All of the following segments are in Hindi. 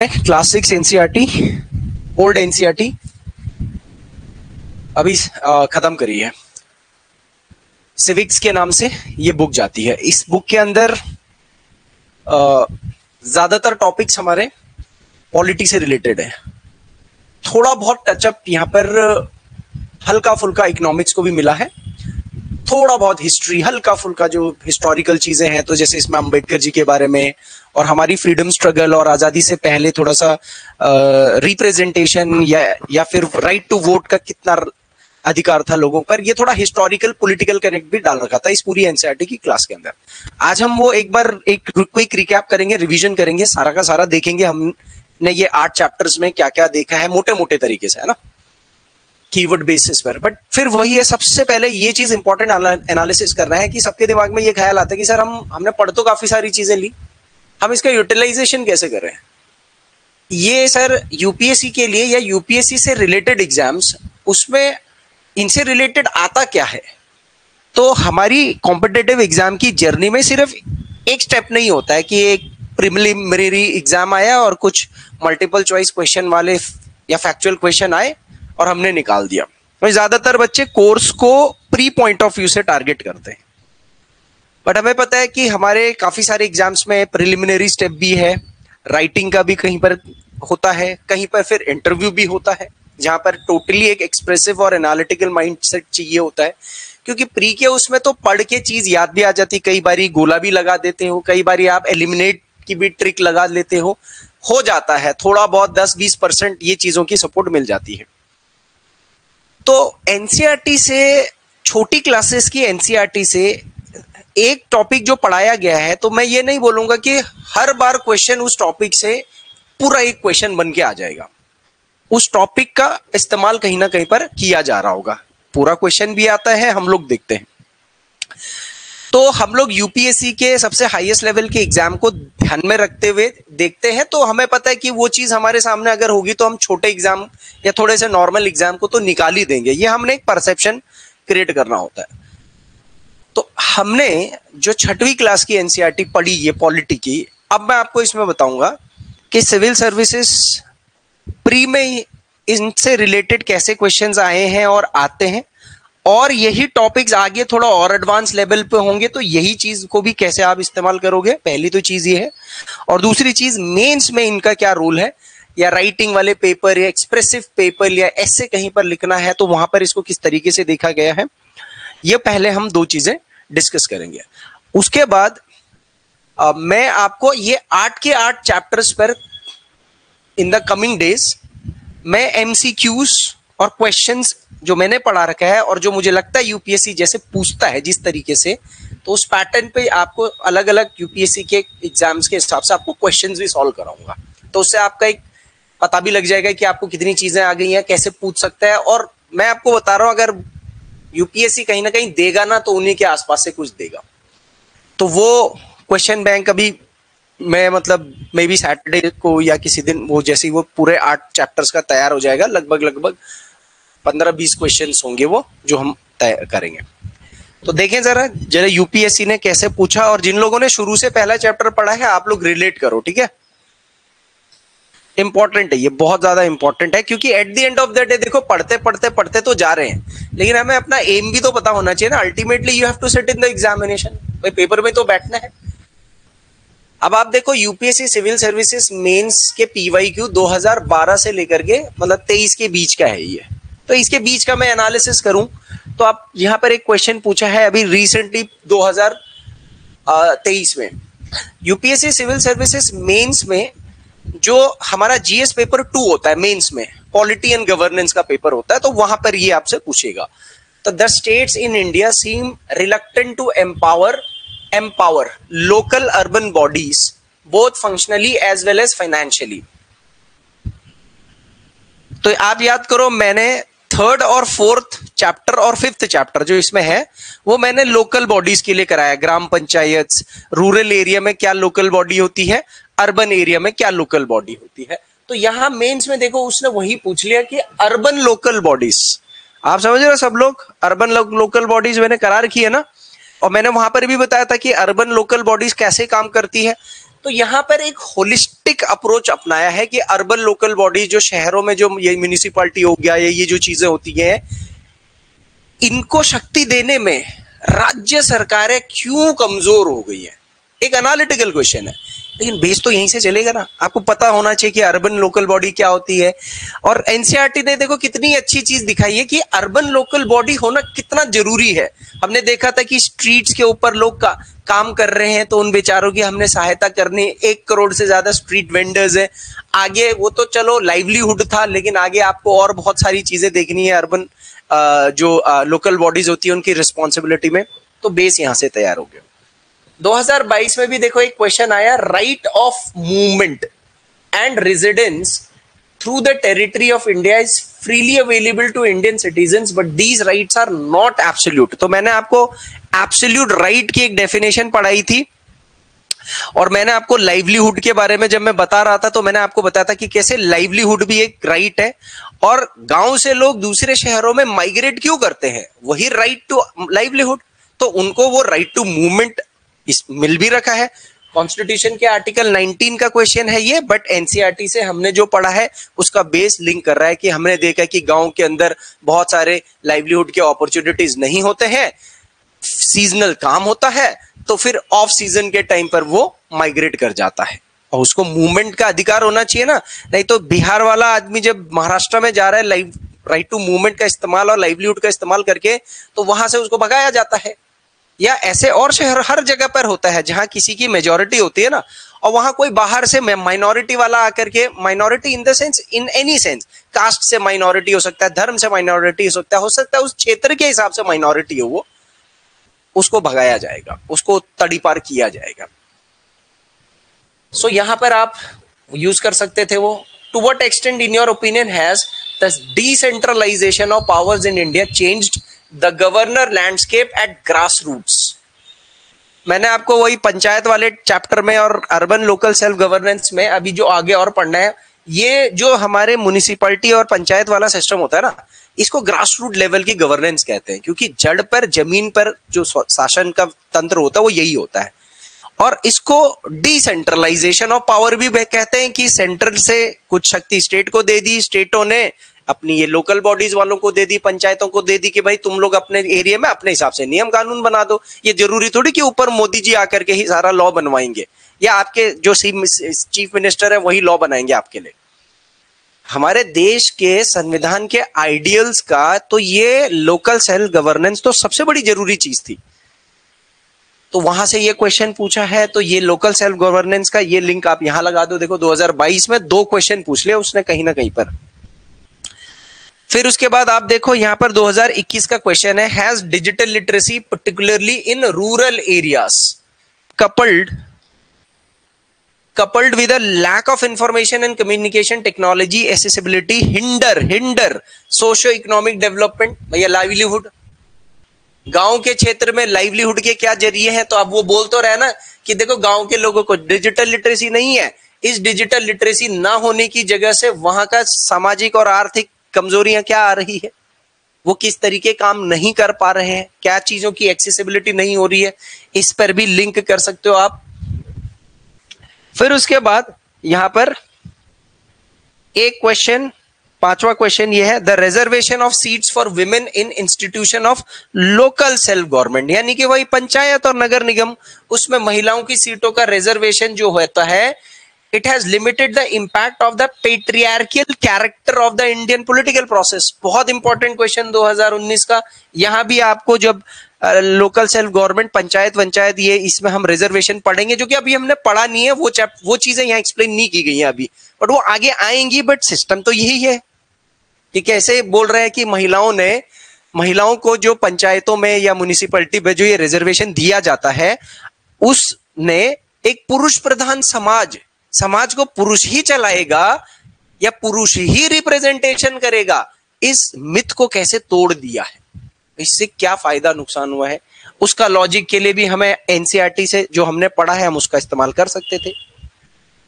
क्लास 6 एनसीईआरटी, ओल्ड एनसीईआरटी अभी खत्म करी है। सिविक्स के नाम से ये बुक जाती है। इस बुक के अंदर ज्यादातर टॉपिक्स हमारे पॉलिटी से रिलेटेड है। थोड़ा बहुत टचअप यहाँ पर हल्का फुल्का इकोनॉमिक्स को भी मिला है, थोड़ा बहुत हिस्ट्री, हल्का फुल्का जो हिस्टोरिकल चीजें हैं, तो जैसे इसमें अंबेडकर जी के बारे में और हमारी फ्रीडम स्ट्रगल और आजादी से पहले थोड़ा सा रिप्रेजेंटेशन या फिर राइट टू वोट का कितना अधिकार था लोगों पर, ये थोड़ा हिस्टोरिकल पॉलिटिकल कनेक्ट भी डाल रखा था इस पूरी एनसीईआरटी की क्लास के अंदर। आज हम वो एक बार एक क्विक रिकैप करेंगे, रिवीजन करेंगे, सारा का सारा देखेंगे हमने ये 8 चैप्टर्स में क्या क्या देखा है मोटे मोटे तरीके से, है ना, कीवर्ड बेसिस पर। बट फिर वही है, सबसे पहले ये चीज इंपॉर्टेंट एनालिसिस करना है कि सबके दिमाग में ये ख्याल आता है कि सर हमने पढ़ तो काफी सारी चीजें ली, हम इसका यूटिलाइजेशन कैसे कर रहे हैं। ये सर यूपीएससी के लिए या यूपीएससी से रिलेटेड एग्जाम्स, उसमें इनसे रिलेटेड आता क्या है। तो हमारी कॉम्पिटिटिव एग्जाम की जर्नी में सिर्फ एक स्टेप नहीं होता है कि एक प्रिलिमिनरी एग्जाम आया और कुछ मल्टीपल चॉइस क्वेश्चन वाले या फैक्चुअल क्वेश्चन आए और हमने निकाल दिया। तो ज्यादातर बच्चे कोर्स को प्री पॉइंट ऑफ व्यू से टारगेट करते हैं, बट हमें पता है कि हमारे काफी सारे एग्जाम्स में प्रिलिमिनरी स्टेप भी है, राइटिंग का भी कहीं पर होता है, कहीं पर फिर इंटरव्यू भी होता है, जहां पर टोटली एक एक्सप्रेसिव और एनालिटिकल माइंडसेट चाहिए होता है। क्योंकि प्री के उसमें तो पढ़ के चीज याद भी आ जाती, कई बारी गोला भी लगा देते हो, कई बारी आप एलिमिनेट की भी ट्रिक लगा लेते हो जाता है, थोड़ा बहुत 10-20% ये चीजों की सपोर्ट मिल जाती है। तो एनसीईआरटी से, छोटी क्लासेस की एनसीईआरटी से एक टॉपिक जो पढ़ाया गया है, तो मैं ये नहीं बोलूंगा कि हर बार क्वेश्चन उस टॉपिक से पूरा एक क्वेश्चन बन के आ जाएगा। उस टॉपिक का इस्तेमाल कहीं ना कहीं पर किया जा रहा होगा, पूरा क्वेश्चन भी आता है, हम लोग देखते हैं। तो हम लोग यूपीएससी के सबसे हाईएस्ट लेवल के एग्जाम को ध्यान में रखते हुए देखते हैं, तो हमें पता है कि वो चीज हमारे सामने अगर होगी तो हम छोटे एग्जाम या थोड़े से नॉर्मल एग्जाम को तो निकाल ही देंगे। ये हमने एक परसेप्शन क्रिएट करना होता है। तो हमने जो 6वीं क्लास की एनसीईआरटी पढ़ी, ये पॉलिटी की, अब मैं आपको इसमें बताऊंगा कि सिविल सर्विसेज प्री में इनसे रिलेटेड कैसे क्वेश्चंस आए हैं और आते हैं, और यही टॉपिक्स आगे थोड़ा और एडवांस लेवल पे होंगे तो यही चीज को भी कैसे आप इस्तेमाल करोगे। पहली तो चीज ये है, और दूसरी चीज मेंस में इनका क्या रोल है, या राइटिंग वाले पेपर या एक्सप्रेसिव पेपर या ऐसे कहीं पर लिखना है तो वहां पर इसको किस तरीके से देखा गया है, ये पहले हम 2 चीजें डिस्कस करेंगे। उसके बाद मैं आपको ये 8 के 8 चैप्टर्स पर इन द कमिंग डेज मैं एमसीक्यूज और क्वेश्चंस जो मैंने पढ़ा रखा है और जो मुझे लगता है यूपीएससी जैसे पूछता है जिस तरीके से, तो उस पैटर्न पे आपको अलग अलग यूपीएससी के एग्जाम्स के हिसाब से आपको क्वेश्चंस भी सॉल्व कराऊंगा। तो उससे आपका एक पता भी लग जाएगा कि आपको कितनी चीजें आ गई हैं, कैसे पूछ सकता है। और मैं आपको बता रहा हूं, अगर यूपीएससी कहीं ना कहीं देगा ना, तो उन्हीं के आसपास से कुछ देगा। तो वो क्वेश्चन बैंक अभी मैं मे बी सैटरडे को या किसी दिन वो जैसे वो पूरे 8 चैप्टर्स का तैयार हो जाएगा, लगभग 15-20 क्वेश्चंस होंगे वो जो हम तय करेंगे। तो देखें जरा यूपीएससी ने कैसे पूछा, और जिन लोगों ने शुरू से पहला चैप्टर पढ़ा है आप लोग रिलेट करो, ठीक है। इंपॉर्टेंट है ये, बहुत ज्यादा इंपॉर्टेंट है, क्योंकि at the end of the day देखो पढ़ते तो जा रहे हैं, लेकिन हमें अपना एम भी तो पता होना चाहिए ना। Ultimately you have to sit in the examination, भाई पेपर में तो बैठना है। अब आप देखो यूपीएससी सिविल सर्विसेज मेंस के पीवाईक्यू 2012 से लेकर के 23 के बीच का है ये। तो इसके बीच का मैं एनालिसिस करूं तो आप यहां पर एक क्वेश्चन पूछा है अभी रिसेंटली 2023 में, यूपीएससी सिविल सर्विसेज मेंस में जो हमारा जीएस पेपर 2 होता है, मेंस में पॉलिटी एंड गवर्नेंस का पेपर होता है, तो वहां पर ये आपसे पूछेगा। तो the states in India seem reluctant to empower local urban bodies both functionally as well as financially। तो आप याद करो, मैंने 3rd और 4th चैप्टर और 5th चैप्टर जो इसमें है वो मैंने लोकल बॉडीज के लिए कराया, ग्राम पंचायत, रूरल एरिया में क्या लोकल बॉडी होती है, अर्बन एरिया में क्या लोकल बॉडी होती है। तो यहां मेंस में देखो उसने वही पूछ लिया कि अर्बन लोकल बॉडीज, आप समझ रहे हो सब लोग, अर्बन लोकल बॉडीज मैंने करा रखी है ना। और मैंने वहां पर भी बताया था कि अर्बन लोकल बॉडीज कैसे काम करती है। तो यहाँ पर एक होलिस्टिक अप्रोच अपनाया है कि अर्बन लोकल बॉडी, जो शहरों में जो ये म्यूनिसिपैलिटी हो गया, ये जो चीजें होती हैं, इनको शक्ति देने में राज्य सरकारें क्यों कमजोर हो गई है। एक एनालिटिकल क्वेश्चन है, लेकिन बेस तो यहीं से चलेगा ना। आपको पता होना चाहिए कि अर्बन लोकल बॉडी क्या होती है। और एनसीईआरटी ने देखो कितनी अच्छी चीज दिखाई है कि अर्बन लोकल बॉडी होना कितना जरूरी है। हमने देखा था कि स्ट्रीट्स के ऊपर लोग काम कर रहे हैं, तो उन बेचारों की हमने सहायता करनी। 1 करोड़ से ज्यादा स्ट्रीट वेंडर्स है। आगे वो तो चलो लाइवलीहुड था, लेकिन आगे आपको और बहुत सारी चीजें देखनी है अर्बन जो लोकल बॉडीज होती है उनकी रिस्पॉन्सिबिलिटी में। तो बेस यहां से तैयार हो गया। 2022 में भी देखो एक क्वेश्चन आया, right of movement and residence through the territory of India is freely available to Indian citizens but these rights are not absolute. तो मैंने आपको एब्सोल्यूट राइट की एक डेफिनेशन पढ़ाई थी, और मैंने आपको लाइवलीहुड के बारे में जब मैं बता रहा था तो मैंने आपको बताया था कि कैसे लाइवलीहुड भी एक राइट है, और गांव से लोग दूसरे शहरों में माइग्रेट क्यों करते हैं, वही राइट टू लाइवलीहुड। तो उनको वो राइट टू मूवमेंट मिल भी रखा है। कॉन्स्टिट्यूशन के आर्टिकल 19 का क्वेश्चन है ये, बट एनसीईआरटी से हमने जो पढ़ा है उसका बेस लिंक कर रहा है कि हमने देखा कि गांव के अंदर बहुत सारे लाइवलीहुड के अपॉर्चुनिटीज नहीं होते हैं, सीजनल काम होता है, तो फिर ऑफ सीजन के टाइम पर वो माइग्रेट कर जाता है, और उसको मूवमेंट का अधिकार होना चाहिए ना। नहीं तो बिहार वाला आदमी जब महाराष्ट्र में जा रहा है राइट टू मूवमेंट का इस्तेमाल और लाइवलीहुड का इस्तेमाल करके, तो वहां से उसको भगाया जाता है। या ऐसे और शहर हर जगह पर होता है जहां किसी की मेजॉरिटी होती है ना, और वहां कोई बाहर से माइनॉरिटी वाला आकर के, minority in the sense, in any sense, caste से माइनॉरिटी हो सकता है, धर्म से माइनॉरिटी हो सकता है उस क्षेत्र के हिसाब से माइनॉरिटी हो, वो उसको भगाया जाएगा, उसको तड़ीपार किया जाएगा। सो यहां पर आप यूज कर सकते थे वो, to what extent in your opinion has the decentralisation of powers in India changed the governor landscape at grass roots. मैंने आपको वही पंचायत वाले चैप्टर में और अर्बन लोकल सेल्फ गवर्नेंस में अभी जो आगे और पढ़ना है, ये जो हमारे म्युनिसिपैलिटी और पंचायत वाला सिस्टम होता है ना, इसको ग्रास रूट लेवल की गवर्नेंस कहते हैं, क्योंकि जड़ पर, जमीन पर जो शासन का तंत्र होता है वो यही होता है। और इसको डिसेंट्रलाइजेशन ऑफ पावर भी कहते हैं कि सेंट्रल से कुछ शक्ति स्टेट को दे दी, स्टेटों ने अपनी ये लोकल बॉडीज वालों को दे सी, पंचायतों को दे दी कि भाई तुम लोग अपने एरिया में अपने हिसाब से नियम कानून बना दो। ये जरूरी थोड़ी कि ऊपर मोदी जी आकर के ही सारा लॉ बनवाएंगे, या आपके जो चीफ मिनिस्टर है वही लॉ बनाएंगे आपके लिए। हमारे देश के संविधान के आइडियल्स का तो ये लोकल सेल्फ गवर्नेंस तो सबसे बड़ी जरूरी चीज थी। तो वहां से ये क्वेश्चन पूछा है, तो ये लोकल सेल्फ गवर्नेंस का ये लिंक आप यहां लगा दो। देखो 2022 में 2 क्वेश्चन पूछ लिया उसने कहीं ना कहीं पर। फिर उसके बाद आप देखो यहां पर 2021 का क्वेश्चन है, has digital literacy particularly in rural areas coupled with a lack of information and communication technology accessibility hinder socio-economic development। भैया लाइवलीहुड, गांव के क्षेत्र में लाइवलीहुड के क्या जरिए हैं, तो अब वो बोल तो रहे ना कि देखो गांव के लोगों को डिजिटल लिटरेसी नहीं है। इस डिजिटल लिटरेसी ना होने की जगह से वहां का सामाजिक और आर्थिक कमजोरियां क्या आ रही है, वो किस तरीके काम नहीं कर पा रहे हैं, क्या चीजों की एक्सेसिबिलिटी नहीं हो रही है, इस पर भी लिंक कर सकते हो आप। फिर उसके बाद यहां पर एक क्वेश्चन, 5वां क्वेश्चन ये है, the reservation of seats for women in institution of local self government, यानी कि वही पंचायत और नगर निगम, उसमें महिलाओं की सीटों का रिजर्वेशन जो होता है, it has limited the impact of the patriarchal character of the Indian political process. बहुत इंपॉर्टेंट क्वेश्चन 2019 का। यहां भी आपको जब लोकल सेल्फ गवर्नमेंट, पंचायत ये इसमें हम रिजर्वेशन पढ़ेंगे, जो कि अभी हमने पढ़ा नहीं है, वो चीजें यहाँ एक्सप्लेन नहीं की गई हैं अभी, बट वो आगे आएंगी। बट सिस्टम तो यही है कि कैसे बोल रहे हैं कि महिलाओं को जो पंचायतों में या म्युनिसिपैलिटी में जो ये रिजर्वेशन दिया जाता है, उसने एक पुरुष प्रधान समाज को पुरुष ही चलाएगा या पुरुष ही रिप्रेजेंटेशन करेगा, इस मिथ को कैसे तोड़ दिया है, इससे क्या फायदा नुकसान हुआ है, उसका लॉजिक के लिए भी हमें एनसीईआरटी से जो हमने पढ़ा है हम उसका इस्तेमाल कर सकते थे।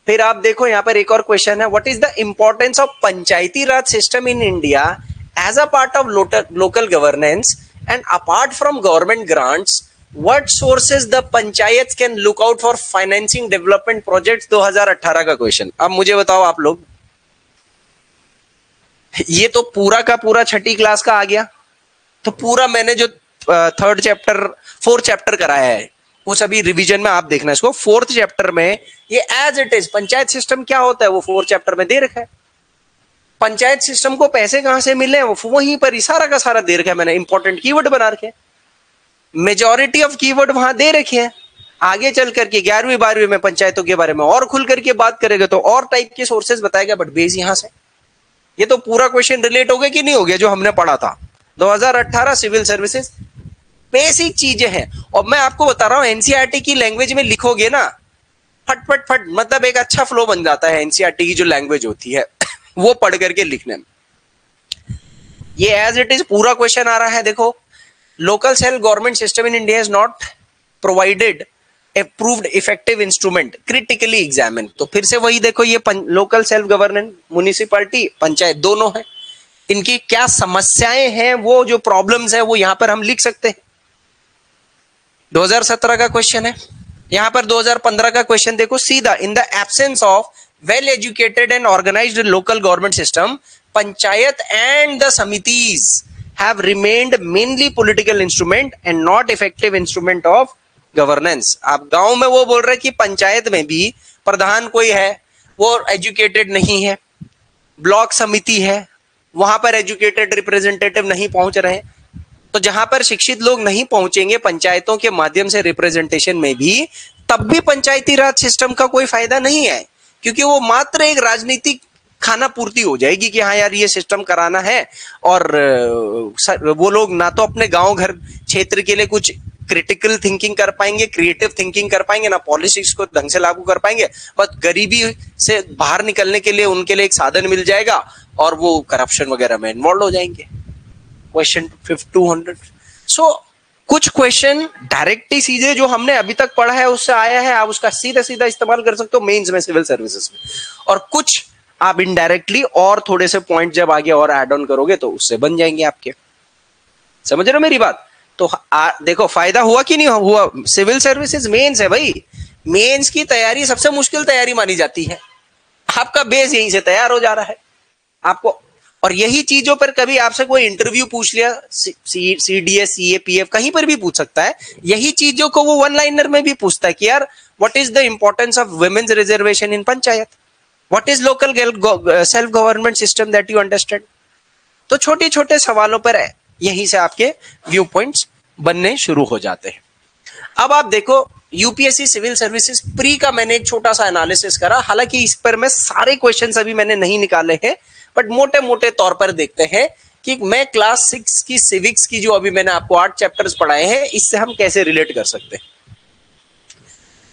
फिर आप देखो यहां पर एक और क्वेश्चन है, what is the importance of panchayati Raj system in India as a part of local governance and apart from government grants what sources the panchayat can look out for financing development projects, 2018 का क्वेश्चन। अब मुझे बताओ आप लोग, ये तो पूरा का पूरा छठी क्लास का आ गया, तो पूरा मैंने जो थर्ड चैप्टर फोर्थ चैप्टर कराया है वो सभी रिवीजन में आप देखना इसको। फोर्थ चैप्टर में ये as it is panchayat system क्या होता है वो फोर्थ चैप्टर में दे रखा है। पंचायत सिस्टम को पैसे कहां से मिले वो वहीं पर ही सारा का सारा दे रखा है, मैंने इंपॉर्टेंट कीवर्ड बना रखे, मेजॉरिटी ऑफ कीवर्ड वहां दे रखे हैं। आगे चल करके 11वीं 12वीं में पंचायतों के बारे में और खुल करके बात करेगा तो और टाइप के सोर्सेज बताएगा, बट बेस यहां से। ये तो पूरा क्वेश्चन रिलेट हो गया कि नहीं हो गया जो हमने पढ़ा था 2018 सिविल सर्विसेज, बेसिक चीजें हैं। और मैं आपको बता रहा हूं एनसीईआरटी की लैंग्वेज में लिखोगे ना, फट फट फट, मतलब एक अच्छा फ्लो बन जाता है एनसीईआरटी की जो लैंग्वेज होती है वो पढ़ करके लिखने में। ये एज इट इज पूरा क्वेश्चन आ रहा है। देखो, local self government system in India is not provided approved effective instrument critically examined। तो फिर से वही देखो, ये local self governance, municipality, panchayat दोनों है, इनकी क्या समस्याएं हैं, वो जो प्रॉब्लम्स है वो यहां पर हम लिख सकते हैं। 2017 का क्वेश्चन है, यहां पर 2015 का क्वेश्चन देखो सीधा, in the absence of well educated and organised local government system, panchayat and the samitis have remained mainly political instrument and not effective instrument of governance. आप गांव में वो बोल रहे कि पंचायत में भी प्रधान कोई है वो एजुकेटेड नहीं है, ब्लॉक समिति है वहां पर एजुकेटेड रिप्रेजेंटेटिव नहीं पहुंच रहे, तो जहां पर शिक्षित लोग नहीं पहुंचेंगे पंचायतों के माध्यम से रिप्रेजेंटेशन में भी, तब भी पंचायती राज सिस्टम का कोई फायदा नहीं है, क्योंकि वो मात्र एक राजनीतिक खाना पूर्ति हो जाएगी कि हाँ यार ये सिस्टम कराना है, और वो लोग ना तो अपने गांव घर क्षेत्र के लिए कुछ क्रिटिकल थिंकिंग कर पाएंगे, क्रिएटिव थिंकिंग कर पाएंगे, ना पॉलिटिक्स को ढंग से लागू कर पाएंगे, बस गरीबी से बाहर निकलने के लिए उनके लिए एक साधन मिल जाएगा और वो करप्शन वगैरह में इन्वॉल्व हो जाएंगे। क्वेश्चन 200। सो कुछ क्वेश्चन डायरेक्टली सीधे जो हमने अभी तक पढ़ा है उससे आया है, आप उसका सीधा सीधा इस्तेमाल कर सकते हो मेंस में, सिविल सर्विसेज में, और कुछ आप इनडायरेक्टली और थोड़े से पॉइंट जब आगे और ऐड ऑन करोगे तो उससे बन जाएंगे आपके। समझ रहे हो मेरी बात? तो देखो फायदा हुआ कि नहीं हुआ। सिविल सर्विसेज मेंस है भाई, मेंस की तैयारी सबसे मुश्किल तैयारी मानी जाती है, आपका बेस यहीं से तैयार हो जा रहा है आपको। और यही चीजों पर कभी आपसे कोई इंटरव्यू पूछ लिया, सीडीएस, सीएपीएफ, कहीं पर भी पूछ सकता है, यही चीजों को वो वन लाइनर में भी पूछता है कि यार what is the importance of women's reservation in panchayat, what is local self government system that you understand. तो छोटे छोटे सवालों पर यहीं से आपके व्यू पॉइंट्स बनने शुरू हो जाते हैं। अब आप देखो यूपीएससी सिविल सर्विसेज प्री का मैंने एक छोटा सा एनालिसिस करा, हालांकि इस पर मैं सारे क्वेश्चंस अभी मैंने नहीं निकाले हैं, बट मोटे मोटे तौर पर देखते हैं कि मैं क्लास 6 की सिविक्स की जो अभी मैंने आपको 8 चैप्टर्स पढ़ाए हैं इससे हम कैसे रिलेट कर सकते हैं।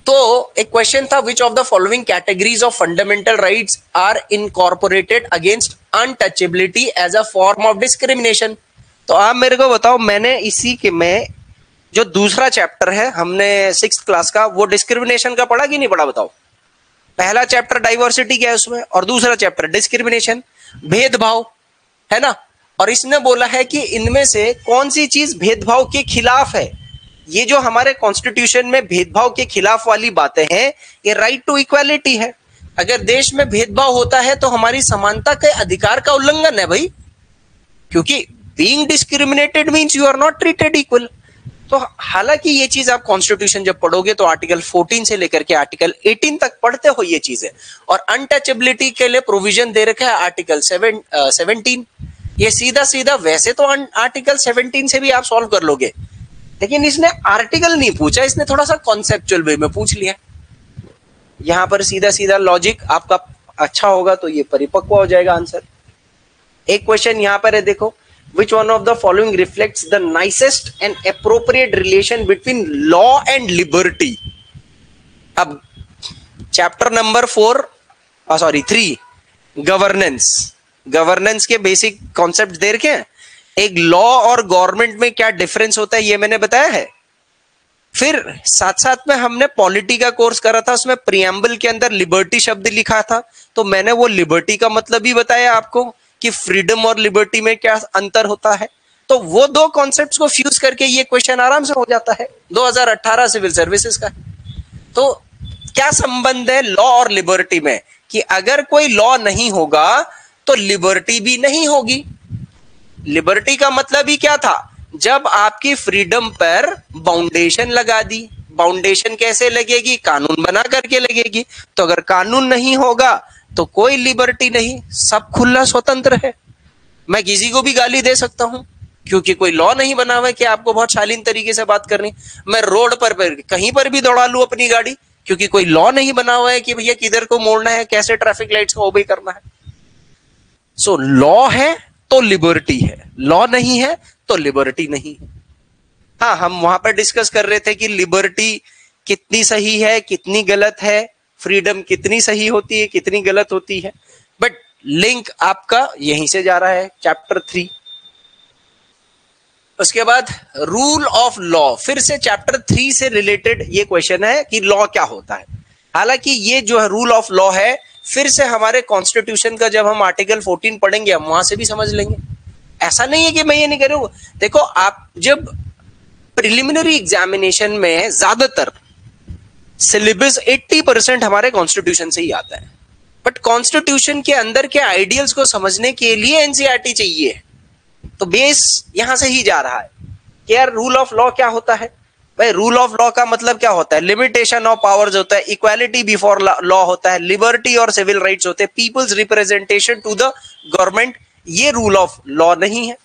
तो एक क्वेश्चन था, which of the following categories of fundamental rights are incorporated against untouchability as a form of discrimination. तो आप मेरे को बताओ, मैंने इसी के में जो दूसरा चैप्टर है हमने 6th क्लास का, वो डिस्क्रिमिनेशन का पढ़ा कि नहीं पढ़ा बताओ। पहला चैप्टर डाइवर्सिटी क्या है उसमें, और दूसरा चैप्टर डिस्क्रिमिनेशन, भेदभाव है ना। और इसने बोला है कि इनमें से कौन सी चीज भेदभाव के खिलाफ है। ये जो हमारे कॉन्स्टिट्यूशन में भेदभाव के खिलाफ वाली बातें हैं, ये राइट टू इक्वालिटी है। अगर देश में भेदभाव होता है तो हमारी समानता के अधिकार का उल्लंघन है भाई, क्योंकि being discriminated means you are not treated equal। तो हालांकि ये चीज आप कॉन्स्टिट्यूशन जब पढ़ोगे तो आर्टिकल 14 से लेकर के आर्टिकल 18 तक पढ़ते हो ये चीजें, और अनटचेबिलिटी के लिए प्रोविजन दे रखा है आर्टिकल 17। ये सीधा सीधा वैसे तो आर्टिकल 17 से भी आप सॉल्व कर लोगे, लेकिन इसने आर्टिकल नहीं पूछा, इसने थोड़ा सा कॉन्सेप्चुअल वे में पूछ लिया। यहां पर सीधा सीधा लॉजिक आपका अच्छा होगा तो ये परिपक्व हो जाएगा आंसर। एक क्वेश्चन यहां पर है, देखो, which one of the following reflects the nicest and appropriate relation between law and liberty। अब चैप्टर नंबर 3 गवर्नेंस के बेसिक कॉन्सेप्ट दे रखे हैं। एक लॉ और गवर्नमेंट में क्या डिफरेंस होता है ये मैंने बताया है। फिर साथ साथ में हमने पॉलिटी का कोर्स करा था, उसमें प्रियम्बल के अंदर लिबर्टी शब्द लिखा था, तो मैंने वो लिबर्टी का मतलब भी बताया आपको कि फ्रीडम और लिबर्टी में क्या अंतर होता है। तो वो दो कॉन्सेप्ट्स को फ्यूज करके ये क्वेश्चन आराम से हो जाता है। 2018 सिविल सर्विसेज का। तो क्या संबंध है लॉ और लिबर्टी में, कि अगर कोई लॉ नहीं होगा तो लिबर्टी भी नहीं होगी। लिबर्टी का मतलब ही क्या था, जब आपकी फ्रीडम पर बाउंडेशन लगा दी। बाउंडेशन कैसे लगेगी, कानून बना करके लगेगी। तो अगर कानून नहीं होगा तो कोई लिबर्टी नहीं, सब खुला स्वतंत्र है। मैं किसी को भी गाली दे सकता हूं क्योंकि कोई लॉ नहीं बना हुआ है कि आपको बहुत शालीन तरीके से बात करनी। मैं रोड पर कहीं पर भी दौड़ा लूं अपनी गाड़ी क्योंकि कोई लॉ नहीं बना हुआ है कि भैया किधर को मोड़ना है, कैसे ट्रैफिक लाइट्स को ओबे करना है। सो लॉ है तो लिबर्टी है, लॉ नहीं है तो लिबर्टी नहीं है। हाँ, हम वहां पर डिस्कस कर रहे थे कि लिबर्टी कितनी सही है, कितनी गलत है, फ्रीडम कितनी सही होती है, कितनी गलत होती है। बट लिंक आपका यहीं से जा रहा है, चैप्टर 3। उसके बाद रूल ऑफ लॉ, फिर से चैप्टर 3 से रिलेटेड ये क्वेश्चन है कि लॉ क्या होता है। हालांकि ये जो है रूल ऑफ लॉ है, फिर से हमारे कॉन्स्टिट्यूशन का जब हम आर्टिकल 14 पढ़ेंगे हम वहां से भी समझ लेंगे। ऐसा नहीं है कि मैं ये नहीं कर रहा हूं। देखो, आप जब प्रिलिमिनरी एग्जामिनेशन में ज्यादातर सिलेबस 80% हमारे कॉन्स्टिट्यूशन से ही आता है, बट कॉन्स्टिट्यूशन के अंदर के आइडियल्स को समझने के लिए एनसीईआरटी चाहिए। तो बेस यहां से ही जा रहा है कि यार रूल ऑफ लॉ क्या होता है। भाई रूल ऑफ लॉ का मतलब क्या होता है, लिमिटेशन ऑफ पावर्स होता है, इक्वालिटी बिफोर लॉ होता है, लिबर्टी और सिविल राइट्स होते हैं, people's representation to the government. ये रूल ऑफ लॉ नहीं है।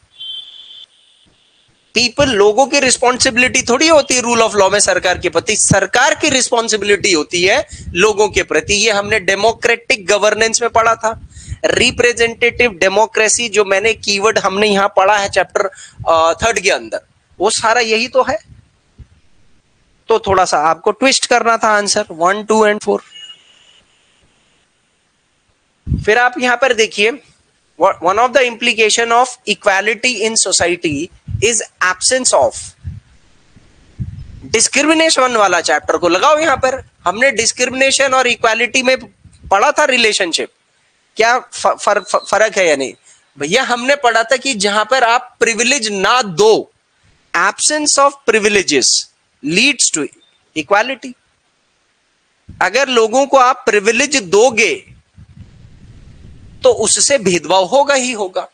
पीपल, लोगों की रिस्पॉन्सिबिलिटी थोड़ी होती है रूल ऑफ लॉ में सरकार के प्रति, सरकार की रिस्पॉन्सिबिलिटी होती है लोगों के प्रति। ये हमने डेमोक्रेटिक गवर्नेंस में पढ़ा था। रिप्रेजेंटेटिव डेमोक्रेसी जो मैंने कीवर्ड हमने यहां पढ़ा है चैप्टर 3 के अंदर, वो सारा यही तो है। तो थोड़ा सा आपको ट्विस्ट करना था आंसर 1, 2 एंड 4। फिर आप यहां पर देखिए, one of the implication of equality in society is absence of discrimination वाला चैप्टर को लगाओ यहां पर। हमने डिस्क्रिमिनेशन और इक्वालिटी में पढ़ा था रिलेशनशिप, क्या फर्क है या नहीं। भैया हमने पढ़ा था कि जहां पर आप प्रिविलेज ना दो, absence of privileges leads to equality. अगर लोगों को आप प्रिविलेज दोगे तो उससे भेदभाव होगा ही होगा।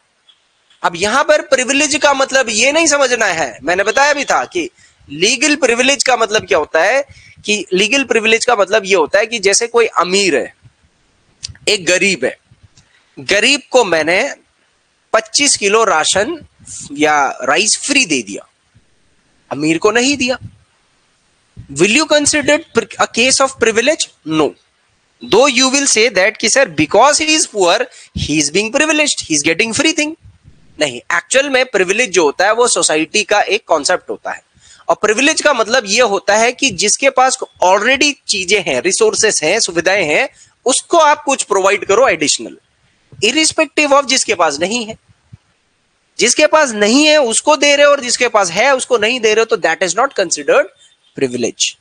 अब यहां पर प्रिविलेज का मतलब ये नहीं समझना है, मैंने बताया भी था कि लीगल प्रिविलेज का मतलब क्या होता है, कि लीगल प्रिविलेज का मतलब ये होता है कि जैसे कोई अमीर है, एक गरीब है, गरीब को मैंने 25 किलो राशन या राइस फ्री दे दिया, अमीर को नहीं दिया। Will you consider a case of privilege? No. Though you will say that कि sir because he is poor he is being privileged, he is getting free thing. नहीं, एक्चुअल में प्रिविलेज जो होता है वो सोसाइटी का एक कॉन्सेप्ट होता है। और प्रिविलेज का मतलब ये होता है कि जिसके पास ऑलरेडी चीजें हैं, रिसोर्सेस हैं, सुविधाएं हैं, उसको आप कुछ प्रोवाइड करो एडिशनल, इरिस्पेक्टिव ऑफ जिसके पास नहीं है। जिसके पास नहीं है उसको दे रहे हो और जिसके पास है उसको नहीं दे रहे हो, तो that is not considered privilege.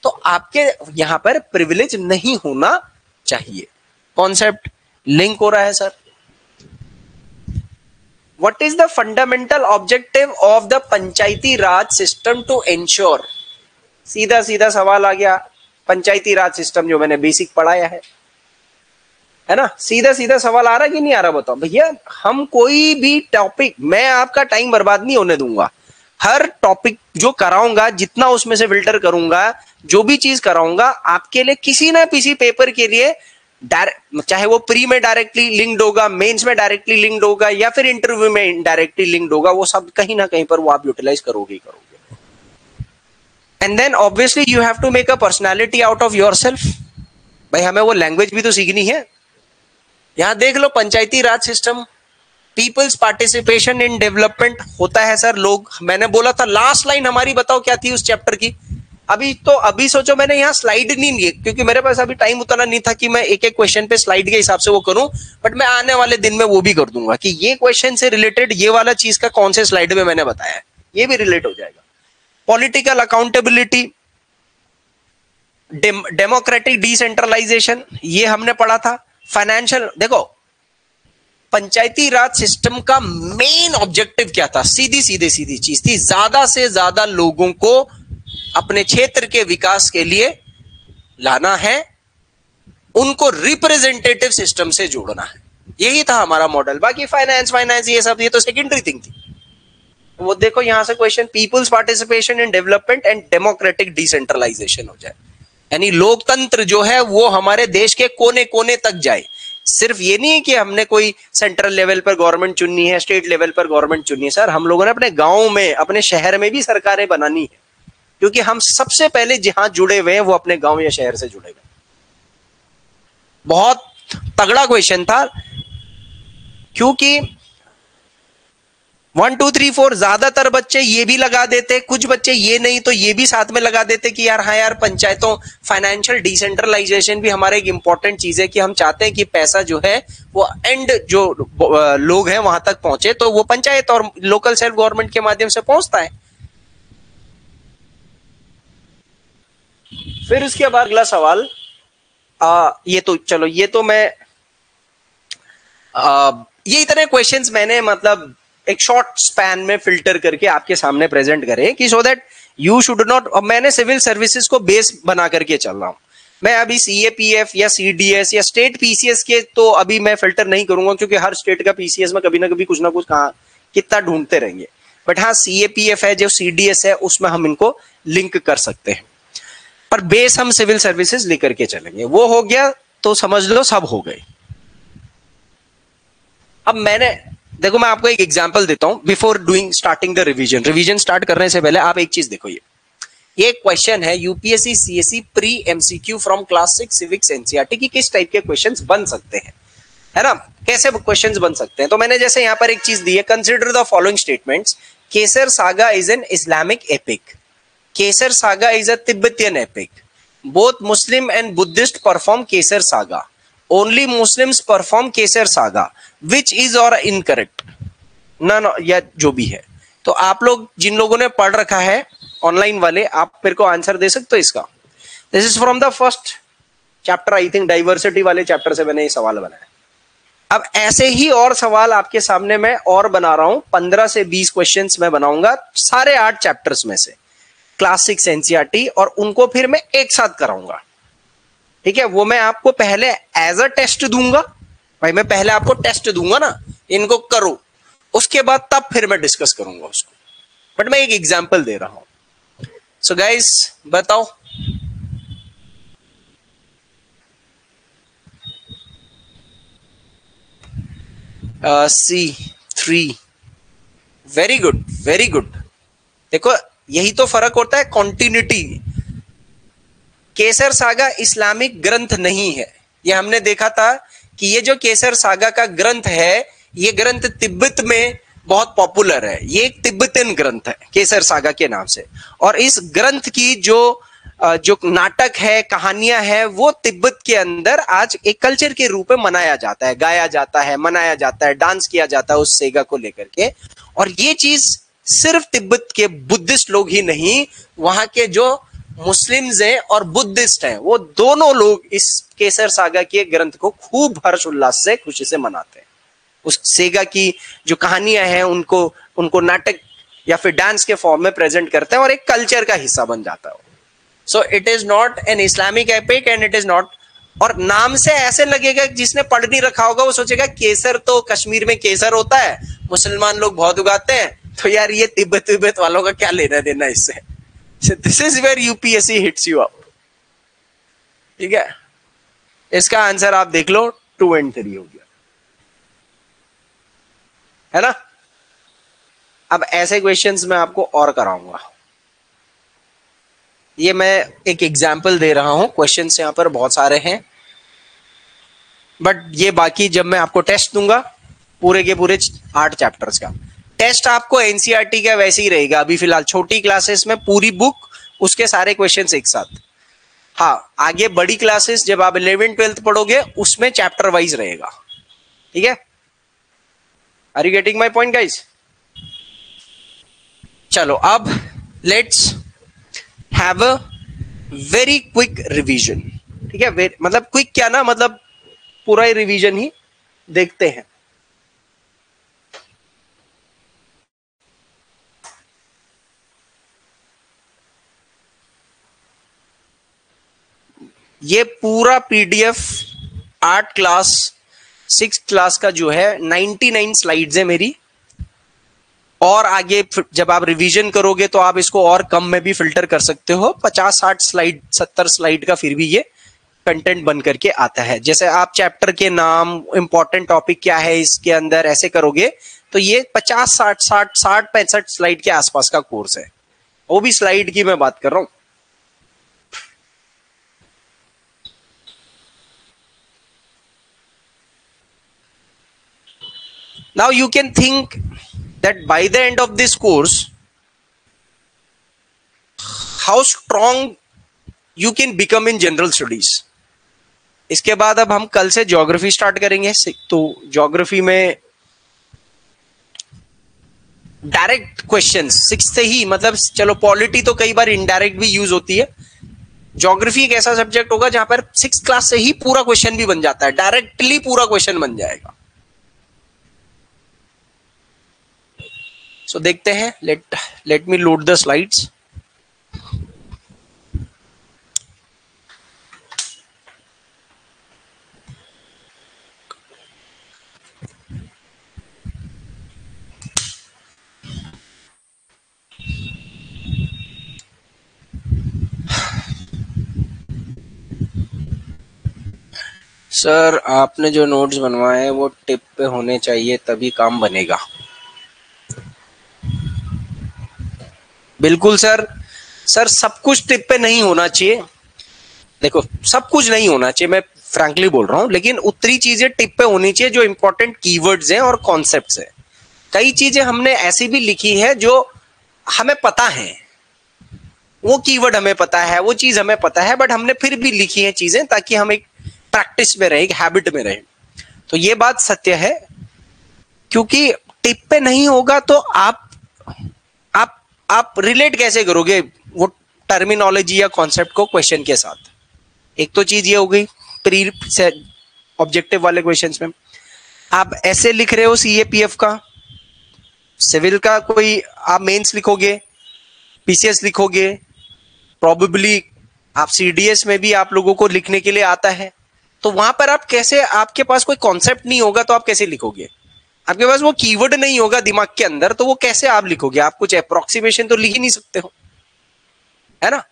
तो आपके यहां पर प्रिविलेज नहीं होना चाहिए। कॉन्सेप्ट लिंक हो रहा है sir. What is the fundamental objective of the panchayati Raj system to ensure? सीधा सीधा सवाल आ गया। पंचायती राज सिस्टम जो मैंने बेसिक पढ़ाया है ना, सीधा सीधा सवाल आ रहा है कि नहीं आ रहा बताओ भैया। हम कोई भी टॉपिक, मैं आपका टाइम बर्बाद नहीं होने दूंगा। हर टॉपिक जो कराऊंगा, जितना उसमें से फिल्टर करूंगा, जो भी चीज कराऊंगा आपके लिए किसी ना किसी पेपर के लिए चाहे वो प्री में डायरेक्टली लिंक्ड होगा, मेंस में डायरेक्टली लिंक्ड होगा, या फिर इंटरव्यू में इनडायरेक्टली लिंक्ड होगा, वो सब कहीं ना कहीं पर वो आप यूटिलाइज करोगे ही करोगे। And then obviously you have to make a personality out of yourself. भाई हमें वो लैंग्वेज भी तो सीखनी है। यहां देख लो, पंचायती राज system, people's participation in development होता है सर। लोग, मैंने बोला था लास्ट लाइन हमारी बताओ क्या थी उस चैप्टर की। अभी सोचो, मैंने यहाँ स्लाइड नहीं ली क्योंकि मेरे पास अभी टाइम उतना नहीं था कि मैं एक एक क्वेश्चन पे स्लाइड के हिसाब से वो करूं, बट मैं आने वाले दिन में वो भी कर दूंगा कि ये क्वेश्चन से रिलेटेड ये वाला चीज का कौन से स्लाइड में मैंने बताया है, ये भी रिलेट हो जाएगा। पॉलिटिकल अकाउंटेबिलिटी, डेमोक्रेटिक डिसेंट्रलाइजेशन, ये हमने पढ़ा था। फाइनेंशियल, देखो पंचायती राज सिस्टम का मेन ऑब्जेक्टिव क्या था? सीधी चीज थी, ज्यादा से ज्यादा लोगों को अपने क्षेत्र के विकास के लिए लाना है, उनको रिप्रेजेंटेटिव सिस्टम से जोड़ना है। यही था हमारा मॉडल। बाकी फाइनेंस ये सब, ये तो सेकेंडरी थिंग थी। वो देखो यहां से question, people's participation in development and democratic decentralisation हो जाए, यानी लोकतंत्र जो है वो हमारे देश के कोने कोने तक जाए। सिर्फ ये नहीं है कि हमने कोई सेंट्रल लेवल पर गवर्नमेंट चुननी है, स्टेट लेवल पर गवर्नमेंट चुननी है। सर हम लोगों ने अपने गांव में, अपने शहर में भी सरकारें बनानी है, क्योंकि हम सबसे पहले जहां जुड़े हुए हैं वो अपने गांव या शहर से जुड़े हुए। बहुत तगड़ा क्वेश्चन था, क्योंकि 1 2 3 4 ज्यादातर बच्चे ये भी लगा देते, कुछ बच्चे ये नहीं तो ये भी साथ में लगा देते कि यार हाँ यार पंचायतों, फाइनेंशियल डिसेंट्रलाइजेशन भी हमारे एक इंपॉर्टेंट चीज है कि हम चाहते हैं कि पैसा जो है वो एंड जो लोग हैं वहां तक पहुंचे, तो वो पंचायत और लोकल सेल्फ गवर्नमेंट के माध्यम से पहुंचता है। फिर उसके बाद अगला सवाल, ये तो चलो, ये तो मैं ये इतने क्वेश्चंस मैंने मतलब एक शॉर्ट स्पैन में फिल्टर करके आपके सामने प्रेजेंट करें कि so that you should not. मैंने सिविल सर्विसेज को बेस बना करके चल रहा हूं। मैं अभी सीएपीएफ या सीडीएस या स्टेट पीसीएस के तो अभी मैं फिल्टर नहीं करूंगा, क्योंकि हर स्टेट का पीसीएस में कभी ना कभी कुछ ना कुछ कहां कितना ढूंढते रहेंगे। बट हाँ सीएपीएफ है, जो सीडीएस है, उसमें हम इनको लिंक कर सकते हैं, पर बेस हम सिविल सर्विसेज लेकर के चलेंगे। वो हो गया तो समझ लो सब हो गए। अब मैंने देखो, मैं आपको एक एग्जांपल देता हूं before doing starting the revision start करने से पहले आप एक चीज देखो। ये क्वेश्चन है UPSC CSC pre MCQ from class 6 civics NCERT की किस टाइप के क्वेश्चंस बन सकते हैं, है ना, कैसे क्वेश्चंस बन सकते हैं। तो मैंने जैसे यहां पर एक चीज दी है, consider the following statements. Kesar saga is an Islamic epic, Kesar saga is a Tibetan epic, both Muslim and Buddhist perform Kesar saga, only Muslims perform Kesar saga, which is और इनकरेक्ट, नन या जो भी है। तो आप लोग जिन लोगों ने पढ़ रखा है ऑनलाइन वाले, आप मेरे को आंसर दे सकते हो इसका। This is from the first chapter, I think diversity वाले चैप्टर से मैंने ये सवाल बनाया। अब ऐसे ही और सवाल आपके सामने मैं और बना रहा हूं, 15 से 20 क्वेश्चंस मैं बनाऊंगा सारे 8 चैप्टर्स में से, क्लास 6 एनसीईआरटी, और उनको फिर मैं एक साथ कराऊंगा। ठीक है, वो मैं आपको पहले एज अ टेस्ट दूंगा। भाई मैं पहले आपको टेस्ट दूंगा ना, इनको करो, उसके बाद तब फिर मैं डिस्कस करूंगा उसको। बट मैं एक एग्जांपल दे रहा हूं। सो गाइस बताओ, C3, very good very good. देखो यही तो फर्क होता है, कॉन्टिन्यूटी। केसर सागा इस्लामिक ग्रंथ नहीं है, ये हमने देखा था कि ये जो केसर सागा का ग्रंथ है, ये ग्रंथ तिब्बत में बहुत पॉपुलर है। ये एक तिब्बतन ग्रंथ है केसर सागा के नाम से, और इस ग्रंथ की जो नाटक है, कहानियां हैं, वो तिब्बत के अंदर आज एक कल्चर के रूप में मनाया जाता है, गाया जाता है, मनाया जाता है, डांस किया जाता है उस सेगा को लेकर के। और ये चीज सिर्फ तिब्बत के बुद्धिस्ट लोग ही नहीं, वहां के जो मुस्लिम्स हैं और बुद्धिस्ट हैं, वो दोनों लोग इस केसर सागा के ग्रंथ को खूब हर्ष उल्लास से, खुशी से मनाते हैं। उस सेगा की जो कहानियां हैं उनको नाटक या फिर डांस के फॉर्म में प्रेजेंट करते हैं, और एक कल्चर का हिस्सा बन जाता है। So it is not an Islamic epic and it is not, और नाम से ऐसे लगेगा, जिसने पढ़ नहीं रखा होगा वो सोचेगा केसर तो कश्मीर में केसर होता है, मुसलमान लोग बहुत उगाते हैं, तो यार ये तिब्बत वालों का क्या लेना देना इससे। This is where UPSC hits you up. ठीक है, इसका आंसर आप देख लो, 2 और 3 हो गया, है ना। अब ऐसे क्वेश्चंस मैं आपको और कराऊंगा। ये मैं एक एग्जाम्पल दे रहा हूं, क्वेश्चंस यहां पर बहुत सारे हैं, बट ये बाकी जब मैं आपको टेस्ट दूंगा पूरे के पूरे 8 चैप्टर्स का टेस्ट आपको एनसीईआरटी का वैसे ही रहेगा। अभी फिलहाल छोटी क्लासेस में पूरी बुक, उसके सारे क्वेश्चंस एक साथ। हाँ, आगे बड़ी क्लासेस जब आप 11th 12th पढ़ोगे उसमें चैप्टर वाइज रहेगा। ठीक है, are you getting my point guys? चलो अब let's have a very quick revision. ठीक है, मतलब क्विक क्या ना, मतलब पूरा ही रिवीजन ही देखते हैं। ये पूरा पीडीएफ 8 क्लास 6 क्लास का जो है 99 स्लाइड्स है मेरी, और आगे जब आप रिवीजन करोगे तो आप इसको और कम में भी फिल्टर कर सकते हो। 50-60 स्लाइड 70 स्लाइड का फिर भी ये कंटेंट बन करके आता है। जैसे आप चैप्टर के नाम, इंपॉर्टेंट टॉपिक क्या है इसके अंदर, ऐसे करोगे तो ये 50-60-65 स्लाइड के आसपास का कोर्स है। वो भी स्लाइड की मैं बात कर रहा हूं। Now you can think that by the end of this course, how strong you can become in general studies. इसके बाद अब हम कल से ज्योग्राफी स्टार्ट करेंगे। तो ज्योग्राफी में डायरेक्ट क्वेश्चंस 6 से ही, मतलब चलो पॉलिटी तो कई बार इनडायरेक्ट भी यूज होती है। ज्योग्राफी एक ऐसा सब्जेक्ट होगा जहां पर 6 क्लास से ही पूरा क्वेश्चन भी बन जाता है, डायरेक्टली पूरा क्वेश्चन बन जाएगा। सो देखते हैं, let me load the slides. Sir आपने जो नोट्स बनवाए हैं वो टिप पे होने चाहिए, तभी काम बनेगा। बिल्कुल सर। सर सब कुछ टिप पे नहीं होना चाहिए। देखो सब कुछ नहीं होना चाहिए, मैं फ्रैंकली बोल रहा हूं, लेकिन उतनी चीजें टिप पे होनी चाहिए जो इंपॉर्टेंट कीवर्ड्स हैं और कॉन्सेप्ट्स हैं। कई चीजें हमने ऐसी भी लिखी है जो हमें पता है, वो कीवर्ड हमें पता है, वो चीज हमें पता है, बट हमने फिर भी लिखी है चीजें ताकि हम एक प्रैक्टिस में रहे, एक हैबिट में रहे। तो ये बात सत्य है, क्योंकि टिप पे नहीं होगा तो आप रिलेट कैसे करोगे वो टर्मिनोलॉजी या कॉन्सेप्ट को क्वेश्चन के साथ। एक तो चीज ये हो गई प्री ऑब्जेक्टिव वाले क्वेश्चंस में। आप ऐसे लिख रहे हो सीएपीएफ का, सिविल का कोई आप मेंस लिखोगे, पीसीएस लिखोगे, प्रोबेबली आप सीडीएस में भी आप लोगों को लिखने के लिए आता है। तो वहां पर आप कैसे, आपके पास कोई कॉन्सेप्ट नहीं होगा तो आप कैसे लिखोगे? आपके पास वो कीवर्ड नहीं होगा दिमाग के अंदर, तो वो कैसे आप लिखोगे? आप कुछ अप्रोक्सीमेशन तो लिख ही नहीं सकते हो, है ना।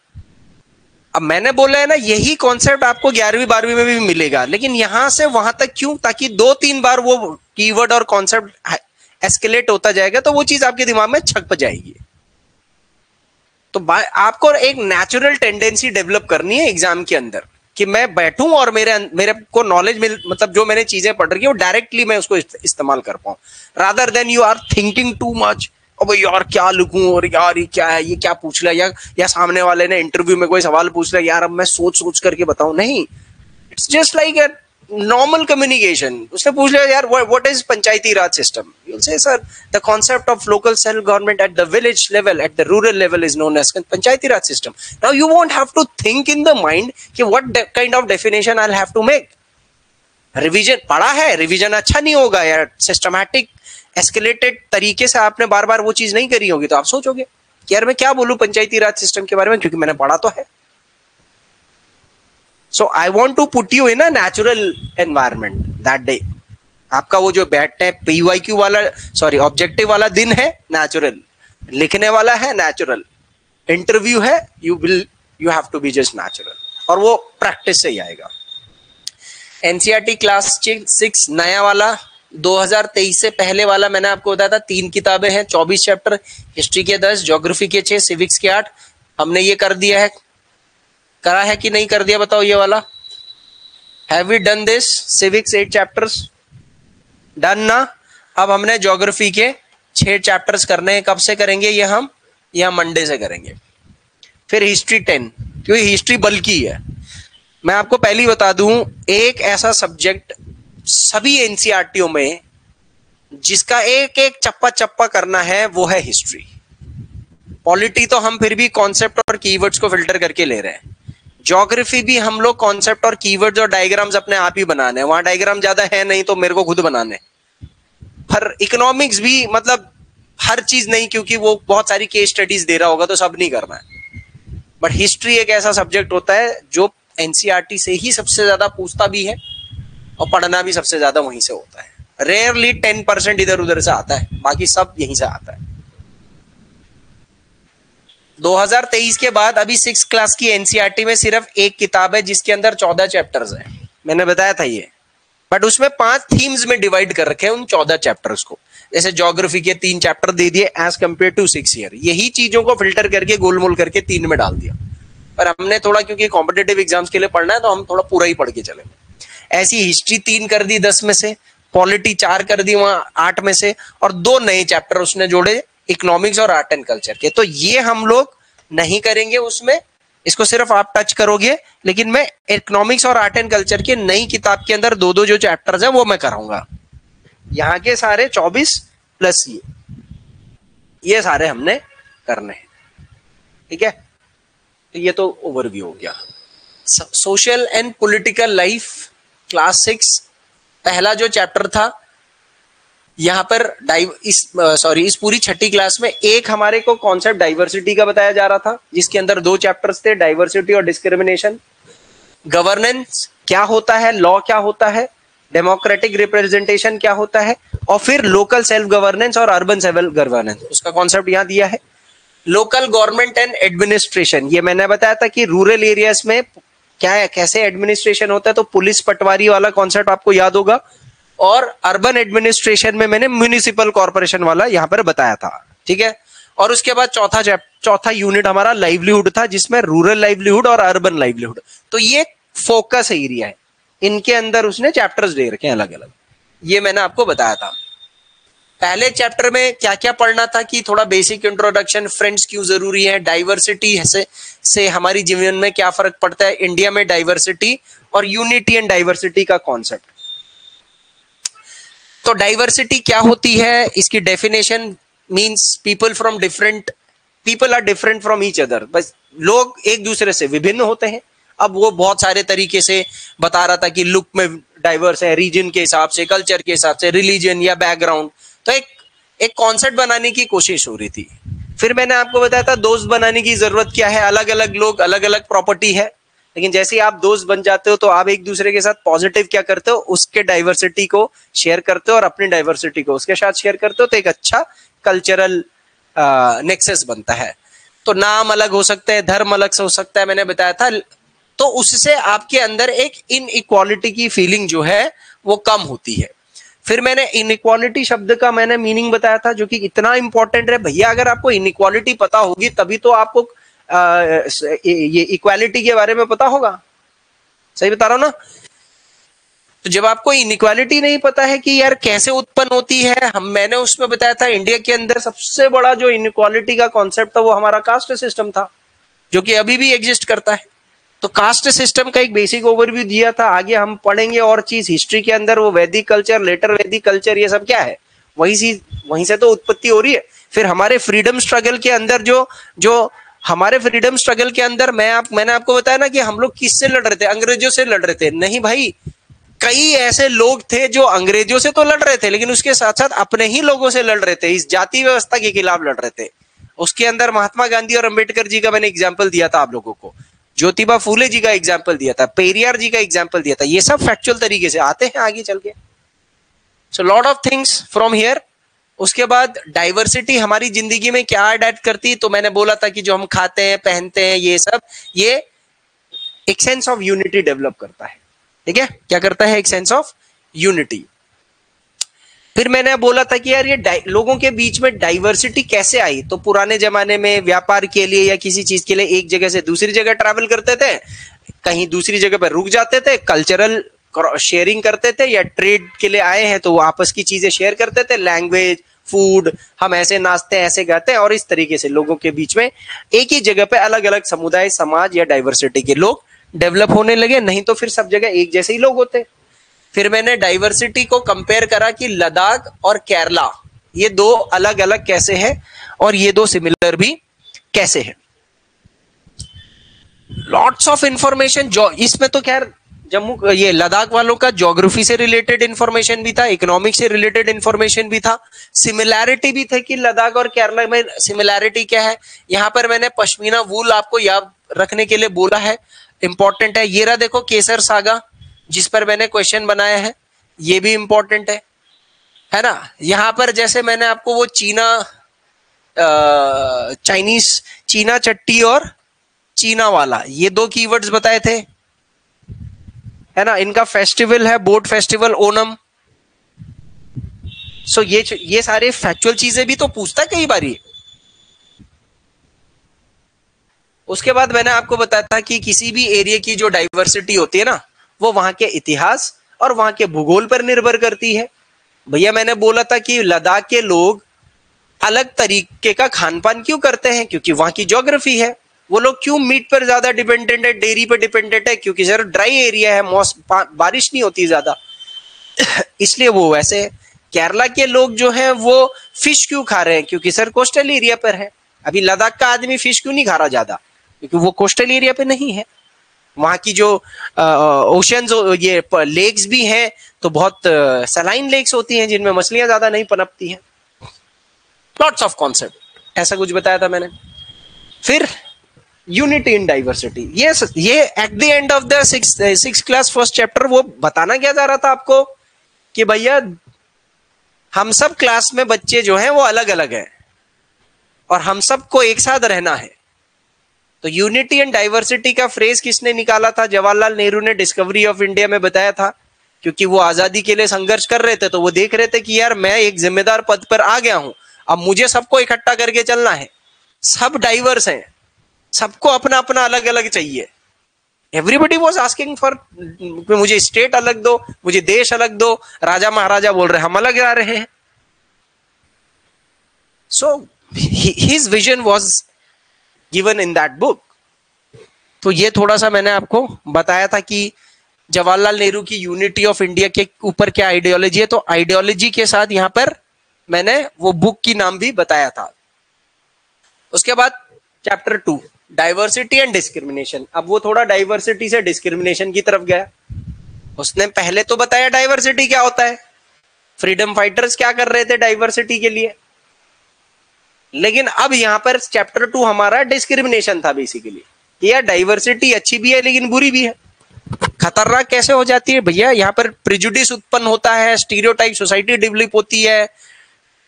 अब मैंने बोला है ना, यही कॉन्सेप्ट आपको 11वीं 12वीं में भी मिलेगा, लेकिन यहां से वहां तक क्यों? ताकि 2-3 बार वो कीवर्ड और कॉन्सेप्ट एस्केलेट होता जाएगा तो वो चीज आपके दिमाग में छप जाएगी। तो आपको एक नेचुरल टेंडेंसी डेवलप करनी है एग्जाम के अंदर कि मैं बैठूं और मेरे को नॉलेज मिल, मतलब जो मैंने चीजें पढ़ रही है वो डायरेक्टली मैं उसको इस्तेमाल कर पाऊं, rather than you are thinking too much. अब यार क्या लिखूं, और यार ये क्या है, ये क्या पूछ लिया, या सामने वाले ने इंटरव्यू में कोई सवाल पूछ लिया, यार अब मैं सोच सोच करके बताऊं। नहीं, it's just like a normal communication. उसने पूछ लिया यार what is Panchayati Raj system, you will say sir the concept of local self government at the village level, at the rural level is known as Panchayati Raj system. Now you won't have to think in the mind कि what kind of definition I will have to make. Revision पढ़ा है, रिवीजन अच्छा नहीं होगा यार, सिस्टमैटिक एस्केलेटेड तरीके से आपने बार बार वो चीज नहीं करी होगी, तो आप सोचोगे कि यार मैं क्या बोलूं पंचायती राज सिस्टम के बारे में, क्योंकि मैंने पढ़ा तो है। So I want to put you in a natural environment that day. आपका वो जो बैठने PYQ वाला, सॉरी ऑब्जेक्टिव वाला दिन है नेचुरल, लिखने वाला है नेचुरल, इंटरव्यू है you have to be just natural, और वो प्रैक्टिस से ही आएगा। एनसीईआरटी क्लास 6 नया वाला 2023 से पहले वाला मैंने आपको बताया था, 3 किताबें हैं, 24 चैप्टर, हिस्ट्री के 10, ज्योग्राफी के 6, सिविक्स के 8। हमने ये कर दिया है, करा है कि नहीं कर दिया बताओ ये वाला? Have we done this? Civics 8 chapters done ना। अब हमने ज्योग्राफी के 6 चैप्टर्स करने हैं। कब से करेंगे ये? हम मंडे से करेंगे। फिर हिस्ट्री 10, क्योंकि हिस्ट्री बल्कि है। मैं आपको पहले बता दूं, एक ऐसा सब्जेक्ट सभी एनसीईआरटीओ में जिसका एक एक चप्पा चप्पा करना है वो है हिस्ट्री। पॉलिटी तो हम फिर भी कॉन्सेप्ट और कीवर्ड्स को फिल्टर करके ले रहे हैं। ज्योग्राफी भी हम लोग कॉन्सेप्ट और कीवर्ड्स और डायग्राम्स अपने आप ही बनाने हैं, वहां डायग्राम ज्यादा है नहीं तो मेरे को खुद बनाने। पर इकोनॉमिक्स भी मतलब हर चीज नहीं, क्योंकि वो बहुत सारी केस स्टडीज दे रहा होगा तो सब नहीं करना है। बट हिस्ट्री एक ऐसा सब्जेक्ट होता है जो एनसीईआरटी से ही सबसे ज्यादा पूछता भी है और पढ़ना भी सबसे ज्यादा वहीं से होता है। रेयरली 10% इधर उधर से आता है, बाकी सब यहीं से आता है। 2023 के बाद अभी 6th क्लास की एनसीईआरटी में सिर्फ एक किताब है जिसके अंदर 14 चैप्टर्स हैं, मैंने बताया था ये, बट उसमें 5 थीम्स में डिवाइड कर रखे हैं उन 14 चैप्टर्स को। जैसे ज्योग्राफी के 3 चैप्टर दे दिए एज कंपेयर टू 6 ईयर, यही चीजों को फिल्टर करके गोलमोल करके 3 में डाल दिया। पर हमने थोड़ा, क्योंकि कॉम्पिटेटिव एग्जाम्स के लिए पढ़ना है तो हम थोड़ा पूरा ही पढ़ के चले। ऐसी हिस्ट्री 3 कर दी 10 में से, पॉलिटी 4 कर दी वहां 8 में से, और 2 नए चैप्टर उसने जोड़े इकोनॉमिक्स और आर्ट एंड कल्चर के। तो ये हम लोग नहीं करेंगे उसमें, इसको सिर्फ आप टच करोगे, लेकिन मैं इकोनॉमिक्स और आर्ट एंड कल्चर की नई किताब के अंदर 2-2 जो चैप्टर्स है वो मैं कराऊंगा। यहाँ के सारे 24 प्लस ये सारे हमने करने हैं, ठीक है। तो ये तो ओवरव्यू हो गया। Social and political life class 6 पहला जो चैप्टर था, यहां पर इस पूरी छठी क्लास में एक हमारे को कॉन्सेप्ट डाइवर्सिटी का बताया जा रहा था, जिसके अंदर 2 चैप्टर्स थे, डाइवर्सिटी और डिस्क्रिमिनेशन। गवर्नेंस क्या होता है, लॉ क्या होता है, डेमोक्रेटिक रिप्रेजेंटेशन क्या होता है, और फिर लोकल सेल्फ गवर्नेंस और अर्बन सेल्फ गवर्नेंस, उसका कॉन्सेप्ट यहां दिया है। लोकल गवर्नमेंट एंड एडमिनिस्ट्रेशन, ये मैंने बताया था कि रूरल एरियाज में क्या है, कैसे एडमिनिस्ट्रेशन होता है, तो पुलिस पटवारी वाला कॉन्सेप्ट आपको याद होगा। और अर्बन एडमिनिस्ट्रेशन में मैंने म्युनिसिपल कॉर्पोरेशन वाला यहां पर बताया था, ठीक है। और उसके बाद चौथा यूनिट हमारा लाइवलीहुड था, जिसमें रूरल लाइवलीहुड और अर्बन लाइवलीहुड, तो ये फोकस एरिया है, इनके अंदर उसने चैप्टर्स दे रखे हैं अलग अलग, ये मैंने आपको बताया था। पहले चैप्टर में क्या क्या पढ़ना था कि थोड़ा बेसिक इंट्रोडक्शन, फ्रेंड्स क्यों जरूरी है, डाइवर्सिटी से हमारी जीवन में क्या फर्क पड़ता है, इंडिया में डाइवर्सिटी और यूनिटी एंड डाइवर्सिटी का कॉन्सेप्ट। तो डाइवर्सिटी क्या होती है, इसकी definition means people are different from each other, बस लोग एक दूसरे से विभिन्न होते हैं। अब वो बहुत सारे तरीके से बता रहा था कि लुक में डाइवर्स है, रीजन के हिसाब से, कल्चर के हिसाब से, रिलीजन या बैकग्राउंड, तो एक कॉन्सेप्ट बनाने की कोशिश हो रही थी। फिर मैंने आपको बताया था दोस्त बनाने की जरूरत क्या है, अलग अलग लोग, अलग अलग प्रॉपर्टी है, लेकिन जैसे ही आप दोस्त बन जाते हो तो आप एक दूसरे के साथ पॉजिटिव क्या करते हो, उसके डाइवर्सिटी को शेयर करते हो और अपनी डाइवर्सिटी को उसके साथ शेयर करते हो, तो एक अच्छा कल्चरल नेक्सस बनता है। तो नाम अलग हो सकते हैं, धर्म अलग से हो सकता है, मैंने बताया था। तो उससे आपके अंदर एक इनइक्वालिटी की फीलिंग जो है वो कम होती है। फिर मैंने इनइक्वालिटी शब्द का मैंने मीनिंग बताया था, जो कि इतना इंपॉर्टेंट है भैया। अगर आपको इनइक्वालिटी पता होगी तभी तो आपको ये इक्वालिटी के बारे में पता होगा, सही बता रहा हूं ना। तो जब आपको इनइक्वालिटी नहीं पता है कि यार कैसे उत्पन्न होती है, मैंने उसमें बताया था इंडिया के अंदर सबसे बड़ा जो इनइक्वालिटी का कॉन्सेप्ट था वो हमारा कास्ट सिस्टम था, जो कि अभी भी एग्जिस्ट करता है। तो कास्ट सिस्टम का एक बेसिक ओवरव्यू दिया था। आगे हम पढ़ेंगे और चीज हिस्ट्री के अंदर, वो वैदिक कल्चर, लेटर वैदिक कल्चर, ये सब क्या है, वहीं से तो उत्पत्ति हो रही है। फिर हमारे फ्रीडम स्ट्रगल के अंदर जो हमारे फ्रीडम स्ट्रगल के अंदर मैंने आपको बताया ना कि हम लोग किससे लड़ रहे थे, अंग्रेजों से लड़ रहे थे। नहीं भाई, कई ऐसे लोग थे जो अंग्रेजों से तो लड़ रहे थे, लेकिन उसके साथ साथ अपने ही लोगों से लड़ रहे थे, इस जाति व्यवस्था के खिलाफ लड़ रहे थे। उसके अंदर महात्मा गांधी और अंबेडकर जी का मैंने एग्जाम्पल दिया था आप लोगों को, ज्योतिबा फूले जी का एग्जाम्पल दिया था, पेरियार जी का एग्जाम्पल दिया था। ये सब फैक्चुअल तरीके से आते हैं आगे चल के। So lot of things from here. उसके बाद डाइवर्सिटी हमारी जिंदगी में क्या ऐड करती है, तो मैंने बोला था कि जो हम खाते हैं, पहनते हैं, ये सब, ये एक सेंस ऑफ यूनिटी डेवलप करता है, ठीक है। क्या करता है, एक सेंस ऑफ यूनिटी। फिर मैंने बोला था कि यार ये लोगों के बीच में डाइवर्सिटी कैसे आई, तो पुराने जमाने में व्यापार के लिए या किसी चीज के लिए एक जगह से दूसरी जगह ट्रैवल करते थे, कहीं दूसरी जगह पर रुक जाते थे, कल्चरल शेयरिंग करते थे, या ट्रेड के लिए आए हैं तो वो आपस की चीजें शेयर करते थे, लैंग्वेज, फूड, हम ऐसे नाचते हैं, ऐसे गाते हैं, और इस तरीके से लोगों के बीच में एक ही जगह पे अलग अलग समुदाय, समाज या डाइवर्सिटी के लोग डेवलप होने लगे। नहीं तो फिर सब जगह एक जैसे ही लोग होते। फिर मैंने डाइवर्सिटी को कंपेयर करा कि लद्दाख और केरला, ये 2 अलग अलग कैसे हैं और ये 2 सिमिलर भी कैसे हैं। लॉट्स ऑफ इंफॉर्मेशन जो इसमें, तो खैर ये लद्दाख वालों का ज्योग्राफी से रिलेटेड इंफॉर्मेशन भी था, इकोनॉमिक्स से रिलेटेड इंफॉर्मेशन भी था, सिमिलैरिटी भी थे कि लद्दाख और केरला में सिमिलैरिटी क्या है। यहां पर मैंने पश्मीना वूल आपको याद रखने के लिए बोला है। इंपॉर्टेंट है। ये रहा देखो केसर सागा, जिस पर मैंने क्वेश्चन बनाया है, ये भी इंपॉर्टेंट है ना। यहां पर जैसे मैंने आपको वो चाइनीज चीना चट्टी और चीना वाला, ये दो कीवर्ड्स बताए थे, है ना। इनका फेस्टिवल है बोट फेस्टिवल, ओनम। सो ये सारे फैक्चुअल चीजें भी तो पूछता है कई बार। उसके बाद मैंने आपको बताया था कि किसी भी एरिया की जो डाइवर्सिटी होती है ना, वो वहां के इतिहास और वहां के भूगोल पर निर्भर करती है। भैया मैंने बोला था कि लद्दाख के लोग अलग तरीके का खान पान क्यों करते हैं, क्योंकि वहां की ज्योग्राफी है। वो लोग क्यों मीट पर ज्यादा डिपेंडेंट है, डेयरी पर डिपेंडेंट है, क्योंकि सर ड्राई एरिया है, बारिश नहीं होती ज्यादा इसलिए वो वैसे है। केरला के लोग जो हैं वो फिश क्यों खा रहे हैं, क्योंकि सर कोस्टल एरिया पर है। अभी लद्दाख का आदमी फिश क्यों नहीं खा रहा ज्यादा, क्योंकि वो कोस्टल एरिया पे नहीं है। वहां की जो ओशंस, ये लेक्स भी हैं तो बहुत सलाइन लेक्स होती हैं जिनमें मछलियां ज्यादा नहीं पनपती हैं। लॉट्स ऑफ कॉन्सेप्ट ऐसा कुछ बताया था मैंने। फिर यूनिटी इन डाइवर्सिटी, ये at the end of the six class first chapter वो बताना क्या जा रहा था आपको कि भैया हम सब क्लास में बच्चे जो हैं वो अलग अलग हैं और हम सबको एक साथ रहना है। तो यूनिटी एंड डाइवर्सिटी का फ्रेज किसने निकाला था? जवाहरलाल नेहरू ने डिस्कवरी ऑफ इंडिया में बताया था, क्योंकि वो आजादी के लिए संघर्ष कर रहे थे। तो वो देख रहे थे कि यार मैं एक जिम्मेदार पद पर आ गया हूं, अब मुझे सबको इकट्ठा करके चलना है। सब डाइवर्स हैं, सबको अपना अपना अलग अलग चाहिए। एवरीबडी वॉज आस्किंग फॉर, मुझे स्टेट अलग दो, मुझे देश अलग दो। राजा महाराजा बोल रहे हम अलग आ रहे हैं। So his vision was given in that book. तो ये थोड़ा सा मैंने आपको बताया था कि जवाहरलाल नेहरू की यूनिटी ऑफ इंडिया के ऊपर क्या आइडियोलॉजी है। तो आइडियोलॉजी के साथ यहां पर मैंने वो बुक की नाम भी बताया था। उसके बाद चैप्टर 2 डाइवर्सिटी एंड डिस्क्रिमिनेशन। अब वो थोड़ा डाइवर्सिटी से डिस्क्रिमिनेशन की तरफ गया। उसने पहले तो बताया डाइवर्सिटी क्या होता है, फ्रीडम फाइटर्स क्या कर रहे थे डाइवर्सिटी के लिए, लेकिन अब यहां पर चैप्टर 2 हमारा डिस्क्रिमिनेशन था बेसिकली। यार डाइवर्सिटी अच्छी भी है लेकिन बुरी भी है। खतरनाक कैसे हो जाती है भैया? यहाँ पर प्रिजुडिस उत्पन्न होता है, स्टीरियोटाइप सोसाइटी डेवलप होती है।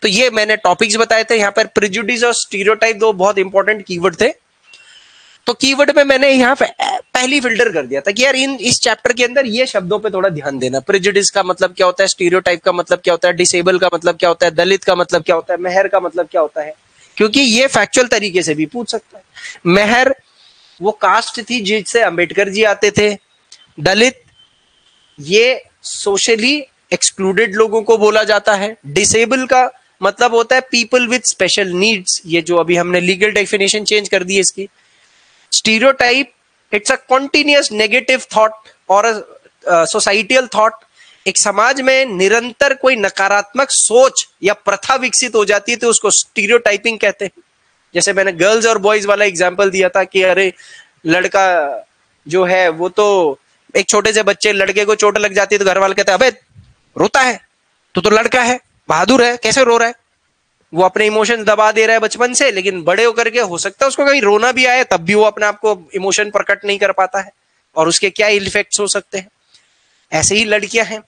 तो ये मैंने टॉपिक्स बताए थे। यहाँ पर प्रिजुडिस और स्टीरियोटाइप दो बहुत इंपॉर्टेंट कीवर्ड थे। तो कीवर्ड में मैंने यहाँ पे पहली फिल्टर कर दिया था कि यार इस चैप्टर के अंदर ये शब्दों पे थोड़ा ध्यान देना। प्रिजुडिस का मतलब क्या होता है, स्टीरियोटाइप का मतलब क्या होता है, डिसेबल का मतलब क्या होता है, दलित का मतलब क्या होता है, मेहर का मतलब क्या होता है, क्योंकि ये फैक्चुअल तरीके से भी पूछ सकता है। मेहर वो कास्ट थी जिससे अंबेडकर जी आते थे। दलित ये सोशली एक्सक्लूडेड लोगों को बोला जाता है। डिसेबल का मतलब होता है पीपल विद स्पेशल नीड्स, ये जो अभी हमने लीगल डेफिनेशन चेंज कर दी है इसकी। Stereotype it's a continuous negative thought और सोसाइटियल थॉट। एक समाज में निरंतर कोई नकारात्मक सोच या प्रथा विकसित हो जाती है तो उसको स्टीरियोटाइपिंग कहते हैं। जैसे मैंने गर्ल्स और बॉयज वाला एग्जांपल दिया था कि अरे लड़का जो है वो तो एक छोटे से बच्चे लड़के को चोट लग जाती है तो घर वाले कहते हैं अबे रोता है तो लड़का है, बहादुर है, कैसे रो रहा है। वो अपने इमोशन दबा दे रहा है बचपन से, लेकिन बड़े होकर के हो सकता है उसको कहीं रोना भी आए तब भी वो अपने आप को इमोशन प्रकट नहीं कर पाता है और उसके क्या इफेक्ट्स हो सकते हैं। ऐसे ही लड़कियां हैं,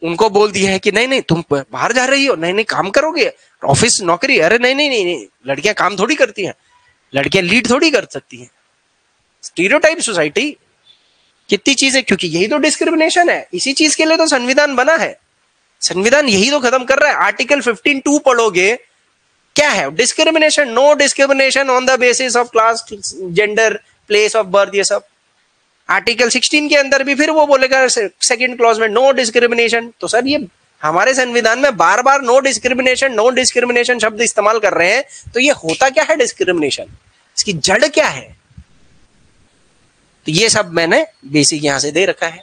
उनको बोल दिया है कि नहीं नहीं तुम बाहर जा रही हो, नहीं नहीं काम करोगे, ऑफिस नौकरी, अरे नहीं नहीं नहीं, लड़कियां काम थोड़ी करती हैं, लड़कियां लीड थोड़ी कर सकती हैं। स्टीरियोटाइप सोसाइटी कितनी चीजें, क्योंकि यही तो डिस्क्रिमिनेशन है। इसी चीज के लिए तो संविधान बना है। संविधान यही तो खत्म कर रहा है। आर्टिकल 15(2) पढ़ोगे क्या है? Discrimination, no discrimination on the basis of class, gender, place of birth, ये सब। आर्टिकल 16 के अंदर भी फिर वो बोलेगा सेकंड क्लॉज में नो डिस्क्रिमिनेशन। तो सर ये हमारे संविधान में बार बार नो डिस्क्रिमिनेशन शब्द इस्तेमाल कर रहे हैं, तो ये होता क्या है डिस्क्रिमिनेशन, इसकी जड़ क्या है? तो ये सब मैंने बेसिक यहां से दे रखा है।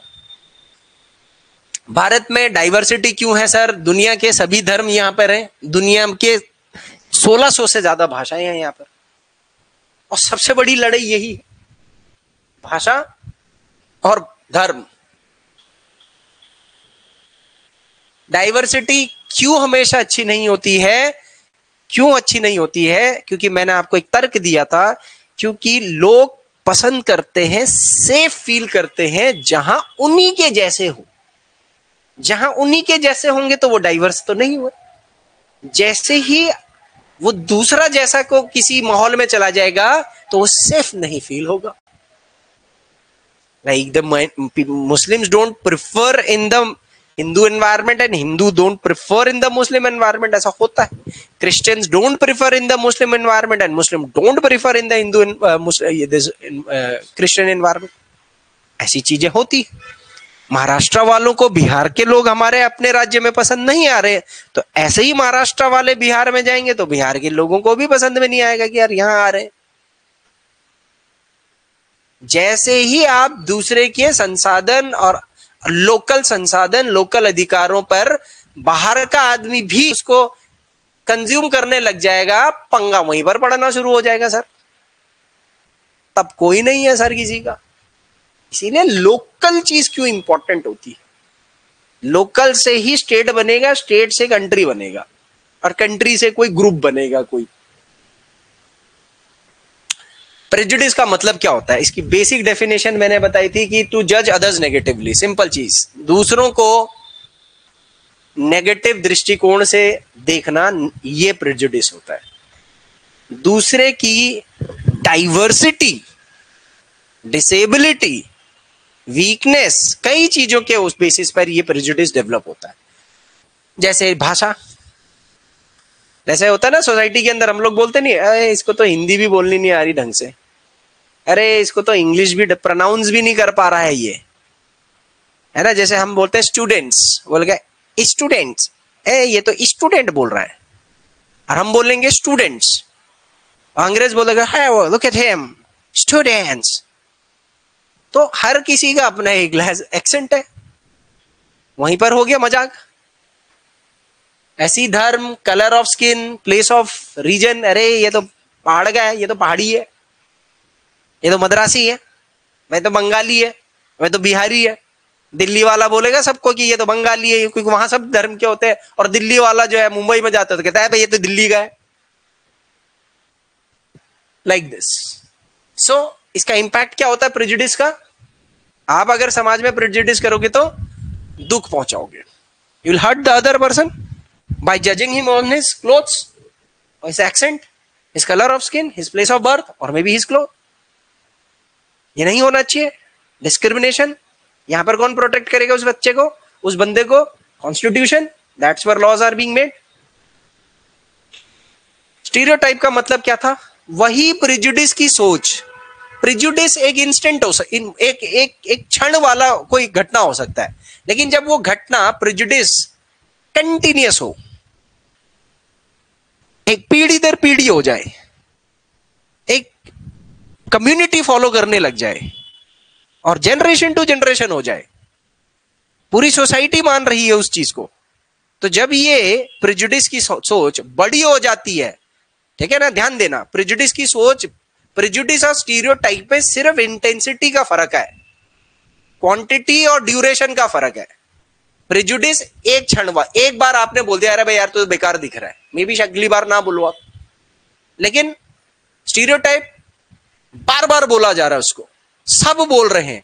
भारत में डाइवर्सिटी क्यों है सर? दुनिया के सभी धर्म यहां पर हैं, दुनिया के 1600 से ज्यादा भाषाएं हैं यहां पर, और सबसे बड़ी लड़ाई यही है, भाषा और धर्म। डाइवर्सिटी क्यों हमेशा अच्छी नहीं होती है? क्यों अच्छी नहीं होती है? क्योंकि मैंने आपको एक तर्क दिया था, क्योंकि लोग पसंद करते हैं, सेफ फील करते हैं जहां उन्हीं के जैसे हो। जहां उन्हीं के जैसे होंगे तो वो डाइवर्स तो नहीं हुए। जैसे ही वो दूसरा जैसा को किसी माहौल में चला जाएगा तो वो सेफ नहीं फील होगा। Like the Muslims don't prefer in the Hindu environment and Hindu don't prefer in the Muslim environment, ऐसा होता है। Christians don't prefer in the Muslim environment and Muslim don't prefer in the Hindu Christian environment। ऐसी चीजें होती। महाराष्ट्र वालों को बिहार के लोग हमारे अपने राज्य में पसंद नहीं आ रहे, तो ऐसे ही महाराष्ट्र वाले बिहार में जाएंगे तो बिहार के लोगों को भी पसंद में नहीं आएगा कि यार यहां आ रहे हैं। जैसे ही आप दूसरे के संसाधन और लोकल संसाधन, लोकल अधिकारों पर बाहर का आदमी भी उसको कंज्यूम करने लग जाएगा, पंगा वहीं पर पड़ना शुरू हो जाएगा सर। तब कोई नहीं है सर किसी का। इसीलिए लोकल चीज क्यों इंपॉर्टेंट होती है। लोकल से ही स्टेट बनेगा, स्टेट से कंट्री बनेगा और कंट्री से कोई ग्रुप बनेगा कोई। प्रेजुडिस का मतलब क्या होता है? इसकी बेसिक डेफिनेशन मैंने बताई थी कि टू जज अदर्स नेगेटिवली। सिंपल चीज, दूसरों को नेगेटिव दृष्टिकोण से देखना, ये प्रेजुडिस होता है। दूसरे की डाइवर्सिटी, डिसेबिलिटी, वीकनेस, कई चीजों के उस बेसिस पर ये प्रेजुडिस डेवलप होता है। जैसे भाषा, जैसे होता है ना सोसाइटी के अंदर, हम लोग बोलते नहीं अरे इसको तो हिंदी भी बोलनी नहीं आ रही ढंग से, अरे इसको तो इंग्लिश भी प्रोनाउंस भी नहीं कर पा रहा है, ये है ना। जैसे हम बोलते हैं स्टूडेंट्स, बोल गए स्टूडेंट्स, ये तो स्टूडेंट बोल रहा है, और हम बोलेंगे स्टूडेंट्स। अंग्रेज बोलेगा है वो लुक एट हिम स्टूडेंट्स। तो हर किसी का अपना एक एक्सेंट है, वहीं पर हो गया मजाक। ऐसी धर्म, colour of skin, place of region, अरे ये तो पहाड़ का है, ये तो पहाड़ी है, ये तो मद्रासी है, मैं तो बंगाली है, मैं तो बिहारी है। दिल्ली वाला बोलेगा सबको कि ये तो बंगाली है, क्योंकि वहां सब धर्म के होते हैं। और दिल्ली वाला जो है मुंबई में जाता है तो कहता है भाई ये तो दिल्ली का है। Like this. सो इसका इंपैक्ट क्या होता है प्रेजुडिस का? आप अगर समाज में प्रेजुडिस करोगे तो दुख पहुंचाओगे। You will hurt the other person by judging him on his clothes, or his accent, his color of skin, his place of birth, or maybe his clothes. ये नहीं होना चाहिए। डिस्क्रिमिनेशन, यहां पर कौन प्रोटेक्ट करेगा उस बच्चे को, उस बंदे को? Constitution, that's where laws are being made. Stereotype का मतलब क्या था? वही प्रेजुडिस की सोच। प्रेजुडिस एक इंस्टेंट हो एक क्षण वाला कोई घटना हो सकता है, लेकिन जब वो घटना प्रेजुडिस कंटिन्यूअस हो, एक पीढ़ी दर पीढ़ी हो जाए, एक कम्युनिटी फॉलो करने लग जाए और जनरेशन टू जनरेशन हो जाए, पूरी सोसाइटी मान रही है उस चीज को, तो जब ये प्रेजुडिस की सोच बड़ी हो जाती है, ठीक है ना, ध्यान देना, प्रेजुडिस की सोच, प्रेजुडिस और स्टीरियोटाइप में सिर्फ इंटेंसिटी का फर्क है, क्वांटिटी और ड्यूरेशन का फर्क है। प्रेजुडिस एक क्षण, एक बार आपने बोल दिया अरे भाई यार तो बेकार दिख रहा है, मे बी अगली बार ना बोलो आप, लेकिन स्टीरियोटाइप बार बार बोला जा रहा है, उसको सब बोल रहे हैं,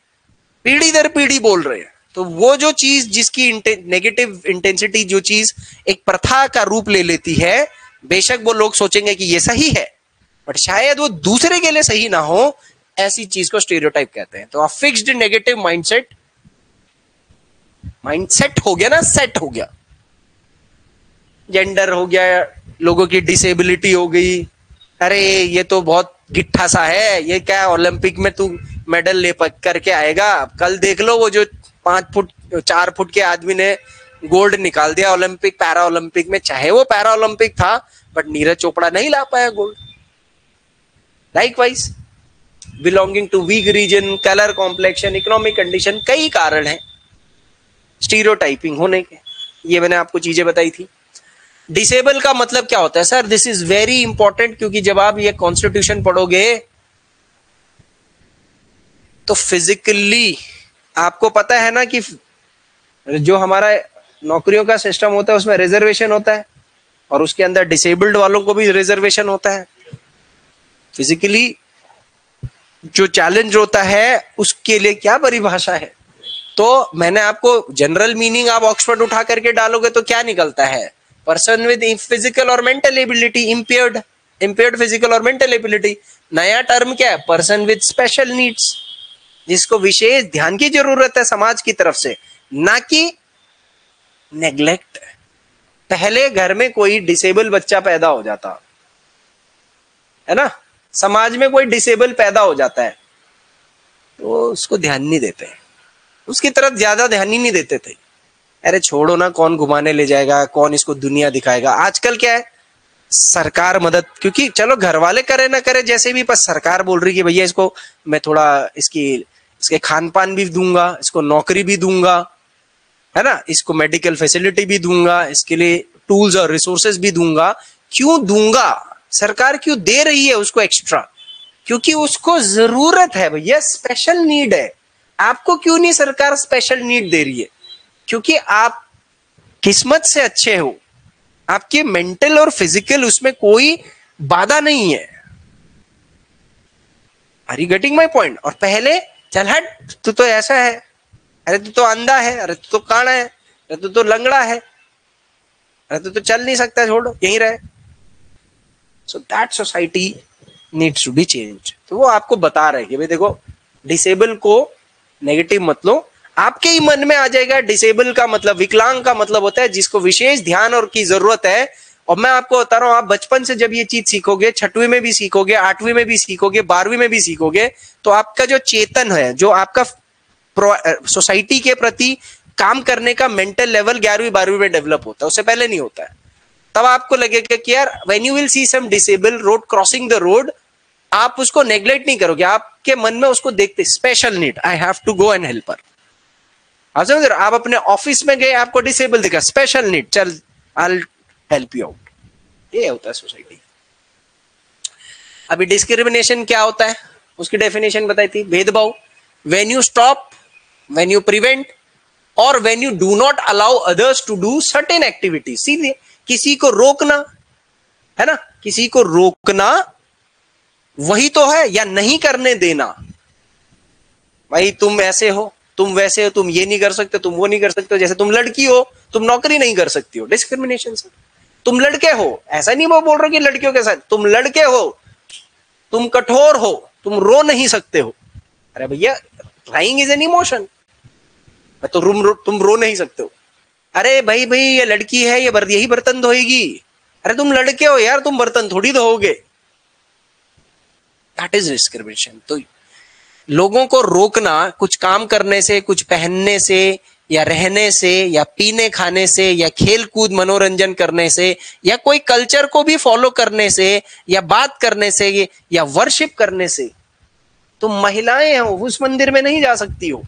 पीढ़ी दर पीढ़ी बोल रहे हैं। तो वो जो चीज जिसकी नेगेटिव इंटेंसिटी, जो चीज एक प्रथा का रूप ले लेती है, बेशक वो लोग सोचेंगे कि ये सही है, बट शायद वो दूसरे के लिए सही ना हो, ऐसी चीज को स्टीरियोटाइप कहते हैं। तो फिक्स्ड नेगेटिव माइंडसेट हो गया ना, सेट हो गया, जेंडर हो गया, लोगों की डिसेबिलिटी हो गई, अरे ये तो बहुत गिट्ठा सा है, ये क्या ओलंपिक में तू मेडल ले करके आएगा, कल देख लो वो जो 5 फुट 4 फुट के आदमी ने गोल्ड निकाल दिया ओलंपिक, पैरा ओलंपिक में, चाहे वो पैरा ओलंपिक था बट नीरज चोपड़ा नहीं ला पाया gold. Likewise belonging to weak region, colour complexion, economic condition, कई कारण हैं स्टीरियोटाइपिंग होने के। ये मैंने आपको चीजें बताई थी। डिसेबल का मतलब क्या होता है sir? This is very important, क्योंकि जब आप ये कॉन्स्टिट्यूशन पढ़ोगे तो फिजिकली आपको पता है ना कि जो हमारा नौकरियों का सिस्टम होता है उसमें रिजर्वेशन होता है, और उसके अंदर डिसेबल्ड वालों को भी रिजर्वेशन होता है। फिजिकली जो चैलेंज होता है उसके लिए क्या परिभाषा है। तो मैंने आपको जनरल मीनिंग आप ऑक्सफोर्ड उठा करके डालोगे तो क्या निकलता है, पर्सन विद फिजिकल और मेंटल एबिलिटी, इंपेयर्ड फिजिकल और मेंटल एबिलिटी। नया टर्म क्या है, पर्सन विद स्पेशल नीड्स, जिसको विशेष ध्यान की जरूरत है समाज की तरफ से, ना कि नेग्लेक्ट। पहले घर में कोई डिसेबल बच्चा पैदा हो जाता है ना, समाज में कोई डिसेबल पैदा हो जाता है तो उसको ध्यान नहीं देते, उसकी तरफ ज्यादा ध्यान ही नहीं देते थे। अरे छोड़ो ना, कौन घुमाने ले जाएगा, कौन इसको दुनिया दिखाएगा। आजकल क्या है, सरकार मदद, क्योंकि चलो घर वाले करे ना करे जैसे भी, पर सरकार बोल रही कि भैया इसको मैं थोड़ा इसके खान पान भी दूंगा, इसको नौकरी भी दूंगा, है ना, इसको मेडिकल फैसिलिटी भी दूंगा, इसके लिए टूल्स और रिसोर्सेज भी दूंगा। क्यों दूंगा, सरकार क्यों दे रही है उसको एक्स्ट्रा, क्योंकि उसको जरूरत है भैया, स्पेशल नीड है। आपको क्यों नहीं सरकार स्पेशल नीड दे रही है, क्योंकि आप किस्मत से अच्छे हो, आपके मेंटल और फिजिकल उसमें कोई बाधा नहीं है। Are you getting my point. और पहले चल हट, तू तो ऐसा है, अरे तू तो अंधा है, अरे तू तो काना है, अरे तू तो लंगड़ा है, अरे तू तो चल नहीं सकता, छोड़ो यहीं रहे। So that society needs to be change. तो वो आपको बता रहे हैं कि भाई देखो, डिसेबल को नेगेटिव मत लो, आपके ही मन में आ जाएगा डिसेबल का मतलब, विकलांग का मतलब होता है जिसको विशेष ध्यान और की जरूरत है। और मैं आपको बता रहा हूं, आप बचपन से जब ये चीज सीखोगे, 6वीं में भी सीखोगे, 8वीं में भी सीखोगे, 12वीं में भी सीखोगे, तो आपका जो चेतन है, जो आपका सोसाइटी के प्रति काम करने का मेंटल लेवल 11वीं 12वीं में डेवलप होता है, उससे पहले नहीं होता है। तब आपको लगेगा कि यार when you will see some disable road crossing the road, आप उसको नेग्लेक्ट नहीं करोगे, आपके मन में उसको देखते special need, I have to go and help her. आप समझ रहे हो, आप अपने ऑफिस में गए, आपको डिसेबल दिखा, स्पेशल नीड, चल I will help you out. ये होता है सोसाइटी। अभी डिस्क्रिमिनेशन क्या होता है, उसकी डेफिनेशन बताई थी, भेदभाव, when you stop, when you prevent और when you do not allow others to do certain activity. सीधे किसी को रोकना, है ना, किसी को रोकना वही तो है, या नहीं करने देना। भाई तुम ऐसे हो, तुम वैसे हो, तुम ये नहीं कर सकते, तुम वो नहीं कर सकते। जैसे तुम लड़की हो, तुम नौकरी नहीं कर सकती हो, डिस्क्रिमिनेशन से। तुम लड़के हो, ऐसा नहीं वो बोल रहे कि लड़कियों के साथ, तुम लड़के हो, तुम कठोर हो, तुम रो नहीं सकते हो। अरे भैया, क्राइंग इज एन इमोशन, तो तुम रो नहीं सकते हो। अरे भाई ये लड़की है, ये यही बर्तन धोएगी। अरे तुम लड़के हो यार, तुम बर्तन थोड़ी धोओगे। That is discrimination. तो लोगों को रोकना कुछ काम करने से, कुछ पहनने से, या रहने से, या पीने खाने से, या खेल कूद मनोरंजन करने से, या कोई कल्चर को भी फॉलो करने से, या बात करने से, या वर्शिप करने से। तुम महिलाएं हो, उस मंदिर में नहीं जा सकती हो,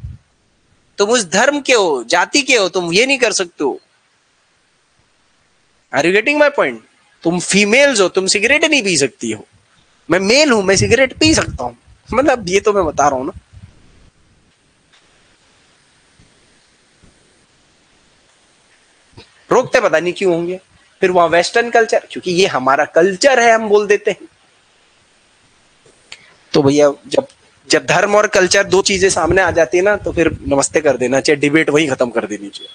तुम उस धर्म के हो, जाति के हो, तुम ये नहीं कर सकते हो। Are you getting my point. तुम फीमेल्स हो, तुम सिगरेट नहीं पी सकती हो। मैं मेल हूं, मैं सिगरेट पी सकता हूं, मतलब ये तो मैं बता रहा हूं ना। रोकते पता नहीं क्यों होंगे। फिर वहां वेस्टर्न कल्चर, क्योंकि ये हमारा कल्चर है, हम बोल देते हैं। तो भैया जब धर्म और कल्चर दो चीजें सामने आ जाती है ना, तो फिर नमस्ते कर देना चाहिए, डिबेट वही खत्म कर देनी चाहिए।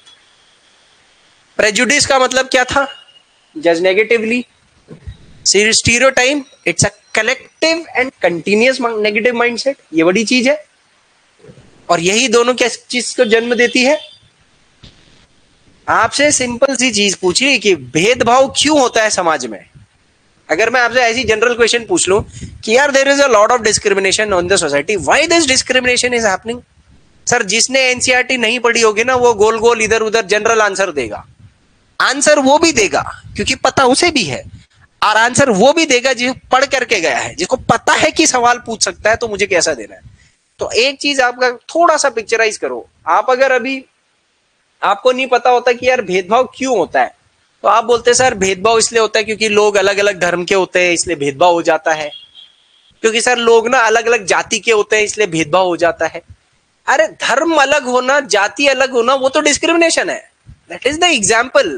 प्रेजुडिस का मतलब क्या था, जज negatively, stereotype, it's a collective and continuous negative mindset. ये बड़ी चीज है, और यही दोनों किस चीज को जन्म देती है। आपसे सिंपल सी चीज पूछी कि भेदभाव क्यों होता है समाज में। अगर मैं आपसे ऐसी जनरल क्वेश्चन पूछ लूं कि यार there is a lot of discrimination on the society, why this discrimination is happening. Sir, जिसने एनसीईआरटी नहीं पढ़ी होगी ना, वो गोल गोल इधर उधर जनरल आंसर देगा। आंसर वो भी देगा क्योंकि पता उसे भी है, और आंसर वो भी देगा जो पढ़ करके गया है, जिसको पता है कि सवाल पूछ सकता है तो मुझे कैसा देना है। तो एक चीज आपका थोड़ा सा पिक्चराइज करो। आप अगर अभी आपको नहीं पता होता कि यार भेदभाव क्यों होता है, तो आप बोलते सर भेदभाव इसलिए होता है क्योंकि लोग अलग अलग धर्म के होते हैं इसलिए भेदभाव हो जाता है, क्योंकि सर लोग ना अलग अलग जाति के होते हैं इसलिए भेदभाव हो जाता है। अरे धर्म अलग होना, जाति अलग होना, वो तो डिस्क्रिमिनेशन है। दैट इज द एग्जाम्पल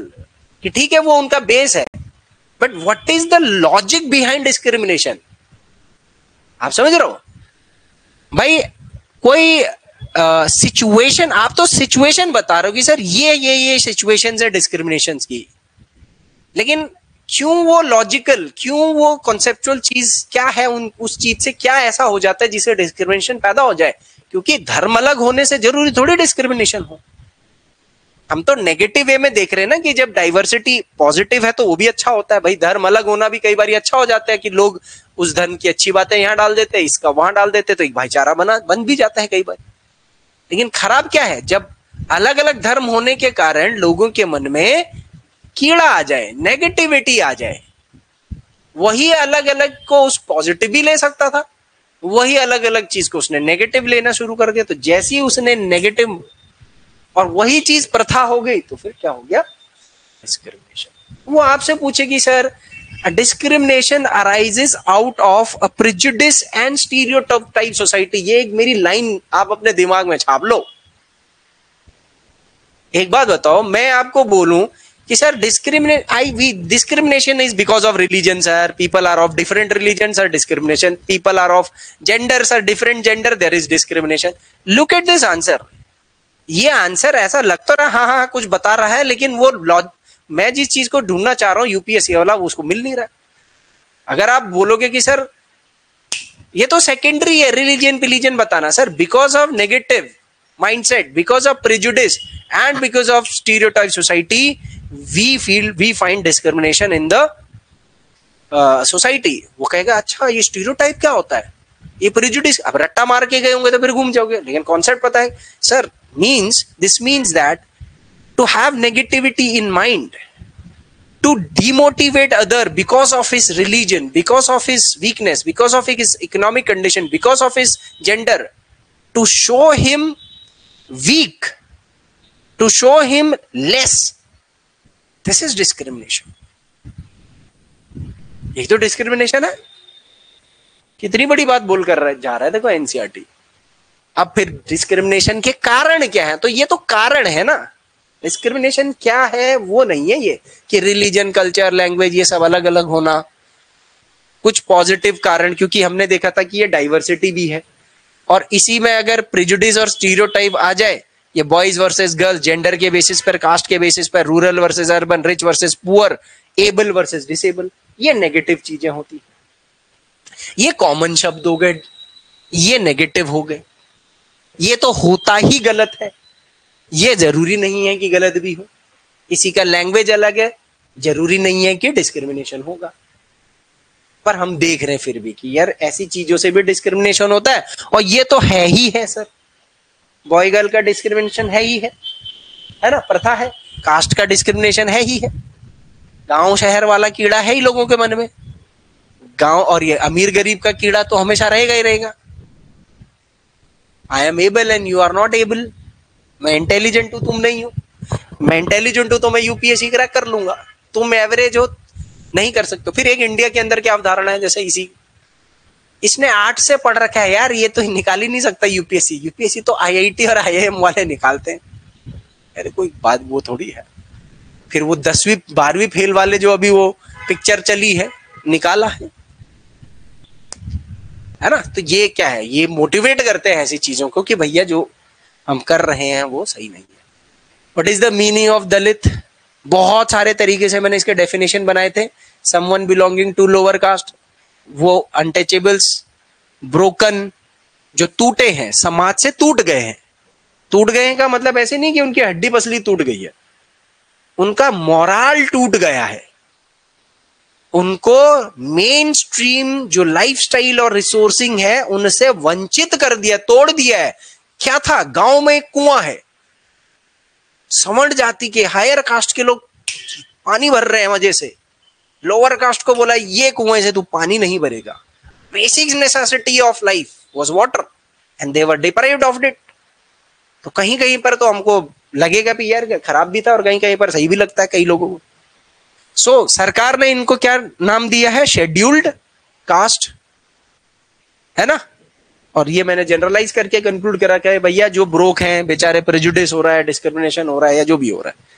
कि ठीक है वो उनका बेस है, but what is the logic behind discrimination. आप समझ रहे हो। भाई कोई सिचुएशन, आप तो सिचुएशन बता रहे हो कि सर ये सिचुएशन है डिस्क्रिमिनेशन की, लेकिन क्यों वो लॉजिकल, क्यों वो कॉन्सेप्चुअल चीज क्या है, उस चीज से क्या ऐसा हो जाता है जिससे डिस्क्रिमिनेशन पैदा हो जाए? क्योंकि धर्म अलग होने से जरूरी थोड़ी डिस्क्रिमिनेशन हो। हम तो नेगेटिव वे में देख रहे हैं ना कि जब डाइवर्सिटी पॉजिटिव है तो वो भी अच्छा होता है। भाई धर्म अलग होना भी कई बार अच्छा हो जाता है कि लोग उस धर्म की अच्छी बातें यहाँ डाल देते हैं, इसका वहां डाल देते हैं, तो एक भाईचारा बन भी जाता है कई बार। लेकिन खराब क्या है, जब अलग अलग धर्म होने के कारण लोगों के मन में कीड़ा आ जाए, नेगेटिविटी आ जाए। वही अलग अलग को उस पॉजिटिव भी ले सकता था, वही अलग अलग चीज को उसने नेगेटिव लेना शुरू कर दिया। तो जैसे ही उसने नेगेटिव और वही चीज प्रथा हो गई, तो फिर क्या हो गया? डिस्क्रिमिनेशन। वो आपसे पूछेगी sir discrimination arises out of a prejudice and stereotype society. ये एक मेरी लाइन आप अपने दिमाग में छाप लो। एक बात बताओ, मैं आपको बोलूं कि sir discrimination is because of religion sir, people are of different religion sir, discrimination, people are of gender sir, different gender, there is discrimination. Look at this answer. ये आंसर ऐसा लग तो रहा हाँ कुछ बता रहा है, लेकिन वो मैं जिस चीज को ढूंढना चाह रहा हूं यूपीएससी वाला, वो उसको मिल नहीं रहा। अगर आप बोलोगे कि सर ये तो सेकेंडरी है रिलीजन बताना, sir because of negative mindset, because of prejudice and because of stereotype society we find discrimination in the society. वो कहेगा अच्छा ये स्टीरियोटाइप क्या होता है, ये प्रेजुडिस। अब रट्टा मार के गए होंगे तो फिर घूम जाओगे, लेकिन कॉन्सेप्ट पता है sir. This means that to have negativity in mind, to demotivate other because of his religion, because of his weakness, because of his economic condition, because of his gender, to show him weak, to show him less, this is discrimination. यही तो डिस्क्रिमिनेशन है। कितनी बड़ी बात बोल कर जा रहा है देखो एनसीईआरटी। अब फिर डिस्क्रिमिनेशन के कारण क्या है, तो ये तो कारण है ना। डिस्क्रिमिनेशन क्या है, वो नहीं है ये कि रिलीजन, कल्चर, लैंग्वेज ये सब अलग अलग होना। कुछ पॉजिटिव कारण, क्योंकि हमने देखा था कि ये डाइवर्सिटी भी है, और इसी में अगर प्रेजुडिस और स्टीरियोटाइप आ जाए, ये बॉयज वर्सेस गर्ल्स, जेंडर के बेसिस पर, कास्ट के बेसिस पर, rural versus urban, rich versus poor, able versus disable, ये नेगेटिव चीजें होती। ये कॉमन शब्द हो गए, ये नेगेटिव हो गए। ये तो होता ही गलत है, ये जरूरी नहीं है कि गलत भी हो। किसी का लैंग्वेज अलग है, जरूरी नहीं है कि डिस्क्रिमिनेशन होगा। पर हम देख रहे हैं फिर भी कि यार ऐसी चीजों से भी डिस्क्रिमिनेशन होता है, और ये तो है ही है सर। बॉय गर्ल का डिस्क्रिमिनेशन है ही है ना, प्रथा है। कास्ट का डिस्क्रिमिनेशन है ही है। गांव शहर वाला कीड़ा है ही लोगों के मन में। गांव और ये अमीर गरीब का कीड़ा तो हमेशा रहेगा ही रहेगा। I am able and you are not able. मैं इंटेलिजेंट हूं, तुम नहीं हो। मैं इंटेलिजेंट हूं तो मैं यूपीएससी क्रैक कर लूंगा, तुम एवरेज हो, नहीं कर सकते। फिर एक इंडिया के अंदर क्या अवधारणा है, जैसे इसने 8 से पढ़ रखा है यार, ये तो निकाल ही नहीं सकता यूपीएससी। यूपीएससी तो आईआईटी और आईआईएम वाले निकालते हैं। अरे कोई बात वो थोड़ी है। फिर वो 10वीं 12वीं फेल वाले जो अभी वो पिक्चर चली है, निकाला है ना। तो ये क्या है, ये मोटिवेट करते हैं ऐसी चीजों को कि भैया जो हम कर रहे हैं वो सही नहीं है। What is the meaning of Dalit? बहुत सारे तरीके से मैंने इसके डेफिनेशन बनाए थे। Someone belonging to lower caste, वो अनटचेबल्स, ब्रोकन, जो टूटे हैं, समाज से टूट गए हैं। टूट गए हैं का मतलब ऐसे नहीं कि उनकी हड्डी पसली टूट गई है, उनका मोरल टूट गया है। उनको मेन स्ट्रीम जो लाइफस्टाइल और रिसोर्सिंग है उनसे वंचित कर दिया, तोड़ दिया है। क्या था, गांव में एक कुआं है, सवर्ण जाति के हायर कास्ट के लोग पानी भर रहे हैं मजे से, लोअर कास्ट को बोला ये कुएं से तू पानी नहीं भरेगा। Basic necessity of life was water and they were deprived of it. तो कहीं कहीं पर तो हमको लगेगा भी यार खराब भी था, और कहीं कहीं पर सही भी लगता है कई लोगों को। सो सरकार ने इनको क्या नाम दिया है, शेड्यूल्ड कास्ट, है ना। और ये मैंने जनरलाइज करके कंक्लूड करा कि भैया जो ब्रोक हैं बेचारे, प्रेजुडिस हो रहा है, डिस्क्रिमिनेशन हो रहा है, या जो भी हो रहा है।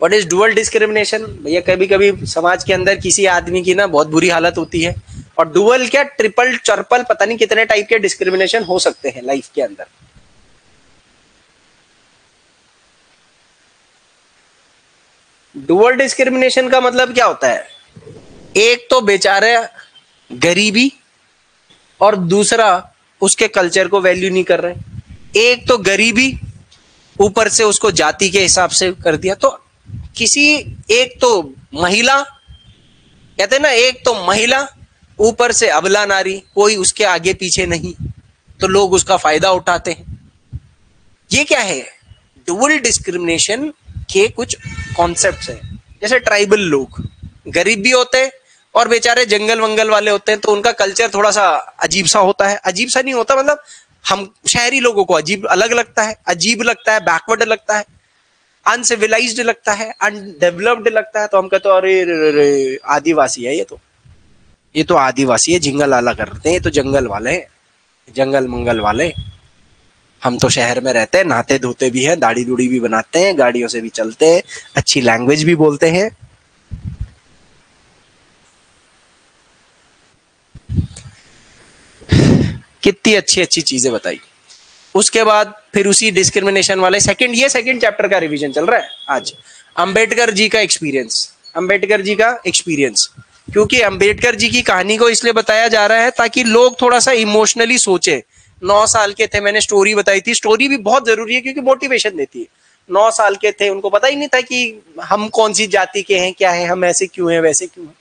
What is dual discrimination? भैया कभी कभी समाज के अंदर किसी आदमी की ना बहुत बुरी हालत होती है और डुअल क्या, ट्रिपल चर्पल, पता नहीं कितने टाइप के डिस्क्रिमिनेशन हो सकते हैं लाइफ के अंदर। डुअल डिस्क्रिमिनेशन का मतलब क्या होता है, एक तो बेचारे गरीबी और दूसरा उसके कल्चर को वैल्यू नहीं कर रहे। एक तो गरीबी ऊपर से उसको जाति के हिसाब से कर दिया। तो किसी एक तो महिला, कहते हैं ना, एक तो महिला ऊपर से अबला नारी, कोई उसके आगे पीछे नहीं, तो लोग उसका फायदा उठाते हैं। ये क्या है, डुअल डिस्क्रिमिनेशन के कुछ कॉन्सेप्ट्स हैं। जैसे ट्राइबल लोग गरीब भी होते हैं और बेचारे जंगल वंगल वाले होते हैं, तो उनका कल्चर थोड़ा सा अजीब सा होता है। अजीब सा नहीं होता, मतलब हम शहरी लोगों को अजीब अलग लगता है, अजीब लगता है, बैकवर्ड लगता है, अनसिविलाइज्ड लगता है, अनडेवलप्ड लगता है। तो हम कहते हैं अरे आदिवासी है, ये तो आदिवासी है, जिंगल वाला करते हैं, ये तो जंगल वाले हैं, जंगल मंगल वाले। हम तो शहर में रहते हैं, नहाते धोते भी हैं, दाढ़ी दूढ़ी भी बनाते हैं, गाड़ियों से भी चलते हैं, अच्छी लैंग्वेज भी बोलते हैं। कितनी अच्छी अच्छी चीजें बताई। उसके बाद फिर उसी डिस्क्रिमिनेशन वाले सेकंड चैप्टर का रिवीजन चल रहा है आज। अंबेडकर जी का एक्सपीरियंस, क्योंकि अंबेडकर जी की कहानी को इसलिए बताया जा रहा है ताकि लोग थोड़ा सा इमोशनली सोचे। 9 साल के थे, मैंने स्टोरी बताई थी, स्टोरी भी बहुत जरूरी है क्योंकि मोटिवेशन देती है। 9 साल के थे, उनको पता ही नहीं था कि हम कौन सी जाति के हैं, क्या है, हम ऐसे क्यों हैं, वैसे क्यों हैं।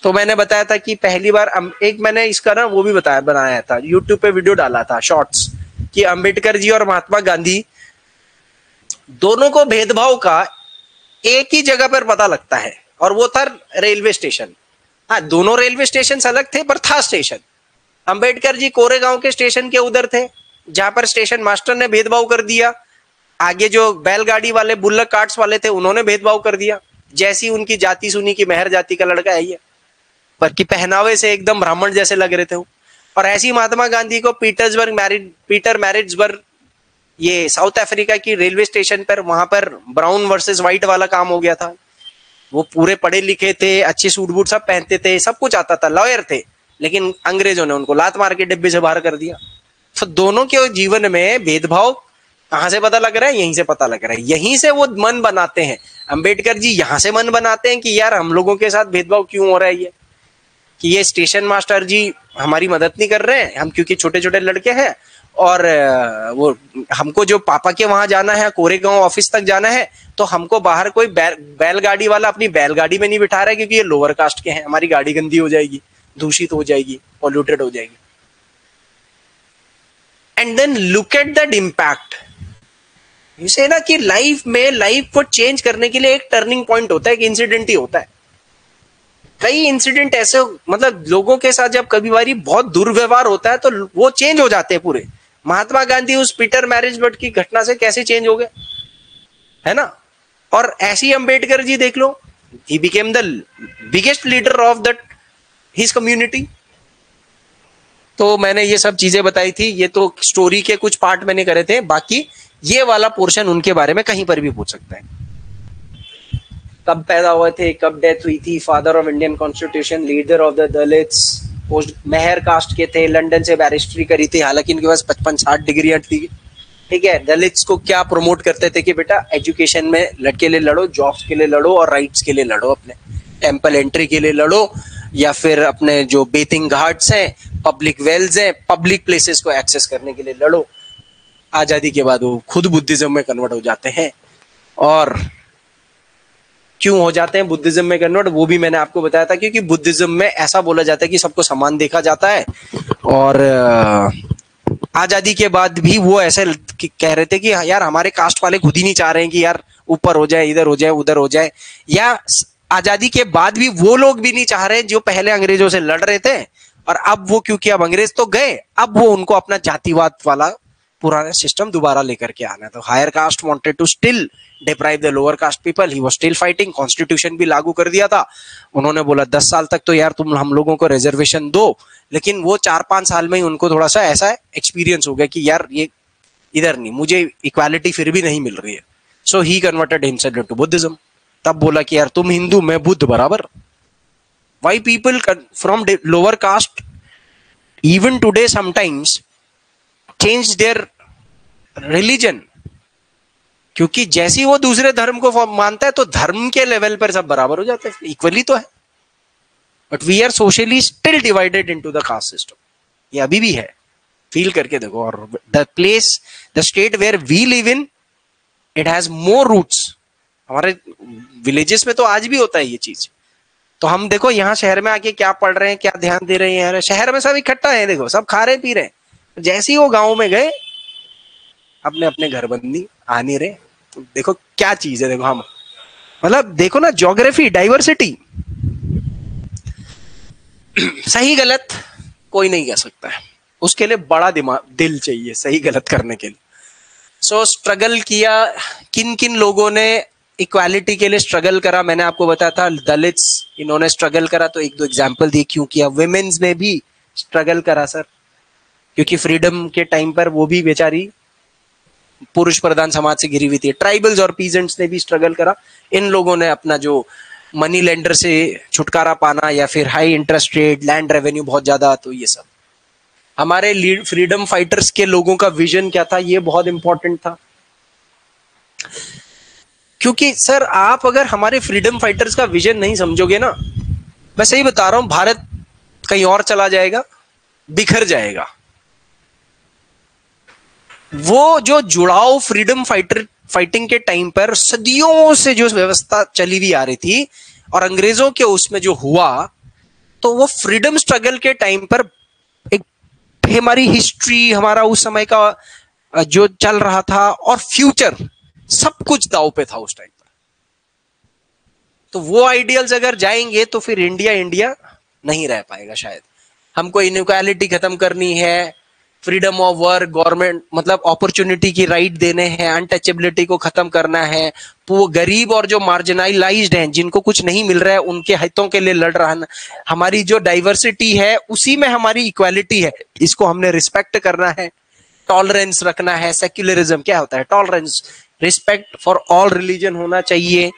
तो मैंने बताया था कि पहली बार एक मैंने इसका ना वो भी बनाया था, यूट्यूब पे वीडियो डाला था शॉर्ट्स, कि अंबेडकर जी और महात्मा गांधी दोनों को भेदभाव का एक ही जगह पर पता लगता है, और वो था रेलवे स्टेशन। हाँ, दोनों रेलवे स्टेशन अलग थे पर था स्टेशन। अंबेडकर जी कोरेगांव के स्टेशन के उधर थे, जहां पर स्टेशन मास्टर ने भेदभाव कर दिया। आगे जो बैलगाड़ी वाले, बुल्लक कार्ट्स वाले थे, उन्होंने भेदभाव कर दिया। जैसी उनकी जाति सुनी कि मेहर जाति का लड़का है ये, पर कि पहनावे से एकदम ब्राह्मण जैसे लग रहे थे वो। और ऐसी महात्मा गांधी को पीटर मैरिट्सबर्ग, ये साउथ अफ्रीका की रेलवे स्टेशन पर, वहां पर ब्राउन वर्सेस व्हाइट वाला काम हो गया था। वो पूरे पढ़े लिखे थे, अच्छे सूट बूट सब पहनते थे, सब कुछ आता था, लॉयर थे, लेकिन अंग्रेजों ने उनको लात मार के डिब्बे से बाहर कर दिया। तो दोनों के जीवन में भेदभाव कहां से पता लग रहा है, यहीं से पता लग रहा है। यहीं से वो मन बनाते हैं, अंबेडकर जी यहां से मन बनाते हैं कि यार हम लोगों के साथ भेदभाव क्यों हो रहा है, ये कि ये स्टेशन मास्टर जी हमारी मदद नहीं कर रहे हैं, हम क्योंकि छोटे छोटे लड़के हैं, और वो हमको जो पापा के वहां जाना है, कोरेगांव ऑफिस तक जाना है, तो हमको बाहर कोई बैलगाड़ी वाला अपनी बैलगाड़ी में नहीं बिठा रहा है क्योंकि ये लोअर कास्ट के हैं, हमारी गाड़ी गंदी हो जाएगी, दूषित हो जाएगी, पॉल्यूटेड हो जाएगी। And then look at that impact. इसे ना कि लाइफ में, लाइफ को चेंज करने के लिए एक टर्निंग पॉइंट होता है, एक इंसिडेंट ही होता है। कई इंसिडेंट ऐसे, मतलब लोगों के साथ जब कभी बारी बहुत दुर्व्यवहार होता है तो वो चेंज हो जाते हैं पूरे। महात्मा गांधी उस पीटर मैरिट्सबर्ग की घटना से कैसे चेंज हो गए, है ना। और ऐसी अंबेडकर जी देख लो, he became the biggest leader of that his community. तो मैंने ये सब चीजें बताई थी, ये तो स्टोरी के कुछ पार्ट मैंने करे थे, बाकी ये वाला पोर्शन उनके बारे में कहीं पर भी पूछ सकता है। कब पैदा हुए थे, कब डेथ हुई थी, father of Indian constitution, leader of the Dalits, post Mahar caste के थे, लंदन से बैरिस्ट्री करी थी, हालांकि इनके पास 55-60 डिग्रियां थी। ठीक है, दलित्स को क्या प्रमोट करते थे कि बेटा एजुकेशन में लड़के लिए लड़ो, जॉब्स के लिए लड़ो और राइट्स के लिए लड़ो, अपने टेम्पल एंट्री के लिए लड़ो, या फिर अपने जो बेथिंग घाट्स हैं, पब्लिक वेल्स हैं, पब्लिक प्लेसेस को एक्सेस करने के लिए लड़ो। आजादी के बाद वो खुद बुद्धिज्म में कन्वर्ट हो जाते हैं। और क्यों हो जाते हैं बुद्धिज्म में कन्वर्ट, वो भी मैंने आपको बताया था, क्योंकि बुद्धिज्म में ऐसा बोला जाता है कि सबको समान देखा जाता है। और आजादी के बाद भी वो ऐसे कह रहे थे कि यार हमारे कास्ट वाले खुद ही नहीं चाह रहे हैं कि यार ऊपर हो जाए, इधर हो जाए, उधर हो जाए। या आजादी के बाद भी वो लोग भी नहीं चाह रहे जो पहले अंग्रेजों से लड़ रहे थे, और अब वो, क्योंकि अब अंग्रेज तो गए, अब वो उनको अपना जातिवाद वाला पुराना सिस्टम दोबारा लेकर के आना। तो higher caste wanted to still deprive the lower caste people, he was still fighting. Constitution भी लागू कर दिया था, उन्होंने बोला 10 साल तक तो यार तुम हम लोगों को रिजर्वेशन दो, लेकिन वो 4-5 साल में ही उनको थोड़ा सा ऐसा एक्सपीरियंस हो गया कि यार ये इधर नहीं, मुझे इक्वालिटी फिर भी नहीं मिल रही है। सो ही कन्वर्टेड हिमसेल्फ इनटू बुद्धिज्म। तब बोला कि यार तुम हिंदू, मैं बुद्ध बराबर। Why people from lower caste even today sometimes change their religion? क्योंकि जैसी वो दूसरे धर्म को मानता है तो धर्म के लेवल पर सब बराबर हो जाते हैं, इक्वली तो है। But we are socially still divided into the caste system. ये अभी भी है, फील करके देखो। और the place, the state where we live in, it has more roots. हमारे विलेजेस में तो आज भी होता है ये चीज। तो हम देखो यहाँ शहर में आके क्या पढ़ रहे हैं, क्या ध्यान दे रहे हैं। शहर में सब इकट्ठा है, देखो सब खा रहे पी रहे हैं। जैसे ही वो गाँव में गए, अपने अपने घर बंदी आ नहीं रहे। तो देखो क्या चीज है, देखो हम मतलब देखो ना, ज्योग्राफी, डाइवर्सिटी। सही गलत कोई नहीं कह सकता है, उसके लिए बड़ा दिल चाहिए सही गलत करने के लिए। सो स्ट्रगल किया, किन किन लोगों ने इक्वालिटी के लिए स्ट्रगल करा, मैंने आपको बताया था दलित्स, इन्होंने स्ट्रगल करा। तो एक दो एग्जांपल दिए क्यों किया। विमेन्स ने भी स्ट्रगल करा सर, क्योंकि फ्रीडम के टाइम पर वो भी बेचारी पुरुष प्रधान समाज से घिरी हुई थी। ट्राइबल्स और पीजेंट्स ने भी स्ट्रगल करा। इन लोगों ने अपना जो मनी लेंडर से छुटकारा पाना, या फिर high interest rate, land revenue बहुत ज्यादा, तो ये सब हमारे फ्रीडम फाइटर्स के लोगों का विजन क्या था, ये बहुत इंपॉर्टेंट था। क्योंकि सर आप अगर हमारे फ्रीडम फाइटर्स का विजन नहीं समझोगे ना, मैं सही बता रहा हूं, भारत कहीं और चला जाएगा, बिखर जाएगा। वो जो जुड़ाव फ्रीडम फाइटिंग के टाइम पर सदियों से जो व्यवस्था चली हुई आ रही थी, और अंग्रेजों के उसमें जो हुआ, तो वो फ्रीडम स्ट्रगल के टाइम पर एक हमारी हिस्ट्री, हमारा उस समय का जो चल रहा था, और फ्यूचर, सब कुछ दांव पे था उस टाइम पर। तो वो आइडियल्स अगर जाएंगे तो फिर इंडिया इंडिया नहीं रह पाएगा शायद। हमको इनइक्वालिटी खत्म करनी है, फ्रीडम ऑफ वर्क, गवर्नमेंट मतलब अपॉर्चुनिटी की राइट देने हैं, अनटचेबिलिटी को खत्म करना है, वो गरीब और जो मार्जिनलाइज्ड हैं, जिनको कुछ नहीं मिल रहा है, उनके हितों के लिए लड़ रहा है। हमारी जो डाइवर्सिटी है उसी में हमारी इक्वालिटी है, इसको हमने रिस्पेक्ट करना है, टॉलरेंस रखना है। सेक्युलरिज्म क्या होता है? Tolerance, respect for all religion होना चाहिए,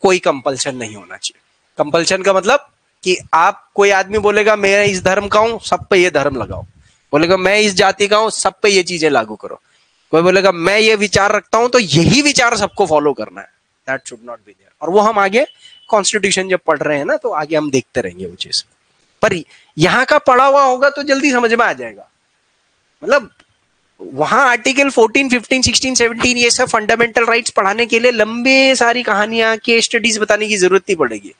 कोई कंपल्शन नहीं होना चाहिए। कंपल्शन का मतलब कि आप, कोई आदमी बोलेगा मैं इस धर्म का हूं, सब पे ये धर्म लगाओ, बोलेगा मैं इस जाति का हूं, सब पे ये चीजें लागू करो। कोई बोलेगा मैं ये विचार रखता हूं, तो यही विचार सबको फॉलो करना है। That should not be there. और वो हम आगे कॉन्स्टिट्यूशन जब पढ़ रहे हैं ना, तो आगे हम देखते रहेंगे वो चीज। पर यहां का पढ़ा हुआ होगा तो जल्दी समझ में आ जाएगा। मतलब वहां आर्टिकल 14, 15, 16, 17 ये सब फंडामेंटल राइट्स पढ़ाने के लिए लंबे सारी कहानियां, केस स्टडीज बताने की जरूरत नहीं पड़ेगी।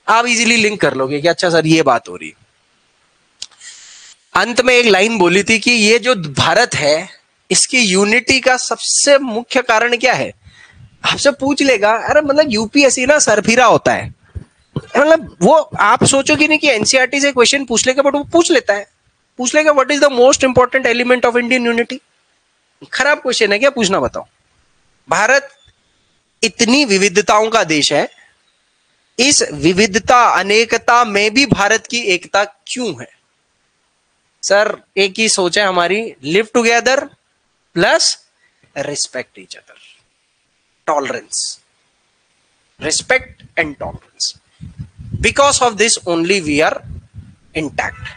आप इजीली लिंक कर लोगे कि अच्छा सर ये बात हो रही। अंत में एक लाइन बोली थी कि ये जो भारत है, इसकी यूनिटी का सबसे मुख्य कारण क्या है? आपसे पूछ लेगा, अरे मतलब यूपीएससी ना सरफिरा होता है। मतलब वो आप सोचोगे नहीं कि एनसीईआरटी से क्वेश्चन पूछ लेगा, बट वो पूछ लेता है। पूछ लेगा what is the most important element of Indian unity. खराब क्वेश्चन है क्या? पूछना बताओ। भारत इतनी विविधताओं का देश है, इस विविधता अनेकता में भी भारत की एकता क्यों है? सर एक ही सोच है हमारी, live together plus respect each other, tolerance, respect and tolerance. Because of this only we are intact.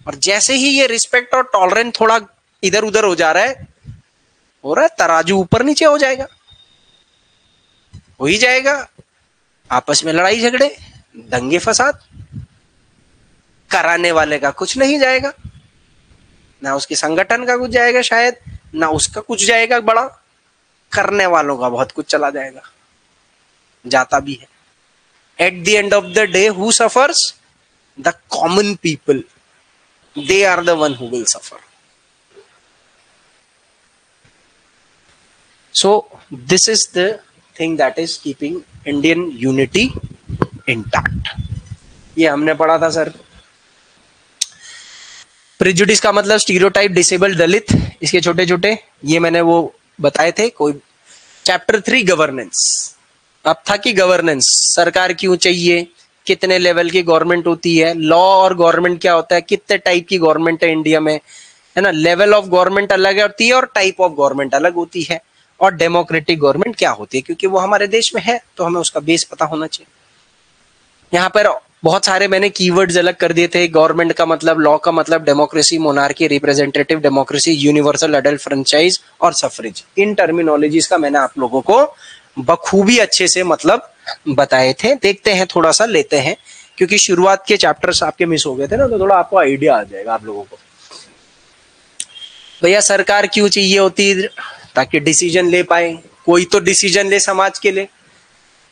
और जैसे ही ये रिस्पेक्ट और टॉलरेंस थोड़ा इधर उधर हो जा रहा है, तराजू ऊपर नीचे हो जाएगा, हो ही जाएगा। आपस में लड़ाई झगड़े, दंगे फसाद, कराने वाले का कुछ नहीं जाएगा, ना उसके संगठन का कुछ जाएगा शायद, ना उसका कुछ जाएगा बड़ा, करने वालों का बहुत कुछ चला जाएगा, जाता भी है। At the end of the day who suffers? The common people, they are the one who will suffer. So this is the thing that is keeping Indian unity intact. ये हमने पढ़ा था सर। प्रेजुडिस का मतलब स्टीरियोटाइप, डिसेबल्ड, दलित, इसके छोटे छोटे ये मैंने वो बताए थे। कोई चैप्टर 3 गवर्नेंस। अब था कि गवर्नेंस, सरकार क्यों चाहिए, कितने लेवल की गवर्नमेंट होती है, लॉ और गवर्नमेंट क्या होता है, कितने टाइप की गवर्नमेंट है इंडिया में, है ना। लेवल ऑफ गवर्नमेंट अलग होती है और टाइप ऑफ गवर्नमेंट अलग होती है। और डेमोक्रेटिक गवर्नमेंट क्या होती है, क्योंकि वो हमारे देश में है तो हमें उसका बेस पता होना चाहिए। यहाँ पर बहुत सारे मैंने कीवर्ड्स अलग कर दिए थे। गवर्नमेंट का मतलब, लॉ का मतलब, democracy, monarchy, representative democracy, universal adult franchise और सफरेज। इन टर्मिनोलॉजीज का मैंने आप लोगों को बखूबी अच्छे से मतलब बताए थे। देखते हैं, थोड़ा सा लेते हैं, क्योंकि शुरुआत के चैप्टर्स आपके मिस हो गए थे ना, तो थोड़ा आपको आइडिया आ जाएगा आप लोगों को। भैया सरकार क्यों चाहिए होती है? ताकि डिसीजन ले पाए, कोई तो डिसीजन ले समाज के लिए,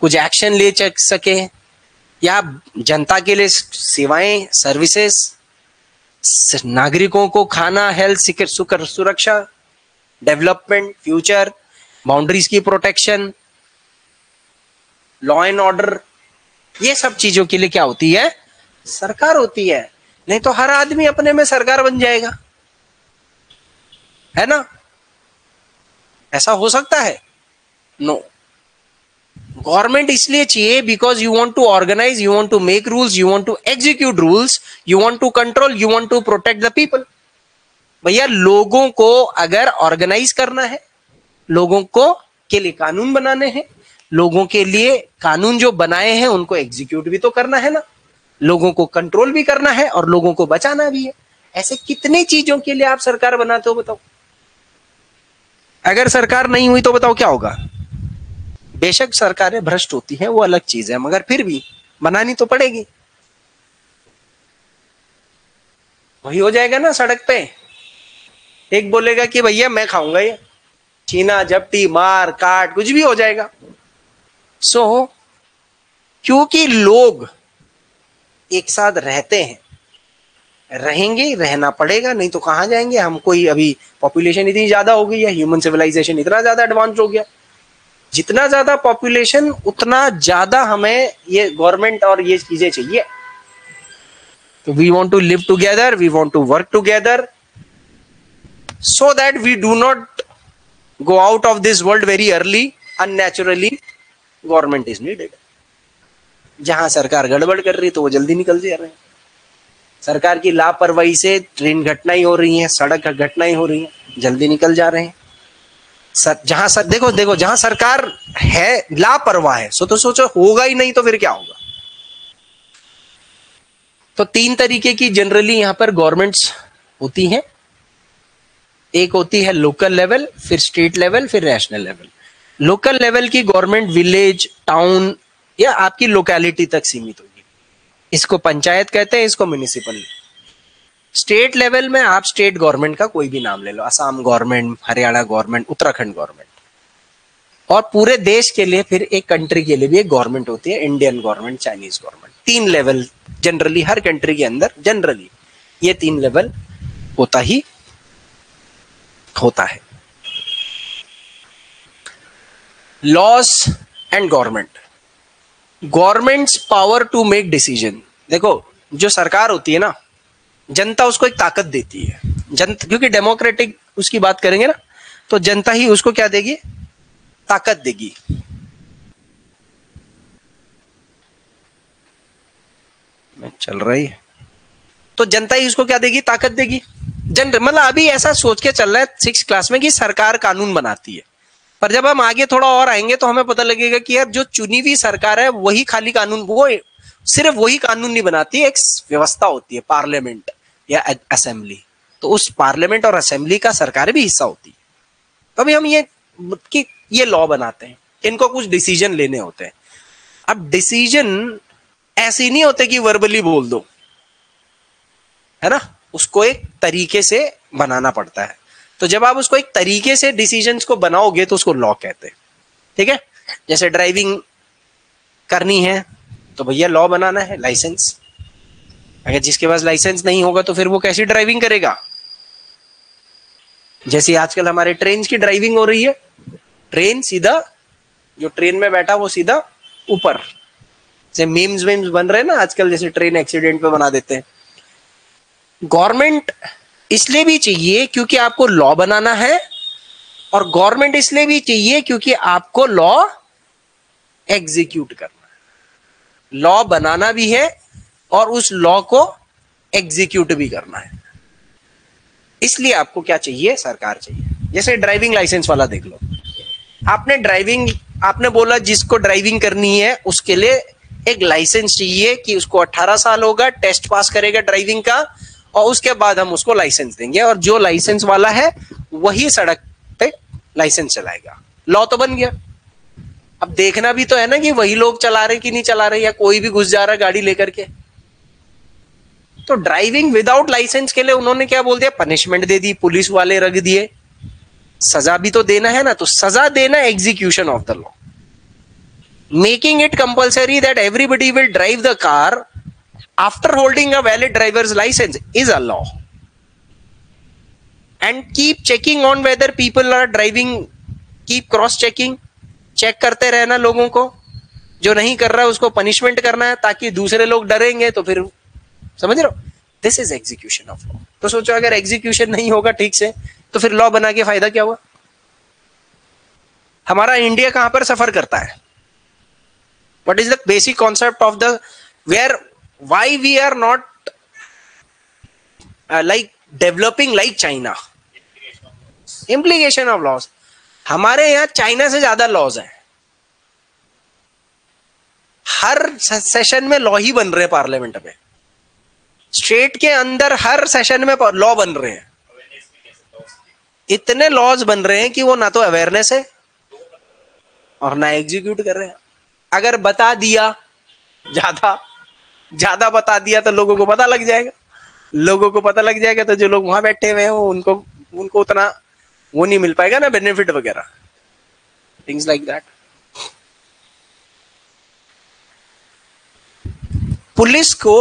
कुछ एक्शन ले सके, या जनता के लिए सेवाएं, सर्विसेज, नागरिकों को खाना, हेल्थ, सुरक्षा, डेवलपमेंट, फ्यूचर, बाउंड्रीज की प्रोटेक्शन, लॉ एंड ऑर्डर, ये सब चीजों के लिए क्या होती है? सरकार होती है। नहीं तो हर आदमी अपने में सरकार बन जाएगा, है ना? ऐसा हो सकता है? नो। गवर्नमेंट इसलिए चाहिए because you want to organise, you want to make rules, you want to execute rules, you want to control, you want to protect the people. भैया लोगों को अगर ऑर्गेनाइज करना है, लोगों को के लिए कानून बनाने हैं, लोगों के लिए कानून जो बनाए हैं उनको एग्जीक्यूट भी तो करना है ना, लोगों को कंट्रोल भी करना है और लोगों को बचाना भी है। ऐसे कितनी चीजों के लिए आप सरकार बनाते हो बताओ? अगर सरकार नहीं हुई तो बताओ क्या होगा? बेशक सरकारें भ्रष्ट होती हैं, वो अलग चीज है, मगर फिर भी बनानी तो पड़ेगी। वही हो जाएगा ना सड़क पे, एक बोलेगा कि भैया मैं खाऊंगा ये, छीना झपटी मार काट कुछ भी हो जाएगा। सो क्योंकि लोग एक साथ रहते हैं, रहेंगे, रहना पड़ेगा, नहीं तो कहां जाएंगे हम? कोई अभी पॉपुलेशन इतनी ज्यादा हो गई है, ह्यूमन सिविलाइजेशन इतना ज्यादा एडवांस हो गया, जितना ज्यादा पॉपुलेशन उतना ज्यादा हमें ये गवर्नमेंट और ये चीजें चाहिए। तो we want to live together, we want to work together, so that we do not go out of this world very early unnaturally. Government is needed. जहां सरकार गड़बड़ कर रही है तो वो जल्दी निकल जा रहे हैं। सरकार की लापरवाही से ट्रेन घटनाएं हो रही हैं, सड़क घटनाएं हो रही हैं, जल्दी निकल जा रहे हैं। देखो जहां सरकार है लापरवाह है, तो सोचो होगा ही नहीं तो फिर क्या होगा? तो तीन तरीके की जनरली यहां पर गवर्नमेंट्स होती हैं। एक होती है लोकल लेवल, फिर स्टेट लेवल, फिर नेशनल लेवल। लोकल लेवल की गवर्नमेंट विलेज, टाउन या आपकी लोकेलिटी तक सीमित होगी। इसको पंचायत कहते हैं, इसको म्युनिसिपल। स्टेट लेवल में आप स्टेट गवर्नमेंट का कोई भी नाम ले लो, Assam government, Haryana government, Uttarakhand government. और पूरे देश के लिए फिर एक कंट्री के लिए भी एक गवर्नमेंट होती है, इंडियन गवर्नमेंट, चाइनीज गवर्नमेंट। तीन लेवल जनरली हर कंट्री के अंदर जनरली ये तीन लेवल होता ही होता है। Laws and government, government's power to make decision. देखो जो सरकार होती है ना, जनता उसको एक ताकत देती है। जनता, क्योंकि डेमोक्रेटिक उसकी बात करेंगे ना, तो जनता ही उसको क्या देगी? ताकत देगी। चल रही है तो जनता ही उसको क्या देगी? ताकत देगी। मतलब अभी ऐसा सोच के चल रहा है 6th क्लास में कि सरकार कानून बनाती है, पर जब हम आगे थोड़ा और आएंगे तो हमें पता लगेगा कि यार जो चुनी हुई सरकार है वही खाली कानून, वो सिर्फ वही कानून नहीं बनाती है, एक व्यवस्था होती है पार्लियामेंट या असेंबली। तो उस पार्लियामेंट और असेंबली का सरकार भी हिस्सा होती है। तो अभी हम ये लॉ बनाते हैं, इनको कुछ डिसीजन लेने होते हैं। अब डिसीजन ऐसे नहीं होते कि वर्बली बोल दो, है ना, उसको एक तरीके से बनाना पड़ता है। तो जब आप उसको एक तरीके से डिसीजंस को बनाओगे तो उसको लॉ कहते हैं। ठीक है, जैसे ड्राइविंग करनी है तो भैया लॉ बनाना है, लाइसेंस। अगर जिसके पास लाइसेंस नहीं होगा तो फिर वो कैसी ड्राइविंग करेगा? जैसे आजकल हमारे ट्रेन की ड्राइविंग हो रही है, ट्रेन सीधा, जो ट्रेन में बैठा वो सीधा ऊपर, जैसे मीम्स बन रहे हैं ना आजकल, जैसे ट्रेन एक्सीडेंट पे बना देते हैं। गवर्नमेंट इसलिए भी चाहिए क्योंकि आपको लॉ बनाना है, और गवर्नमेंट इसलिए भी चाहिए क्योंकि आपको लॉ एग्जीक्यूट करना है। लॉ बनाना भी है और उस लॉ को एग्जीक्यूट भी करना है। इसलिए आपको क्या चाहिए? सरकार चाहिए। जैसे ड्राइविंग लाइसेंस वाला देख लो, आपने बोला जिसको ड्राइविंग करनी है उसके लिए एक लाइसेंस चाहिए कि उसको 18 साल होगा, टेस्ट पास करेगा ड्राइविंग का, और उसके बाद हम उसको लाइसेंस देंगे, और जो लाइसेंस वाला है वही सड़क पे लाइसेंस चलाएगा। लॉ तो बन गया। अब देखना भी तो है ना कि वही लोग चला रहे कि नहीं चला रहे, या कोई भी घुस जा रहा है गाड़ी लेकर के। तो ड्राइविंग विदाउट लाइसेंस के लिए उन्होंने क्या बोल दिया, पनिशमेंट दे दी, पुलिस वाले रख दिए, सजा भी तो देना है ना। तो सजा देना execution of the law. Making it compulsory that everybody will drive the car after holding a valid driver's licence is a law. And keep checking on whether people are driving, keep cross checking, check करते रहना लोगों को, जो नहीं कर रहा है उसको पनिशमेंट करना है, ताकि दूसरे लोग डरेंगे तो फिर, समझ रहे हो, this is execution of law. तो सोचो अगर एग्जीक्यूशन नहीं होगा ठीक से तो फिर लॉ बना के फायदा क्या हुआ। हमारा इंडिया कहां पर सफर करता है, what is the basic concept of the where why we are not like developing like China, implication of laws. हमारे यहां चाइना से ज्यादा लॉज हैं, हर सेशन में लॉ ही बन रहे हैं पार्लियामेंट में, स्टेट के अंदर हर सेशन में लॉ बन रहे हैं। इतने लॉज बन रहे हैं कि वो ना तो अवेयरनेस है और ना एग्जीक्यूट कर रहे हैं। अगर बता दिया, ज्यादा बता दिया तो लोगों को पता लग जाएगा, लोगों को पता लग जाएगा तो जो लोग वहां बैठे हुए हैं उनको उतना वो नहीं मिल पाएगा ना, बेनिफिट वगैरह, थिंग्स लाइक दैट। पुलिस को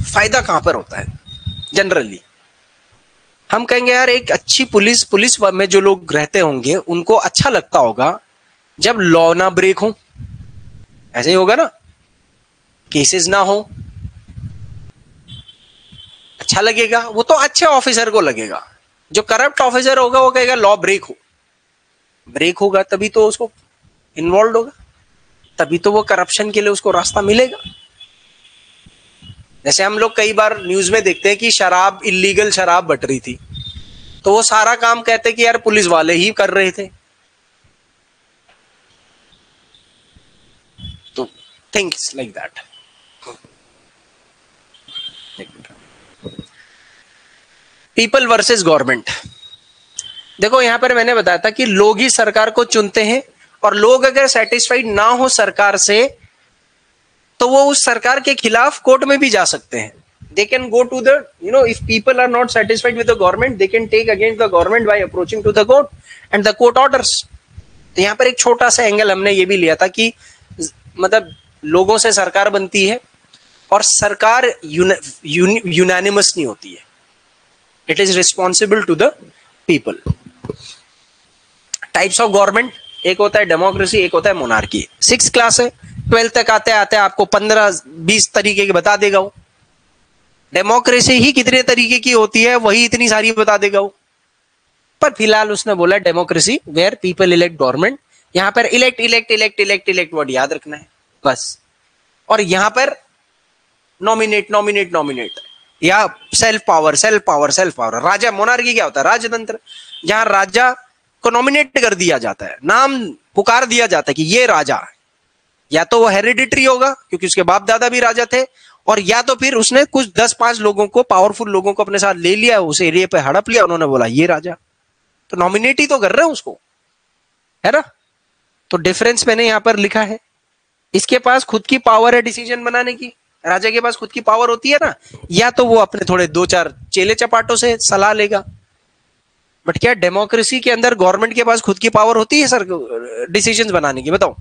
फायदा कहां पर होता है जनरली, हम कहेंगे यार एक अच्छी पुलिस में जो लोग रहते होंगे उनको अच्छा लगता होगा जब लॉ ना ब्रेक हो, ऐसे ही होगा ना, केसेस ना हो, अच्छा लगेगा। वो तो अच्छे ऑफिसर को लगेगा, जो करप्ट ऑफिसर होगा वो कहेगा लॉ ब्रेक होगा तभी तो उसको इन्वॉल्व होगा, तभी तो वो करप्शन के लिए उसको रास्ता मिलेगा। जैसे हम लोग कई बार न्यूज में देखते हैं कि शराब, इलीगल शराब बट रही थी, तो वो सारा काम कहते कि यार पुलिस वाले ही कर रहे थे। तो things like that. People versus government. देखो यहां पर मैंने बताया था कि लोग ही सरकार को चुनते हैं, और लोग अगर सेटिस्फाइड ना हो सरकार से तो वो उस सरकार के खिलाफ कोर्ट में भी जा सकते हैं। They can go to the, if people are not satisfied with the government, they can take against the government by approaching to the court and the court orders. तो यहाँ पर एक छोटा सा एंगल हमने ये भी लिया था कि मतलब लोगों से सरकार बनती है और सरकार यूनानिमस नहीं होती है, it is responsible to the people. Types of government, एक होता है डेमोक्रेसी, एक होता है मोनार्की। 6th क्लास है, 12th तक आते आते आपको 15-20 तरीके के बता देगा वो। डेमोक्रेसी ही कितने तरीके की होती है वही इतनी सारी बता देगा वो। पर फिलहाल उसने बोला democracy where people elect government. यहां पर इलेक्ट वर्ड याद रखना है बस। और यहां पर नॉमिनेट या सेल्फ पावर। राजा, मोनार्की क्या होता है, राजतंत्र, जहां राजा को नॉमिनेट कर दिया जाता है, नाम पुकार दिया जाता है कि ये राजा है। या तो वो हेरिडिटरी होगा क्योंकि उसके बाप दादा भी राजा थे, और या तो फिर उसने कुछ 10-5 लोगों को, पावरफुल लोगों को अपने साथ ले लिया, उस एरिया पे हड़प लिया, उन्होंने बोला ये राजा। तो नॉमिनेट ही तो कर रहे हैं उसको, है ना। तो डिफरेंस मैंने यहां पर लिखा है। इसके पास खुद की पावर है डिसीजन बनाने की, राजा के पास खुद की पावर होती है ना, या तो वो अपने थोड़े 2-4 चेले चपाटों से सलाह लेगा। बट क्या डेमोक्रेसी के अंदर गवर्नमेंट के पास खुद की पावर होती है सर डिसीजंस बनाने की, बताओ?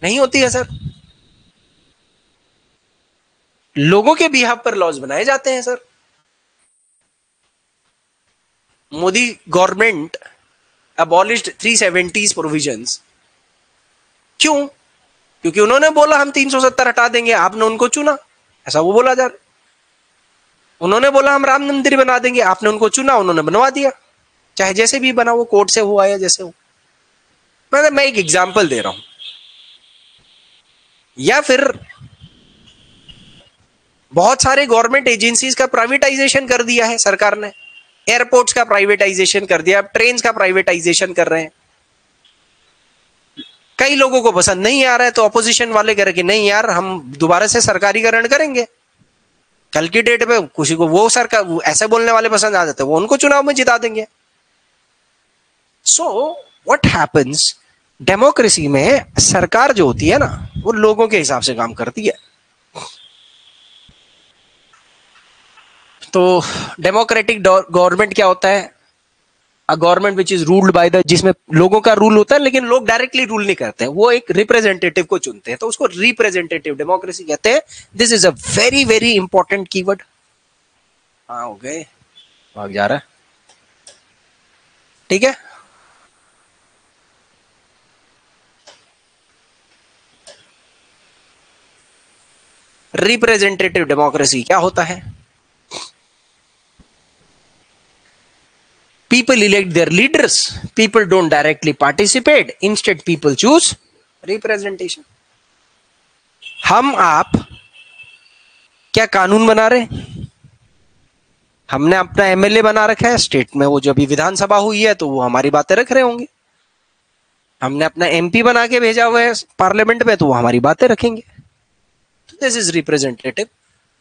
नहीं होती है सर। लोगों के बिहाफ पर लॉज बनाए जाते हैं sir. Modi government abolished 370 provisions. क्यों? क्योंकि उन्होंने बोला हम 370 हटा देंगे, आपने उनको चुना, ऐसा वो बोला जा रहा। उन्होंने बोला हम राम मंदिर बना देंगे, आपने उनको चुना, उन्होंने बनवा दिया, चाहे जैसे भी बना, वो कोर्ट से हुआ या जैसे हो। मतलब मैं एक एग्जांपल दे रहा हूं। या फिर बहुत सारे गवर्नमेंट एजेंसीज का प्राइवेटाइजेशन कर दिया है सरकार ने, एयरपोर्ट्स का प्राइवेटाइजेशन कर दिया, ट्रेन का प्राइवेटाइजेशन कर रहे हैं। कई लोगों को पसंद नहीं आ रहा है तो ऑपोजिशन वाले कह रहे कि नहीं यार हम दोबारा से सरकारीकरण करेंगे। कल की डेट में किसी को वो सरकार ऐसे बोलने वाले पसंद आ जाते हैं, वो उनको चुनाव में जिता देंगे। सो व्हाट हैपेंस, डेमोक्रेसी में सरकार जो होती है ना वो लोगों के हिसाब से काम करती है। तो डेमोक्रेटिक गवर्नमेंट क्या होता है? A government which is ruled by the, जिसमें लोगों का रूल होता है लेकिन लोग डायरेक्टली रूल नहीं करते हैं, वो एक रिप्रेजेंटेटिव को चुनते हैं, तो उसको रिप्रेजेंटेटिव डेमोक्रेसी कहते हैं। This is a very very important keyword. हाँ हो गए, भाग जा रहा है, ठीक है। रिप्रेजेंटेटिव डेमोक्रेसी क्या होता है? People elect their leaders. People don't directly participate. Instead, people choose representation. हम आप क्या कानून बना रहे? हमने अपना एमएलए बना रखा है स्टेट में, वो जो अभी विधानसभा हुई है तो वो हमारी बातें रख रहे होंगे। हमने अपना एमपी बना के भेजा हुआ है पार्लियामेंट में तो वो हमारी बातें रखेंगे। This is representative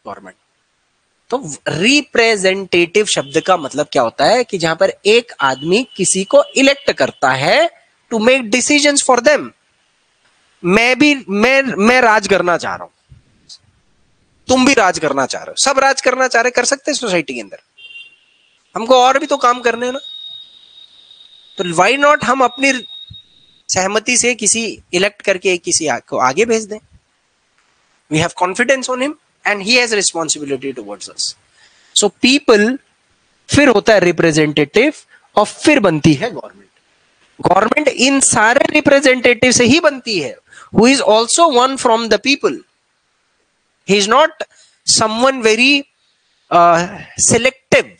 government. तो रिप्रेजेंटेटिव शब्द का मतलब क्या होता है कि जहां पर एक आदमी किसी को इलेक्ट करता है to make decisions for them. मैं राज करना चाह रहा हूं, तुम भी राज करना चाह रहे हो, सब राज करना चाह रहे, कर सकते हैं सोसाइटी के अंदर। हमको और भी तो काम करने हैं ना, तो व्हाई नॉट हम अपनी सहमति से किसी इलेक्ट करके किसी को आगे भेज दें। We have confidence on him and he has responsibility towards us. So people, फिर होता है रिप्रेजेंटेटिव और फिर बनती है गवर्नमेंट। गवर्नमेंट इन सारे रिप्रेजेंटेटिव से ही बनती है, who is also one from the people. He is not someone very selective.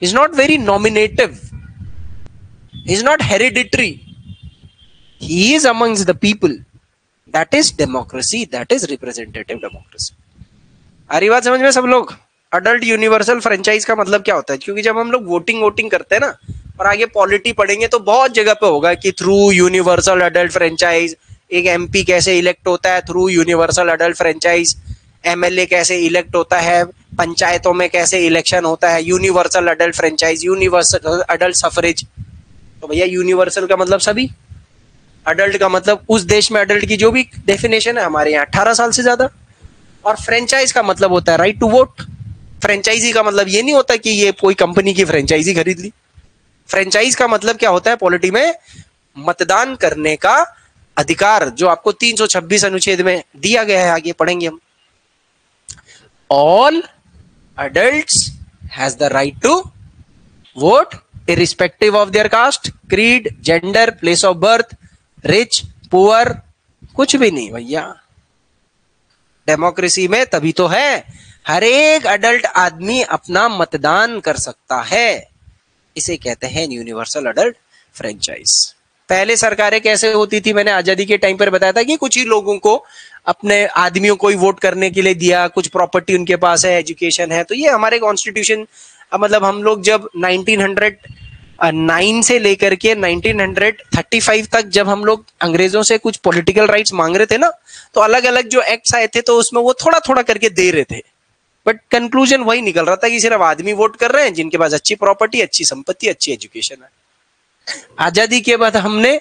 He is not very nominative. He is not hereditary. He is amongst the people. That is democracy. That is representative democracy. आ रही बात समझ में सब लोग? अडल्ट यूनिवर्सल फ्रेंचाइज का मतलब क्या होता है? क्योंकि जब हम लोग वोटिंग करते हैं ना, और आगे पॉलिटी पढ़ेंगे तो बहुत जगह पे होगा कि थ्रू यूनिवर्सल अडल्ट फ्रेंचाइज एक एमपी कैसे इलेक्ट होता है, through universal adult franchise MLA कैसे इलेक्ट होता है, पंचायतों में कैसे इलेक्शन होता है, universal adult franchise, universal adult suffrage. तो भैया यूनिवर्सल का मतलब सभी, अडल्ट का मतलब उस देश में अडल्ट की जो भी डेफिनेशन है, हमारे यहाँ 18 साल से ज्यादा, और फ्रेंचाइज का मतलब होता है राइट टू वोट। फ्रेंचाइजी का मतलब ये नहीं होता कि ये कोई कंपनी की फ्रेंचाइजी खरीद ली। फ्रेंचाइज का मतलब क्या होता है पॉलिटी में? मतदान करने का अधिकार, जो आपको 326 अनुच्छेद में दिया गया है, आगे पढ़ेंगे हम। All adults has the right to vote irrespective of their caste, creed, gender, place of birth, rich, poor, कुछ भी नहीं भैया। डेमोक्रेसी में तभी तो है हर एक अडल्ट आदमी अपना मतदान कर सकता है। इसे कहते हैं यूनिवर्सल अडल्ट फ्रेंचाइज। पहले सरकारें कैसे होती थी, मैंने आजादी के टाइम पर बताया था कि कुछ ही लोगों को, अपने आदमियों को ही वोट करने के लिए दिया, कुछ प्रॉपर्टी उनके पास है, एजुकेशन है। तो ये हमारे कॉन्स्टिट्यूशन, मतलब हम लोग जब 1909 से लेकर के 1935 तक जब हम लोग अंग्रेजों से कुछ पॉलिटिकल राइट्स मांग रहे थे ना, तो अलग अलग जो एक्ट्स आए थे तो उसमें वो थोड़ा थोड़ा करके दे रहे थे, बट कंक्लूजन वही निकल रहा था कि सिर्फ आदमी वोट कर रहे हैं जिनके पास अच्छी प्रॉपर्टी, अच्छी संपत्ति, अच्छी एजुकेशन है। आजादी के बाद हमने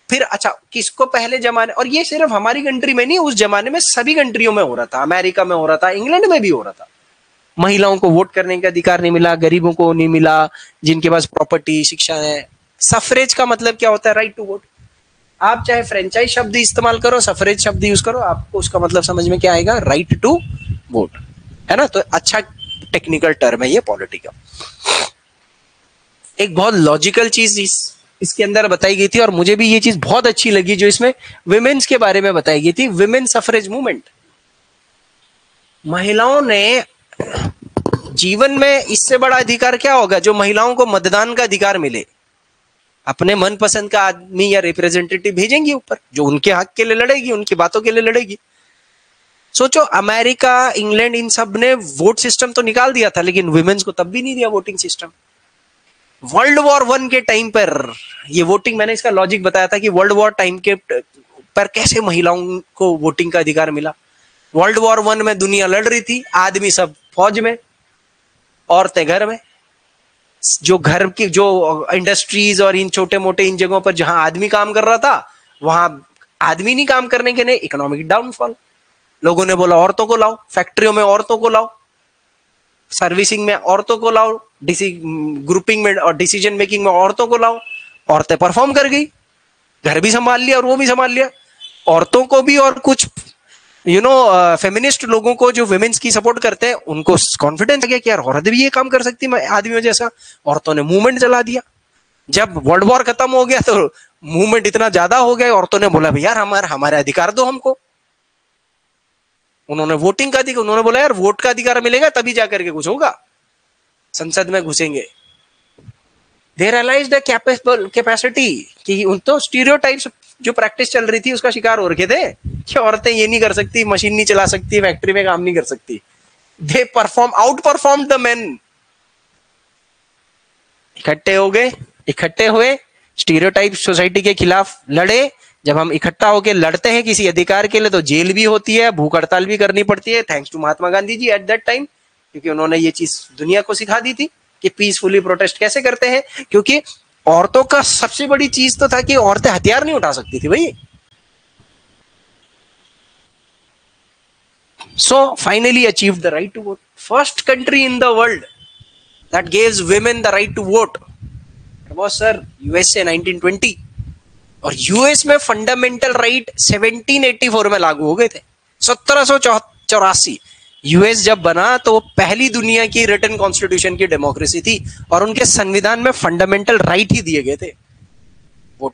फिर अच्छा किसको पहले जमाने, और ये सिर्फ हमारी कंट्री में नहीं, उस जमाने में सभी कंट्रियों में हो रहा था, अमेरिका में हो रहा था, इंग्लैंड में भी हो रहा था। महिलाओं को वोट करने का अधिकार नहीं मिला, गरीबों को नहीं मिला, जिनके पास प्रॉपर्टी, शिक्षा है। सफरेज का मतलब क्या होता है? Right to vote. आप चाहे फ्रेंचाइज शब्द इस्तेमाल करो, सफरेज शब्द यूज करो, आपको उसका मतलब समझ में क्या आएगा? राइट टू वोट, है ना। तो अच्छा टेक्निकल टर्म है ये पॉलिटी का। एक बहुत लॉजिकल चीज इसके अंदर बताई गई थी, और मुझे भी ये चीज बहुत अच्छी लगी जो इसमें विमेन्स के बारे में बताई गई थी। Women suffrage movement. महिलाओं ने जीवन में इससे बड़ा अधिकार क्या होगा जो महिलाओं को मतदान का अधिकार मिले। अपने मनपसंद का आदमी या रिप्रेजेंटेटिव भेजेंगी ऊपर, जो उनके हक के लिए लड़ेगी, उनकी बातों के लिए लड़ेगी। सोचो अमेरिका, इंग्लैंड, इन सब ने वोट सिस्टम तो निकाल दिया था, लेकिन वुमेन्स को तब भी नहीं दिया voting system. World war one के टाइम पर ये वोटिंग, मैंने इसका लॉजिक बताया था कि वर्ल्ड वॉर टाइम के पर कैसे महिलाओं को वोटिंग का अधिकार मिला। वर्ल्ड वॉर वन में दुनिया लड़ रही थी, आदमी सब फौज में, औरतें घर में। जो घर की जो इंडस्ट्रीज और इन छोटे मोटे इन जगहों पर जहां आदमी काम कर रहा था, वहां आदमी नहीं काम करने के लिए, इकोनॉमिक डाउनफॉल। लोगों ने बोला औरतों को लाओ, फैक्ट्रियों में औरतों को लाओ, सर्विसिंग में औरतों को लाओ, ग्रुपिंग में और डिसीजन मेकिंग में औरतों को लाओ। औरतें परफॉर्म कर गई, घर भी संभाल लिया और वो भी संभाल लिया। औरतों को भी और कुछ फेमिनिस्ट लोगों को जो विमेन्स की सपोर्ट करते हैं उनको कॉन्फिडेंस आ गया कि यार औरत भी ये काम कर सकती है आदमियों जैसा। औरतों ने मूवमेंट चला दिया। जब वर्ल्ड वॉर खत्म हो गया तो मूवमेंट इतना ज्यादा हो गया, औरतों ने बोला भाई यार हमारे अधिकार दो हमको। उन्होंने वोटिंग का अधिकार, उन्होंने बोला यार वोट का अधिकार मिलेगा तभी जाकर के कुछ होगा, संसद में घुसेंगे। दे रियलाइज द कैपेसिटी कि उन तो स्टीरियोटाइप्स जो प्रैक्टिस चल रही थी उसका शिकार हो रखे थे कि औरतें ये नहीं कर सकती, मशीन नहीं चला सकती, फैक्ट्री में काम नहीं कर सकती। दे आउट परफॉर्म द मेन। इकट्ठे हुए, स्टीरियोटाइप सोसाइटी के खिलाफ लड़े। जब हम इकट्ठा होकर लड़ते हैं किसी अधिकार के लिए तो जेल भी होती है, भूख हड़ताल भी करनी पड़ती है। Thanks to Mahatma Gandhi ji at that time, क्योंकि उन्होंने ये चीज दुनिया को सिखा दी थी कि पीसफुली प्रोटेस्ट कैसे करते हैं। क्योंकि औरतों का सबसे बड़ी चीज तो था कि औरतें हथियार नहीं उठा सकती थी भाई। So finally achieved the right to vote. First country in the world that gives women the right to vote was sir USA 1920। और यूएस में फंडामेंटल राइट 1784 में लागू हो गए थे। 1784 यूएस जब बना तो पहली दुनिया की रिटन कॉन्स्टिट्यूशन की डेमोक्रेसी थी और उनके संविधान में फंडामेंटल राइट ही दिए गए थे vote.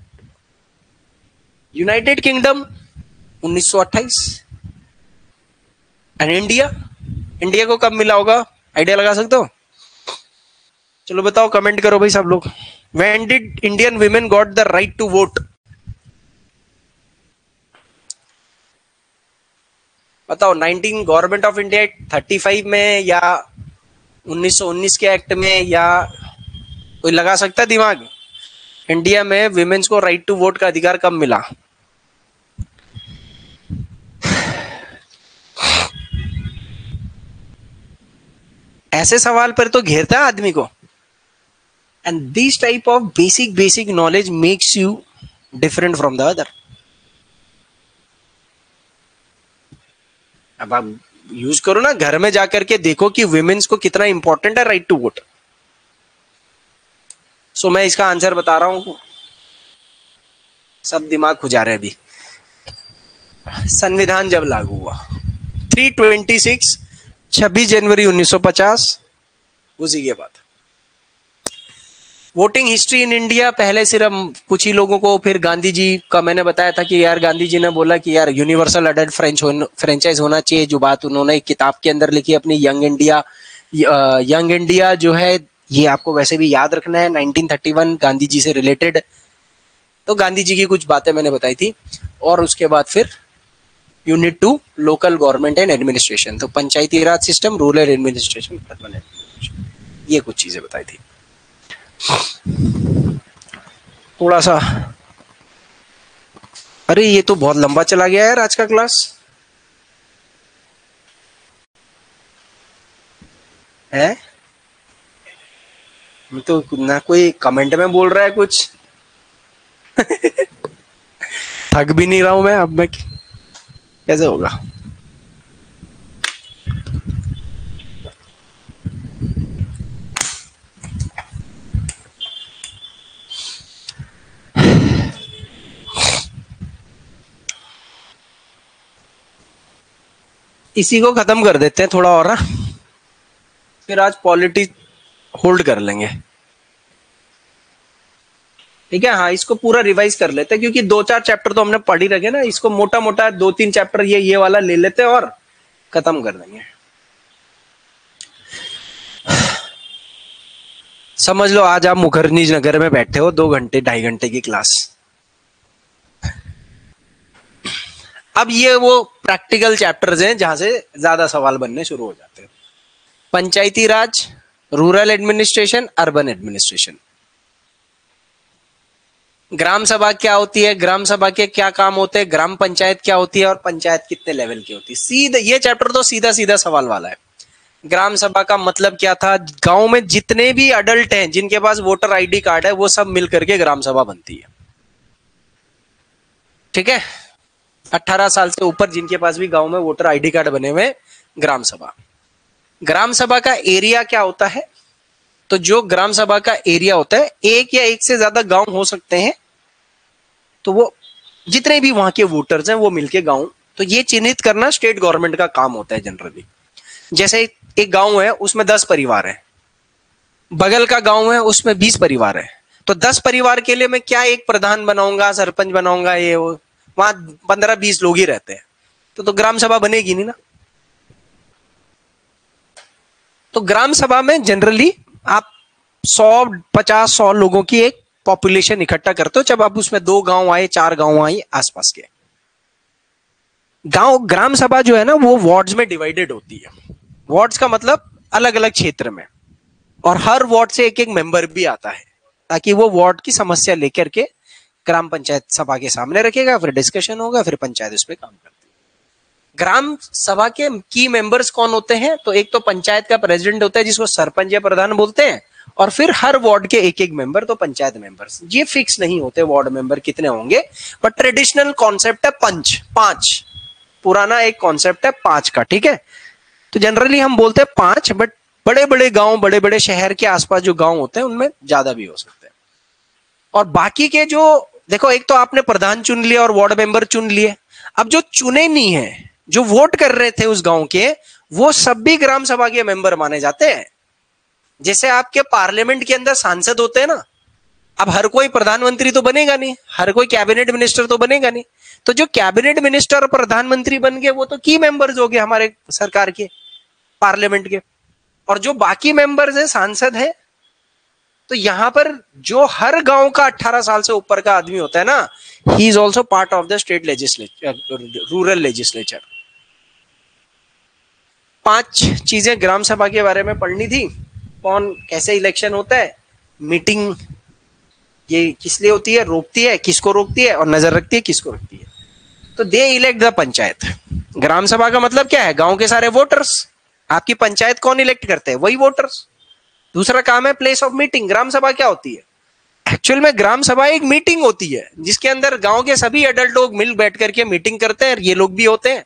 United kingdom 1928। And India को कब मिला होगा, आइडिया लगा सकते हो? चलो बताओ, कमेंट करो भाई सब लोग। When did Indian women got the right to vote? बताओ। 19 गवर्नमेंट ऑफ इंडिया 35 में या 1919 के एक्ट में, या कोई लगा सकता है दिमाग? इंडिया में विमेन्स को राइट टू वोट का अधिकार कब मिला? ऐसे सवाल पर तो घेरता है आदमी को। And this type of basic knowledge makes you different from the other. अब आप यूज करो ना, घर में जाकर के देखो कि विमेन्स को कितना इंपॉर्टेंट है राइट टू वोट। सो मैं इसका आंसर बता रहा हूं, सब दिमाग खुजा रहे अभी। संविधान जब लागू हुआ 326 26 जनवरी 1950, उसी के बाद। वोटिंग हिस्ट्री इन इंडिया, पहले सिर्फ कुछ ही लोगों को, फिर गांधी जी का मैंने बताया था कि यार गांधी जी ने बोला कि यार यूनिवर्सल अडल्ट फ्रेंचाइज होना चाहिए, जो बात उन्होंने एक किताब के अंदर लिखी अपनी यंग इंडिया जो है, ये आपको वैसे भी याद रखना है, 1931 गांधी जी से रिलेटेड। तो गांधी जी की कुछ बातें मैंने बताई थी। और उसके बाद फिर unit 2 local government and administration, तो पंचायती राज system, rural administration, urban administration, ये कुछ चीजें बताई थी। थोड़ा सा, अरे ये तो बहुत लंबा चला गया यार आज का क्लास है। मैं तो ना कोई कमेंट में बोल रहा है कुछ थक भी नहीं रहा हूं मैं, अब मैं कैसे होगा? इसी को खत्म कर देते हैं थोड़ा और ना, फिर आज पॉलिटी होल्ड कर लेंगे, ठीक है? हाँ, इसको पूरा रिवाइज कर लेते हैं क्योंकि 2-4 चैप्टर तो हमने पढ़ ही रखे ना। इसको मोटा मोटा 2-3 चैप्टर ये वाला ले लेते हैं और खत्म कर देंगे। समझ लो आज आप मुखर्जी नगर में बैठे हो, 2 घंटे 2.5 घंटे की क्लास। अब ये वो प्रैक्टिकल चैप्टर्स हैं जहां से ज्यादा सवाल बनने शुरू हो जाते हैं। पंचायती राज, रूरल एडमिनिस्ट्रेशन, अर्बन एडमिनिस्ट्रेशन, ग्राम सभा क्या होती है, ग्राम सभा के क्या काम होते हैं, ग्राम पंचायत क्या होती है और पंचायत कितने लेवल की होती है। सीधा ये चैप्टर तो सीधा सीधा सवाल वाला है। ग्राम सभा का मतलब क्या था, गांव में जितने भी अडल्ट हैं जिनके पास वोटर आईडी कार्ड है वो सब मिलकर के ग्राम सभा बनती है। ठीक है, 18 साल से ऊपर जिनके पास भी गांव में वोटर आईडी कार्ड बने हुए, ग्राम सभा। ग्राम सभा का एरिया क्या होता है, तो जो ग्राम सभा का एरिया होता है, एक या एक से ज्यादा गांव हो सकते हैं, तो वो जितने भी वहां के वोटर्स हैं वो मिलके गांव, तो ये चिन्हित करना स्टेट गवर्नमेंट का काम होता है जनरली। जैसे एक गांव है उसमें 10 परिवार हैं, बगल का गांव है उसमें 20 परिवार है, तो 10 परिवार के लिए मैं क्या एक प्रधान बनाऊंगा, सरपंच बनाऊंगा, ये वो, वहां 15-20 लोग ही रहते हैं, तो ग्राम सभा बनेगी नहीं ना। तो ग्राम सभा में जनरली आप 100-50-100 लोगों की एक पॉपुलेशन इकट्ठा करते हो। जब आप उसमें 2 गांव आए, 4 गांव आए आसपास के गांव, ग्राम सभा जो है ना वो वार्ड्स में डिवाइडेड होती है। वार्ड्स का मतलब अलग अलग क्षेत्र में, और हर वार्ड से एक एक मेंबर भी आता है, ताकि वो वार्ड की समस्या लेकर के ग्राम पंचायत सभा के सामने रखेगा, फिर डिस्कशन होगा, फिर पंचायत उस पर काम करती है। ग्राम सभा के की मेंबर्स कौन होते हैं, तो एक तो पंचायत का प्रेसिडेंट होता है जिसको सरपंच या प्रधान बोलते हैं, और फिर हर वार्ड के एक एक मेंबर, तो पंचायत मेंबर्स। ये फिक्स नहीं होते वार्ड मेंबर कितने होंगे, बट ट्रेडिशनल कॉन्सेप्ट है 5, पुराना एक कॉन्सेप्ट है 5 का। ठीक है, तो जनरली हम बोलते हैं 5, बट बड़े बड़े गांव, बड़े बड़े शहर के आसपास जो गांव होते हैं उनमें ज्यादा भी हो सकते हैं। और बाकी के जो, देखो एक तो आपने प्रधान चुन लिया और वार्ड मेंबर चुन लिए, अब जो चुने नहीं है, जो वोट कर रहे थे उस गांव के, वो सब भी ग्राम सभा के मेंबर माने जाते हैं। जैसे आपके पार्लियामेंट के अंदर सांसद होते हैं ना, अब हर कोई प्रधानमंत्री तो बनेगा नहीं, हर कोई कैबिनेट मिनिस्टर तो बनेगा नहीं, तो जो कैबिनेट मिनिस्टर और प्रधानमंत्री बन गए वो तो की मेंबर्स हो गए हमारे सरकार के, पार्लियामेंट के। और जो बाकी मेंबर्स हैं, सांसद है, तो यहां पर जो हर गांव का 18 साल से ऊपर का आदमी होता है ना, he is also part of the state legislature, rural legislature. 5 चीजें ग्राम सभा के बारे में पढ़नी थी। कौन, कैसे इलेक्शन होता है, मीटिंग ये किस लिए होती है, रोकती है, किसको रोकती है, और नजर रखती है, किसको रखती है। तो दे इलेक्ट द पंचायत। ग्राम सभा का मतलब क्या है, गांव के सारे वोटर्स। आपकी पंचायत कौन इलेक्ट करते हैं, वही वोटर्स। दूसरा काम है प्लेस ऑफ मीटिंग। ग्राम सभा क्या होती है, एक्चुअल में ग्राम सभा एक मीटिंग होती है जिसके अंदर गांव के सभी एडल्ट लोग मिल बैठ करके मीटिंग करते हैं। ये लोग भी होते हैं,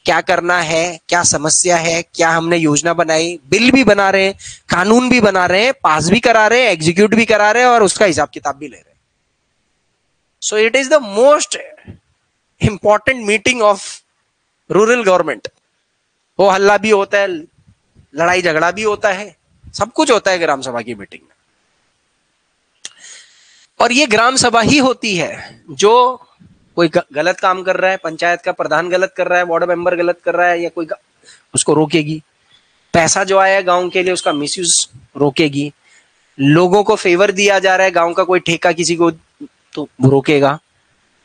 क्या करना है, क्या समस्या है, क्या हमने योजना बनाई, बिल भी बना रहे हैं, कानून भी बना रहे हैं, पास भी करा रहे हैं, एग्जीक्यूट भी करा रहे हैं, और उसका हिसाब किताब भी ले रहे हैं। So it is the most important meeting of rural government. वो हल्ला भी होता है, लड़ाई झगड़ा भी होता है, सब कुछ होता है ग्राम सभा की मीटिंग में। और ये ग्राम सभा ही होती है जो कोई गलत काम कर रहा है, पंचायत का प्रधान गलत कर रहा है, वार्ड मेंबर गलत कर रहा है, या कोई उसको रोकेगी। पैसा जो आया है गांव के लिए उसका मिसयूज रोकेगी। लोगों को फेवर दिया जा रहा है, गांव का कोई ठेका किसी को, तो रोकेगा।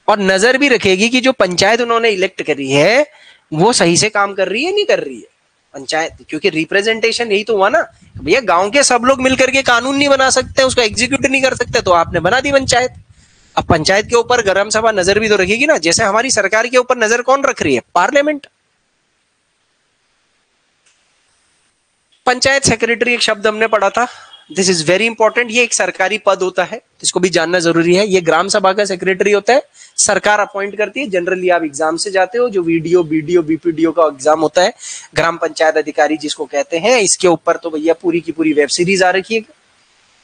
और नजर भी रखेगी कि जो पंचायत उन्होंने इलेक्ट करी है वो सही से काम कर रही है, नहीं कर रही है पंचायत। क्योंकि रिप्रेजेंटेशन यही तो हुआ ना, भैया गांव के सब लोग मिलकर के कानून नहीं बना सकते, उसको एग्जीक्यूट नहीं कर सकते, तो आपने बना दी पंचायत। अब पंचायत के ऊपर ग्राम सभा नजर भी तो रखेगी ना। जैसे हमारी सरकार के ऊपर नजर कौन रख रही है, पार्लियामेंट। पंचायत सेक्रेटरी एक शब्द हमने पढ़ा था, दिस इज वेरी इंपॉर्टेंट। ये एक सरकारी पद होता है, इसको भी जानना जरूरी है। ये ग्राम सभा का सेक्रेटरी होता है, सरकार अपॉइंट करती है। जनरली आप एग्जाम से जाते हो, जो वीडियो, बीडीओ, बीपीडीओ का एग्जाम होता है, ग्राम पंचायत अधिकारी जिसको कहते हैं। इसके ऊपर तो भैया पूरी की पूरी वेब सीरीज आ रखी है।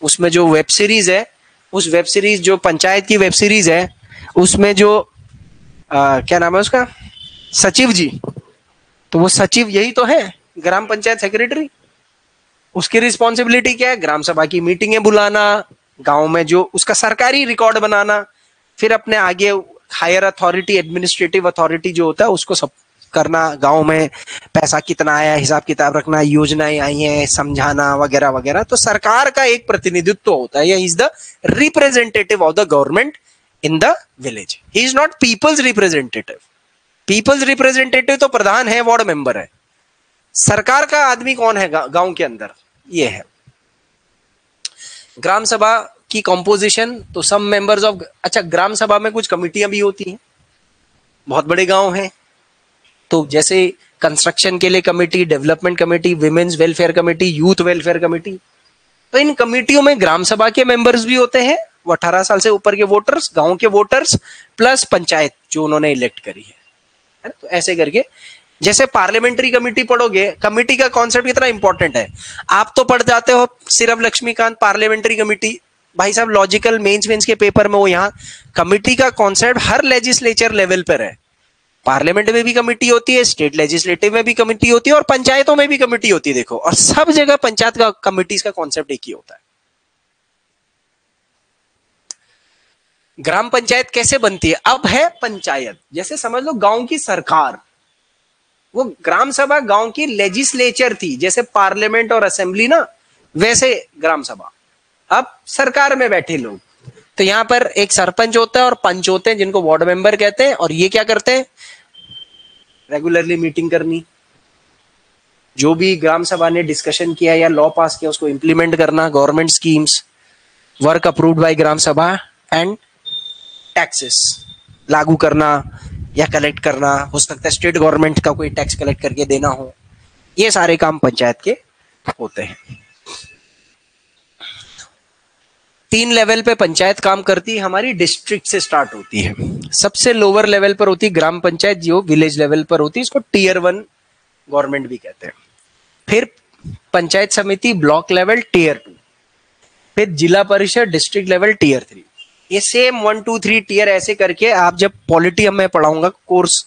उसमें जो वेब सीरीज है, उस वेब सीरीज जो पंचायत की वेब सीरीज है, उसमें जो क्या नाम है उसका, सचिव जी, तो वो सचिव यही तो है ग्राम पंचायत सेक्रेटरी। उसकी रिस्पॉन्सिबिलिटी क्या है, ग्राम सभा की मीटिंगें बुलाना, गांव में जो उसका सरकारी रिकॉर्ड बनाना, फिर अपने आगे हायर अथॉरिटी, एडमिनिस्ट्रेटिव अथॉरिटी जो होता है उसको सब करना, गांव में पैसा कितना आया हिसाब किताब रखना, योजनाएं आई हैं समझाना वगैरह वगैरह। तो सरकार का एक प्रतिनिधित्व होता है, he is the representative of the government in the village. He is not peoples representative. Peoples representative तो प्रधान है, वार्ड मेंबर है। सरकार का आदमी कौन है गांव के अंदर, ये है। ग्राम सभा की कॉम्पोजिशन, तो सम मेंबर्स ऑफ, अच्छा ग्राम सभा में कुछ कमिटियां भी होती हैं, बहुत बड़े गांव हैं तो जैसे कंस्ट्रक्शन के लिए committee, development committee, women's welfare committee, youth welfare committee, तो इन कमेटियों में ग्राम सभा के मेंबर्स भी होते हैं, वो 18 साल से ऊपर के वोटर्स, गांव के वोटर्स, प्लस पंचायत जो उन्होंने इलेक्ट करी है। तो ऐसे करके, जैसे पार्लियामेंट्री कमेटी पढ़ोगे, कमेटी का कॉन्सेप्ट कितना इंपॉर्टेंट है। आप तो पढ़ जाते हो सिर्फ लक्ष्मीकांत पार्लियामेंट्री कमेटी, भाई साहब लॉजिकल मेंस के पेपर में वो यहाँ कमेटी का कॉन्सेप्ट हर लेजिस्लेचर लेवल पर है। पार्लियामेंट में भी कमेटी होती है, स्टेट लेजिस्लेटिव में भी कमेटी होती है और पंचायतों में भी कमेटी होती है। देखो, और सब जगह पंचायत का कमेटीज का कॉन्सेप्ट एक ही होता है। ग्राम पंचायत कैसे बनती है? अब है पंचायत, जैसे समझ लो गांव की सरकार, वो ग्राम सभा गांव की लेजिस्लेचर थी, जैसे पार्लियामेंट और असेंबली ना, वैसे ग्राम सभा। अब सरकार में बैठे लोग, तो यहां पर एक सरपंच होता है और पंच होते हैं जिनको वार्ड मेंबर कहते हैं, और ये क्या करते हैं? रेगुलरली मीटिंग करनी, जो भी ग्राम सभा ने डिस्कशन किया या लॉ पास किया उसको इंप्लीमेंट करना, government schemes, work approved by Gram Sabha, and taxes लागू करना या कलेक्ट करना, हो सकता है स्टेट गवर्नमेंट का कोई टैक्स कलेक्ट करके देना हो, ये सारे काम पंचायत के होते हैं। 3 लेवल पे पंचायत काम करती है हमारी। डिस्ट्रिक्ट से स्टार्ट होती है, सबसे लोअर लेवल पर होती है ग्राम पंचायत, जो विलेज लेवल पर होती है, इसको टियर 1 गवर्नमेंट भी कहते हैं। फिर पंचायत समिति ब्लॉक लेवल टियर 2, फिर जिला परिषद डिस्ट्रिक्ट लेवल टियर 3। ये सेम 1 2 3 टियर ऐसे करके, आप जब पॉलिटी में पढ़ाऊंगा कोर्स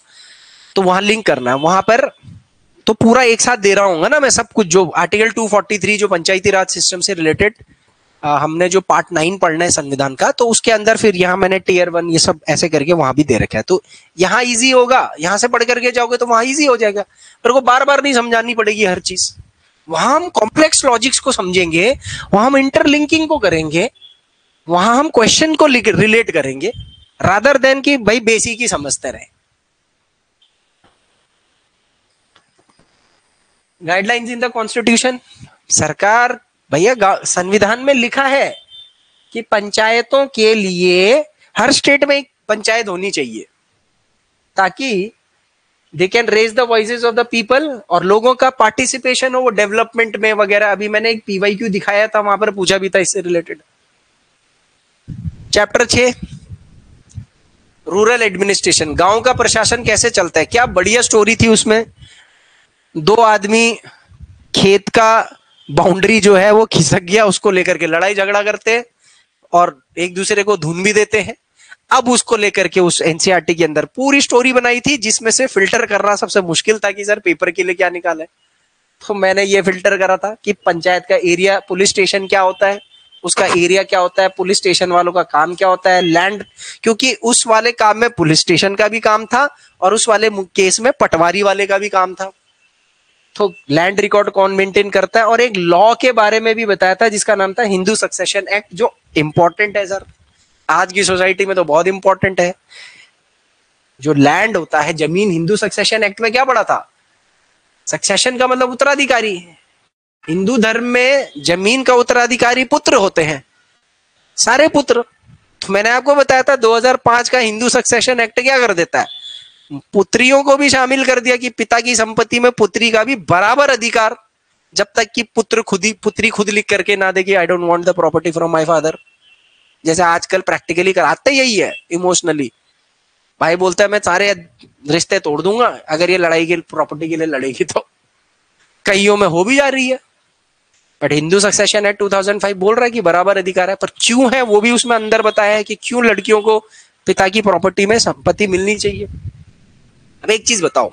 तो वहां लिंक करना है। वहां पर तो पूरा एक साथ दे रहा हूँ ना मैं सब कुछ, जो आर्टिकल 243 जो पंचायती राज सिस्टम से रिलेटेड हमने जो पार्ट 9 पढ़ना है संविधान का, तो उसके अंदर फिर यहाँ मैंने टियर 1 ये सब ऐसे करके वहां भी दे रखा है। तो यहाँ इजी होगा, यहाँ से पढ़ करके जाओगे तो वहां इजी हो जाएगा, पर को बार बार नहीं समझानी पड़ेगी हर चीज। वहां हम कॉम्प्लेक्स लॉजिक्स को समझेंगे, वहां हम इंटरलिंकिंग को करेंगे, वहां हम क्वेश्चन को रिलेट करेंगे, रादर देन कि भाई बेसिक ही समझते रहे। गाइडलाइंस इन द कॉन्स्टिट्यूशन, सरकार भैया संविधान में लिखा है कि पंचायतों के लिए हर स्टेट में एक पंचायत होनी चाहिए, ताकि they can raise the voices of the people, और लोगों का पार्टिसिपेशन हो वो डेवलपमेंट में वगैरह। अभी मैंने एक PYQ दिखाया था, वहां पर पूछा भी था इससे रिलेटेड। चैप्टर 6 रूरल एडमिनिस्ट्रेशन, गांव का प्रशासन कैसे चलता है। क्या बढ़िया स्टोरी थी उसमें। 2 आदमी खेत का बाउंड्री जो है वो खिसक गया, उसको लेकर के लड़ाई झगड़ा करते हैं और एक दूसरे को धुन भी देते हैं। अब उसको लेकर के उस NCERT के अंदर पूरी स्टोरी बनाई थी, जिसमें से फिल्टर करना सबसे मुश्किल था कि सर पेपर के लिए क्या निकाले। तो मैंने ये फिल्टर करा था कि पंचायत का एरिया, पुलिस स्टेशन क्या होता है, उसका एरिया क्या होता है, पुलिस स्टेशन वालों का काम क्या होता है, लैंड, क्योंकि उस वाले काम में पुलिस स्टेशन का भी काम था और उस वाले केस में पटवारी वाले का भी काम था। तो लैंड रिकॉर्ड कौन मेंटेन करता है, और एक लॉ के बारे में भी बताया था जिसका नाम था हिंदू सक्सेशन एक्ट, जो इंपॉर्टेंट है सर आज की सोसाइटी में, तो बहुत इंपॉर्टेंट है। जो लैंड होता है, जमीन, हिंदू सक्सेशन एक्ट में क्या पढ़ा था, सक्सेशन का मतलब उत्तराधिकारी। हिंदू धर्म में जमीन का उत्तराधिकारी पुत्र होते हैं, सारे पुत्र। तो मैंने आपको बताया था 2005 का हिंदू सक्सेशन एक्ट क्या कर देता है, पुत्रियों को भी शामिल कर दिया कि पिता की संपत्ति में पुत्री का भी बराबर अधिकार, जब तक कि पुत्री खुद लिख करके ना दे कि I don't want the property from my father. जैसे आजकल प्रैक्टिकली कराते यही है, इमोशनली भाई बोलता है मैं सारे रिश्ते तोड़ दूंगा अगर ये लड़ाई के प्रॉपर्टी के लिए लड़ेगी, तो कईयों में हो भी जा रही है। बट हिंदू सक्सेशन एक्ट 2005 बोल रहा है कि बराबर अधिकार है, पर क्यों है वो भी उसमें अंदर बताया है कि क्यों लड़कियों को पिता की प्रॉपर्टी में संपत्ति मिलनी चाहिए। अब एक चीज बताओ,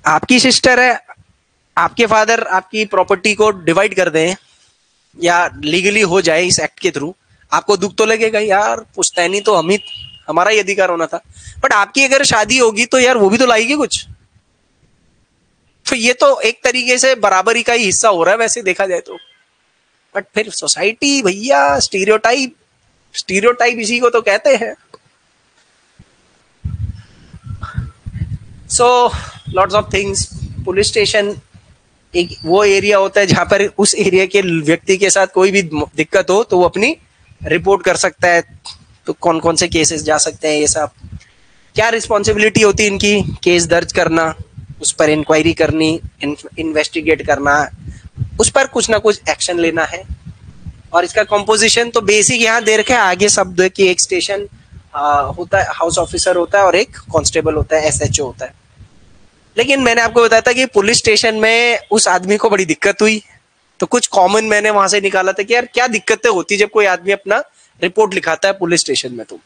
आपकी सिस्टर है, आपके फादर आपकी प्रॉपर्टी को डिवाइड कर दें या लीगली हो जाए इस एक्ट के थ्रू, आपको दुख तो लगेगा, यार पुश्तैनी तो हमारा ही अधिकार होना था। बट आपकी अगर शादी होगी तो यार वो भी तो लाएगी कुछ, तो ये तो एक तरीके से बराबरी का ही हिस्सा हो रहा है वैसे देखा जाए तो। बट फिर सोसाइटी भैया, स्टीरियोटाइप इसी को तो कहते हैं। So lots of things. Police station एक वो एरिया होता है जहां पर उस एरिया के व्यक्ति के साथ कोई भी दिक्कत हो तो वो अपनी रिपोर्ट कर सकता है, तो कौन कौन से केसेस जा सकते हैं, ये सब क्या रिस्पॉन्सिबिलिटी होती है इनकी, केस दर्ज करना, उस पर इंक्वायरी करनी, इन्वेस्टिगेट करना, उस पर कुछ ना कुछ एक्शन लेना है। और इसका कंपोजिशन तो बेसिक यहाँ दे रखा है, आगे शब्द है कि एक स्टेशन होता है, हाउस ऑफिसर होता है और एक कांस्टेबल होता है, एसएचओ होता है। लेकिन मैंने आपको बताया था कि पुलिस स्टेशन में उस आदमी को बड़ी दिक्कत हुई, तो कुछ कॉमन मैंने वहां से निकाला था कि यार क्या दिक्कतें होती जब कोई आदमी अपना रिपोर्ट लिखाता है पुलिस स्टेशन में, तो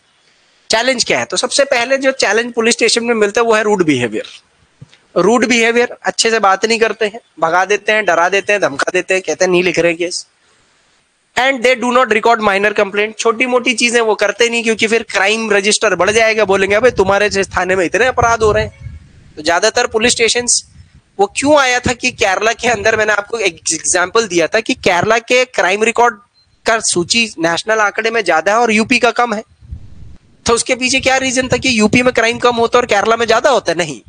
चैलेंज क्या है। तो सबसे पहले जो चैलेंज पुलिस स्टेशन में मिलता है वो है रूड बिहेवियर। रूड बिहेवियर, अच्छे से बात नहीं करते हैं, भगा देते हैं, डरा देते हैं, धमका देते हैं, कहते हैं नहीं लिख रहे case. And they do not record minor complaint, छोटी मोटी चीजें वो करते नहीं, क्योंकि फिर क्राइम रजिस्टर बढ़ जाएगा, बोलेंगे भाई तुम्हारे थाने में इतने अपराध हो रहे हैं। तो ज्यादातर पुलिस स्टेशन, वो क्यों आया था कि केरला के अंदर, मैंने आपको एक एग्जाम्पल दिया था कि केरला के क्राइम रिकॉर्ड का सूची नेशनल आंकड़े में ज्यादा है और यूपी का कम है। तो उसके पीछे क्या रीजन था कि यूपी में क्राइम कम होता है और केरला में ज्यादा होता है? नहीं,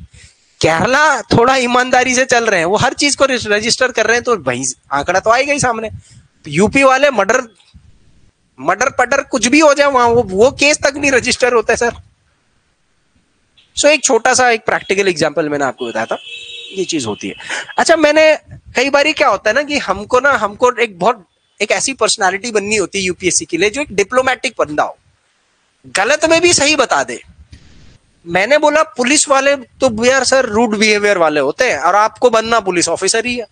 केरला थोड़ा ईमानदारी से चल रहे हैं, वो हर चीज को रजिस्टर कर रहे हैं, तो भाई आंकड़ा तो आएगा ही सामने। यूपी वाले मर्डर पटर कुछ भी हो जाए वहां, वो केस तक नहीं रजिस्टर होता है सर। सो एक छोटा सा एक प्रैक्टिकल एग्जांपल मैंने आपको बताया था, ये चीज होती है। अच्छा, मैंने कई बार क्या होता है ना कि हमको एक ऐसी पर्सनालिटी बननी होती है यूपीएससी के लिए जो एक डिप्लोमेटिक बंदा हो, गलत में भी सही बता दे। मैंने बोला पुलिस वाले तो यार सर रूड बिहेवियर वाले होते हैं, और आपको बनना पुलिस ऑफिसर ही है।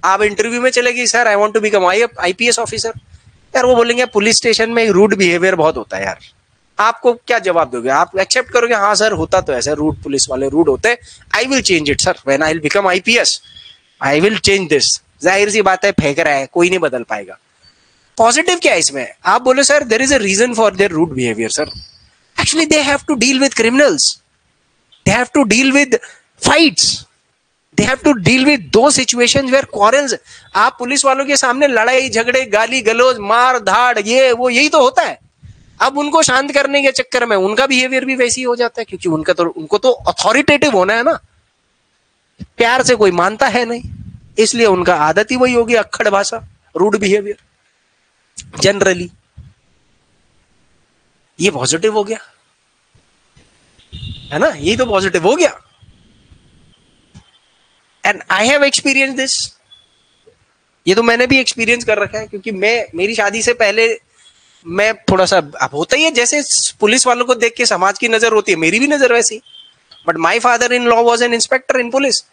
आप इंटरव्यू में चले गए, sir I want to become IPS officer, यार वो बोलेंगे पुलिस स्टेशन में रूड बिहेवियर बहुत होता है यार। आपको क्या जवाब दोगे? आप एक्सेप्ट करोगे हाँ सर होता तो ऐसा, रूड पुलिस वाले रूड होते हैं, I will change it sir, when I will become IPS I will change this. जाहिर सी बात है, फेंक रहा है, कोई नहीं बदल पाएगा। पॉजिटिव क्या है इसमें? आप बोले sir there is a reason for their rude behaviour sir, actually they have to deal with criminals, they have to deal with fights, they have to deal with those situations where quarrels। आप पुलिस वालों के सामने लड़ाई झगड़े, गाली गलौज, मार धाड़, ये वो यही तो होता है। अब उनको शांत करने के चक्कर में उनका बिहेवियर भी वैसी हो जाता है, क्योंकि उनको तो अथॉरिटेटिव होना है ना, प्यार से कोई मानता है नहीं, इसलिए उनका आदत ही वही होगी, अक्खड़ भाषा, रूड बिहेवियर जनरली। ये पॉजिटिव हो गया है ना, यही तो पॉजिटिव हो गया। And I have experience this, ये तो मैंने भी एक्सपीरियंस कर रखा है, क्योंकि मेरी शादी से पहले मैं थोड़ा सा, अब होता ही है जैसे पुलिस वालों को देख के समाज की नजर होती है, मेरी भी नजर वैसी। But my father in law was an inspector in police.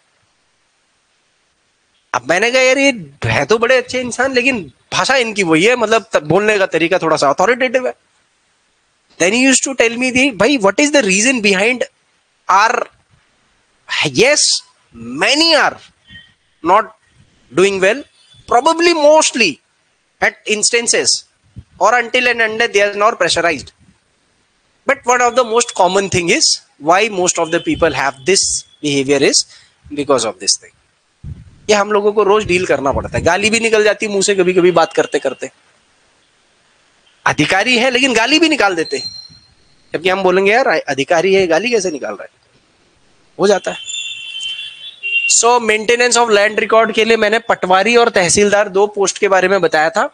अब मैंने कहा यार ये है तो बड़े अच्छे इंसान, लेकिन भाषा इनकी वही है, मतलब बोलने का तरीका थोड़ा सा अथॉरिटेटिव है। Then he used to tell me दी, भाई what is the reason behind are, yes many are not doing well, probably mostly at instances or until and unless they are not pressurized. But one of the most common thing is why most of the people have this behavior is because of this thing. ये हम लोगों को रोज डील करना पड़ता है, गाली भी निकल जाती मुंह से कभी कभी बात करते करते। अधिकारी है लेकिन गाली भी निकाल देते, जबकि हम बोलेंगे यार अधिकारी है, गाली कैसे निकाल रहा है, हो जाता है। सो मेंटेनेंस ऑफ लैंड रिकॉर्ड के लिए मैंने पटवारी और तहसीलदार 2 पोस्ट के बारे में बताया था।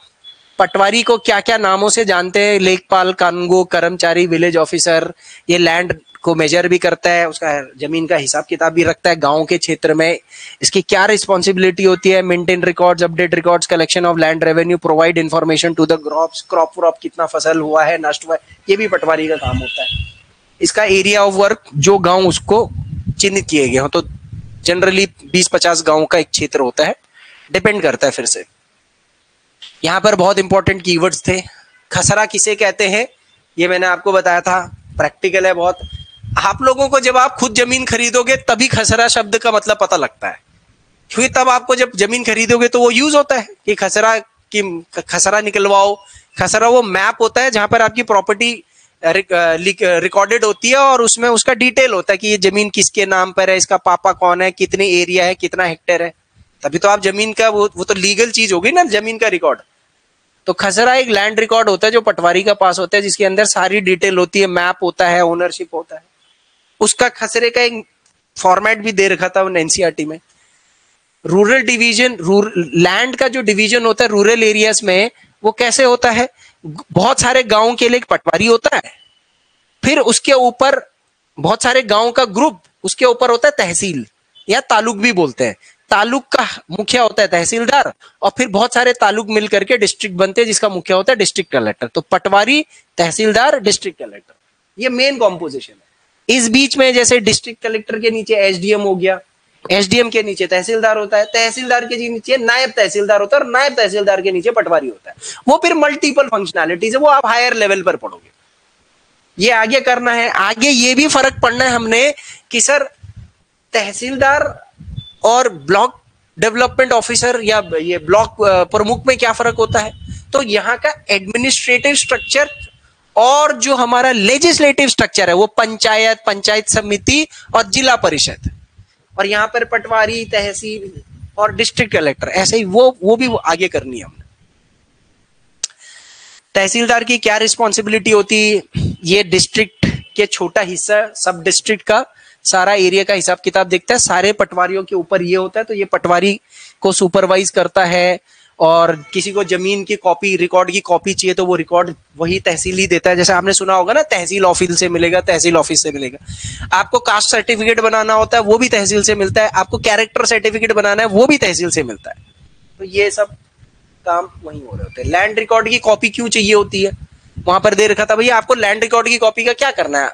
पटवारी को क्या क्या नामों से जानते हैं? लेखपाल, कानूनगो, कर्मचारी, विलेज ऑफिसर। ये लैंड को मेजर भी करता है, उसका जमीन का हिसाब किताब भी रखता है गांव के क्षेत्र में। इसकी क्या रिस्पॉन्सिबिलिटी होती है? Maintain records, update records, collection of land revenue, provide information to the crop व्रॉप, कितना फसल हुआ है, नष्ट हुआ है, ये भी पटवारी का काम होता है। इसका एरिया ऑफ वर्क, जो गाँव उसको चिन्हित किए गए हो, तो जनरली 20-50 गांव का एक क्षेत्र होता है, डिपेंड करता है फिर से। यहां पर बहुत इंपॉर्टेंट कीवर्ड्स थे। खसरा किसे कहते हैं ये मैंने आपको बताया था, प्रैक्टिकल है बहुत। आप लोगों को जब आप खुद जमीन खरीदोगे तभी खसरा शब्द का मतलब पता लगता है, क्योंकि तब आपको जब जमीन खरीदोगे तो वो यूज होता है कि खसरा निकलवाओ। खसरा वो मैप होता है जहां पर आपकी प्रॉपर्टी रिकॉर्डेड होती है और उसमें उसका डिटेल होता है कि ये जमीन किसके नाम पर है, इसका पापा कौन है, कितनी एरिया है, कितना हेक्टेयर है, तभी तो आप जमीन का वो तो लीगल चीज होगी ना, जमीन का रिकॉर्ड। तो खसरा एक लैंड रिकॉर्ड होता है जो पटवारी का पास होता है, जिसके अंदर सारी डिटेल होती है, मैप होता है, ओनरशिप होता है। उसका खसरे का एक फॉर्मेट भी दे रखा था एनसीईआरटी में। रूरल डिवीजन, लैंड का जो डिवीजन होता है रूरल एरियाज में, वो कैसे होता है बहुत सारे गांव के लिए एक पटवारी होता है, फिर उसके ऊपर बहुत सारे गांव का ग्रुप, उसके ऊपर होता है तहसील या तालुक भी बोलते हैं। तालुक का मुखिया होता है तहसीलदार, और फिर बहुत सारे तालुक मिलकर के डिस्ट्रिक्ट बनते हैं जिसका मुखिया होता है डिस्ट्रिक्ट कलेक्टर। तो पटवारी, तहसीलदार, डिस्ट्रिक्ट कलेक्टर, ये मेन कॉम्पोजिशन है। इस बीच में जैसे डिस्ट्रिक्ट कलेक्टर के नीचे एसडीएम हो गया, एसडीएम के नीचे तहसीलदार होता है, तहसीलदार के नीचे नायब तहसीलदार होता है, और नायब तहसीलदार के नीचे पटवारी होता है। वो फिर मल्टीपल फंक्शनैलिटीज है, वो आप हायर लेवल पर पढ़ोगे। ये आगे करना है, आगे ये भी फर्क पड़ना है हमने कि सर तहसीलदार और ब्लॉक डेवलपमेंट ऑफिसर या ये ब्लॉक प्रमुख में क्या फर्क होता है। तो यहाँ का एडमिनिस्ट्रेटिव स्ट्रक्चर और जो हमारा लेजिस्लेटिव स्ट्रक्चर है वो पंचायत, पंचायत समिति और जिला परिषद, और यहाँ पर पटवारी, तहसील और डिस्ट्रिक्ट कलेक्टर, ऐसे ही वो भी आगे करनी है हमने। तहसीलदार की क्या रिस्पॉन्सिबिलिटी होती है, ये डिस्ट्रिक्ट के छोटा हिस्सा, सब डिस्ट्रिक्ट का सारा एरिया का हिसाब किताब देखता है, सारे पटवारियों के ऊपर ये होता है। तो ये पटवारी को सुपरवाइज करता है, और किसी को जमीन की कॉपी, रिकॉर्ड की कॉपी चाहिए तो वो रिकॉर्ड वही तहसील ही देता है। जैसे आपने सुना होगा ना, तहसील ऑफिस से मिलेगा, तहसील ऑफिस से मिलेगा। आपको कास्ट सर्टिफिकेट बनाना होता है वो भी तहसील से मिलता है, आपको कैरेक्टर सर्टिफिकेट बनाना है वो भी तहसील से मिलता है। तो ये सब काम वही हो रहे होते हैं। लैंड रिकॉर्ड की कॉपी क्यों चाहिए होती है, वहां पर दे रखा था भैया आपको लैंड रिकॉर्ड की कॉपी का क्या करना है।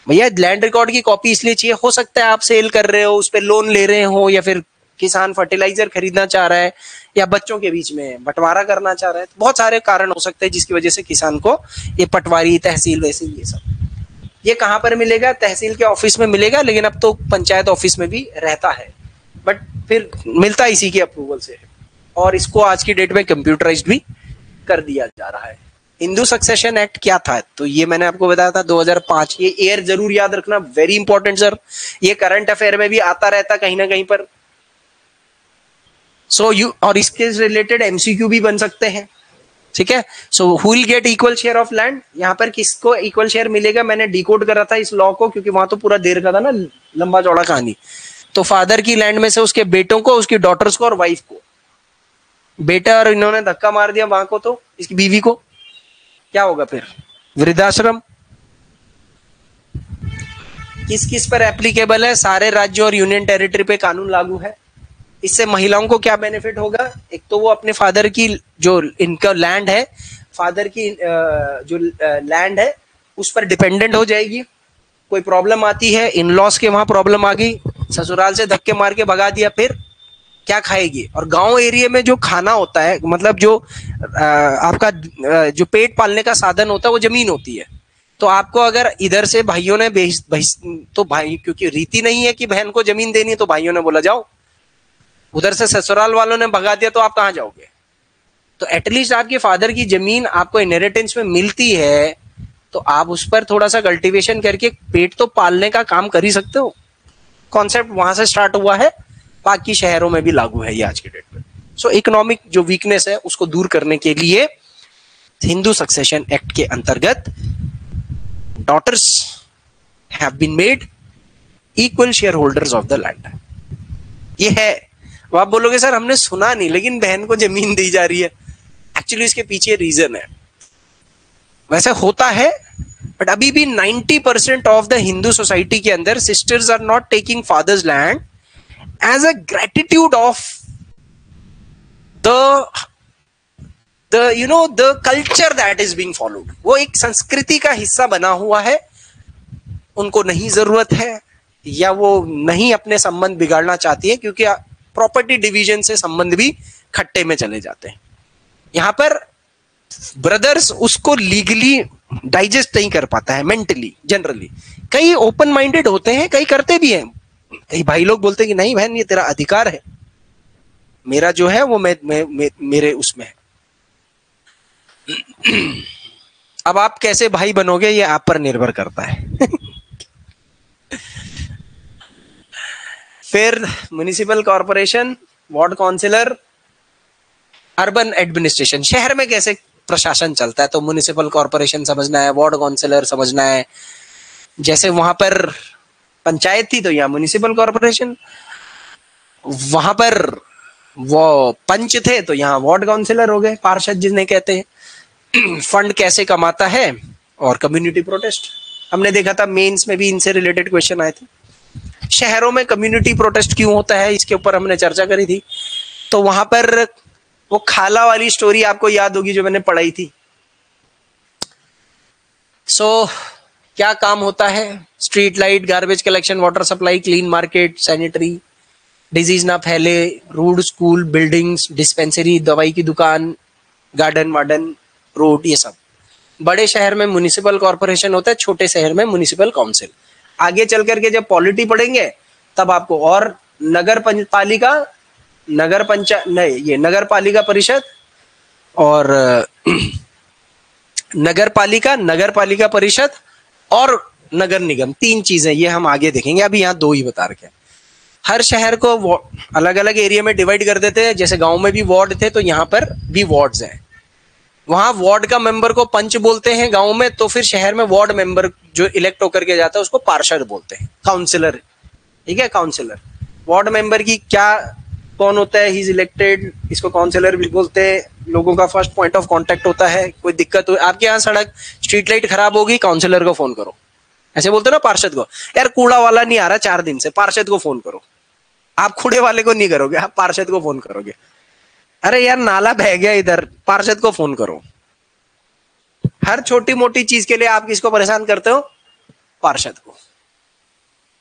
भैया लैंड रिकॉर्ड की कॉपी इसलिए चाहिए, हो सकता है आप सेल कर रहे हो, उस पर लोन ले रहे हो, या फिर किसान फर्टिलाइजर खरीदना चाह रहा है, या बच्चों के बीच में बंटवारा करना चाह रहा है। तो बहुत सारे कारण हो सकते हैं जिसकी वजह से किसान को ये पटवारी, तहसील, वैसे ये सब। ये कहाँ पर मिलेगा, तहसील के ऑफिस में मिलेगा, लेकिन अब तो पंचायत ऑफिस में भी रहता है, बट फिर मिलता इसी की अप्रूवल से है। और इसको आज की डेट में कंप्यूटराइज्ड भी कर दिया जा रहा है। हिंदू सक्सेशन एक्ट क्या था, तो ये मैंने आपको बताया था 2005। ये ईयर जरूर याद रखना, वेरी इंपॉर्टेंट सर, ये करंट अफेयर में भी आता रहता कहीं ना कहीं पर। और इसके रिलेटेड एमसीक्यू भी बन सकते हैं, ठीक है। So who will get equal share of land, यहाँ पर किसको इक्वल शेयर मिलेगा, मैंने डिकोड करा था इस लॉ को, क्योंकि वहां तो पूरा दे रखा था ना, लंबा चौड़ा कहानी। तो फादर की लैंड में से उसके बेटों को, उसकी डॉटर्स को और वाइफ को, बेटा और इन्होंने धक्का मार दिया वहां को, तो इसकी बीवी को क्या होगा फिर, वृद्धाश्रम। किस किस पर एप्लीकेबल है, सारे राज्यों और यूनियन टेरिटरी पे कानून लागू है। इससे महिलाओं को क्या बेनिफिट होगा, एक तो वो अपने फादर की जो इनका लैंड है, फादर की जो लैंड है उस पर डिपेंडेंट हो जाएगी। कोई प्रॉब्लम आती है, इन लॉस के वहां प्रॉब्लम आ गई, ससुराल से धक्के मार के भगा दिया, फिर क्या खाएगी। और गांव एरिया में जो खाना होता है, मतलब जो आपका जो पेट पालने का साधन होता है वो जमीन होती है। तो आपको अगर इधर से भाइयों ने तो भाई, क्योंकि रीति नहीं है कि बहन को जमीन देनी है, तो भाइयों ने बोला जाओ, उधर से ससुराल वालों ने भगा दिया तो आप कहाँ जाओगे। तो एटलीस्ट आपके फादर की जमीन आपको इनहेरिटेंस में मिलती है, तो आप उस पर थोड़ा सा कल्टीवेशन करके पेट तो पालने का काम कर ही सकते हो। कॉन्सेप्ट वहां से स्टार्ट हुआ है, बाकी शहरों में भी लागू है ये आज के डेट में। सो इकोनॉमिक जो वीकनेस है उसको दूर करने के लिए हिंदू सक्सेशन एक्ट के अंतर्गत daughters have been made equal shareholders of the land. ये है। अब आप बोलोगे सर हमने सुना नहीं, लेकिन बहन को जमीन दी जा रही है। एक्चुअली इसके पीछे रीजन है, वैसे होता है, बट अभी भी 90% ऑफ द हिंदू सोसाइटी के अंदर sisters are not taking father's land as a gratitude of the culture that is being followed। वो एक संस्कृति का हिस्सा बना हुआ है, उनको नहीं जरूरत है, या वो नहीं अपने संबंध बिगाड़ना चाहती है, क्योंकि प्रॉपर्टी डिवीजन से संबंध भी खट्टे में चले जाते हैं। यहाँ पर ब्रदर्स उसको लीगली डाइजेस्ट नहीं कर पाता है मेंटली। जनरली कई ओपन माइंडेड होते हैं, कई करते भी हैं, कई भाई लोग बोलते हैं कि नहीं बहन ये तेरा अधिकार है, मेरा जो है वो मेरे उसमें है। अब आप कैसे भाई बनोगे ये आप पर निर्भर करता है। फिर municipal corporation, ward councillor, urban administration, शहर में कैसे प्रशासन चलता है, तो म्युनिसिपल कॉर्पोरेशन समझना है, वार्ड काउंसिलर समझना है। जैसे वहां पर पंचायत थी तो यहाँ म्युनिसिपल कॉर्पोरेशन, वहां पर वो पंच थे तो यहाँ वार्ड काउंसिलर हो गए, पार्षद जिन्हें कहते हैं। फंड कैसे कमाता है और कम्युनिटी प्रोटेस्ट। हमने देखा था मेंस में भी इनसे रिलेटेड क्वेश्चन आए थे। शहरों में कम्युनिटी प्रोटेस्ट क्यों होता है, इसके ऊपर हमने चर्चा करी थी। तो वहां पर वो खाला वाली स्टोरी आपको याद होगी जो मैंने पढ़ाई थी। क्या काम होता है, street light, garbage collection, water supply, clean market, sanitary, disease ना फैले, रोड, स्कूल, बिल्डिंग्स, डिस्पेंसरी, दवाई की दुकान, गार्डन वार्डन, रोड, ये सब। बड़े शहर में म्युनिसिपल कॉर्पोरेशन होता है, छोटे शहर में म्युनिसिपल काउंसिल। आगे चल करके जब पॉलिटी पढ़ेंगे तब आपको, और नगर पालिका, नगर पालिका परिषद और नगर पालिका परिषद और नगर निगम, 3 चीजें ये हम आगे देखेंगे। अभी यहाँ 2 ही बता रखे हैं। हर शहर को अलग अलग एरिया में डिवाइड कर देते हैं। जैसे गांव में भी वार्ड थे तो यहाँ पर भी वार्ड्स हैं। वहां वार्ड का मेंबर को पंच बोलते हैं गांव में, तो फिर शहर में वार्ड मेंबर जो इलेक्ट होकर के जाता है उसको पार्षद बोलते हैं, काउंसिलर। ठीक है, काउंसिलर। वार्ड मेंबर की क्या कौन होता है, ही इज इलेक्टेड, इसको काउंसिलर भी बोलते हैं। लोगों का फर्स्ट पॉइंट ऑफ कांटेक्ट होता है। कोई दिक्कत हो, आपके यहाँ सड़क, स्ट्रीट लाइट खराब होगी, काउंसिलर को फोन करो। ऐसे बोलते हो ना पार्षद को, यार कूड़ा वाला नहीं आ रहा 4 दिन से, पार्षद को फोन करो। आप कूड़े वाले को नहीं करोगे, आप पार्षद को फोन करोगे। अरे यार नाला बह गया इधर, पार्षद को फोन करो। हर छोटी मोटी चीज के लिए आप किसको परेशान करते हो, पार्षद को।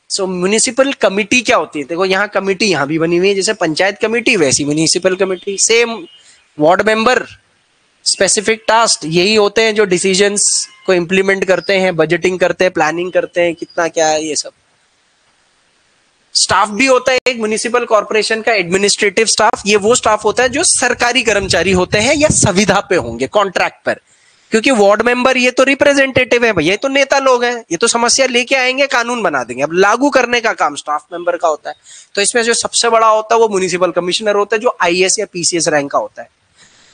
सो म्युनिसिपल कमिटी क्या होती है, देखो यहाँ कमिटी यहाँ भी बनी हुई है, जैसे पंचायत कमेटी वैसी municipal committee, same. Ward member, specific task यही होते हैं जो डिसीजंस को इंप्लीमेंट करते हैं, बजटिंग करते हैं, प्लानिंग करते हैं, कितना क्या है ये सब। स्टाफ भी होता है एक म्युनिसिपल कॉर्पोरेशन का, एडमिनिस्ट्रेटिव स्टाफ। ये वो स्टाफ होता है जो सरकारी कर्मचारी होते हैं या संविदा पे होंगे, कॉन्ट्रैक्ट पर। क्योंकि वार्ड मेंबर ये तो रिप्रेजेंटेटिव है भैया, ये तो नेता लोग हैं, ये तो समस्या लेके आएंगे, कानून बना देंगे। अब लागू करने का काम स्टाफ मेंबर का होता है। तो इसमें जो सबसे बड़ा होता है वो म्युनिसिपल कमिश्नर होता है, जो आईएएस या पीसीएस रैंक का होता है।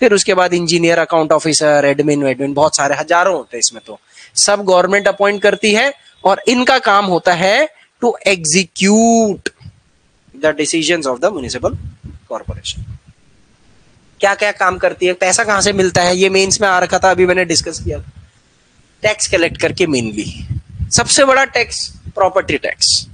फिर उसके बाद इंजीनियर, अकाउंट ऑफिसर, एडमिन, बहुत सारे हजारों होते हैं इसमें। तो सब गवर्नमेंट अपॉइंट करती है और इनका काम होता है to execute the decisions of the municipal corporation. क्या क्या काम करती है, पैसा कहां से मिलता है, ये मेंस में आ रखा था, अभी मैंने डिस्कस किया। टैक्स कलेक्ट करके मेनली सबसे बड़ा टैक्स प्रॉपर्टी टैक्स,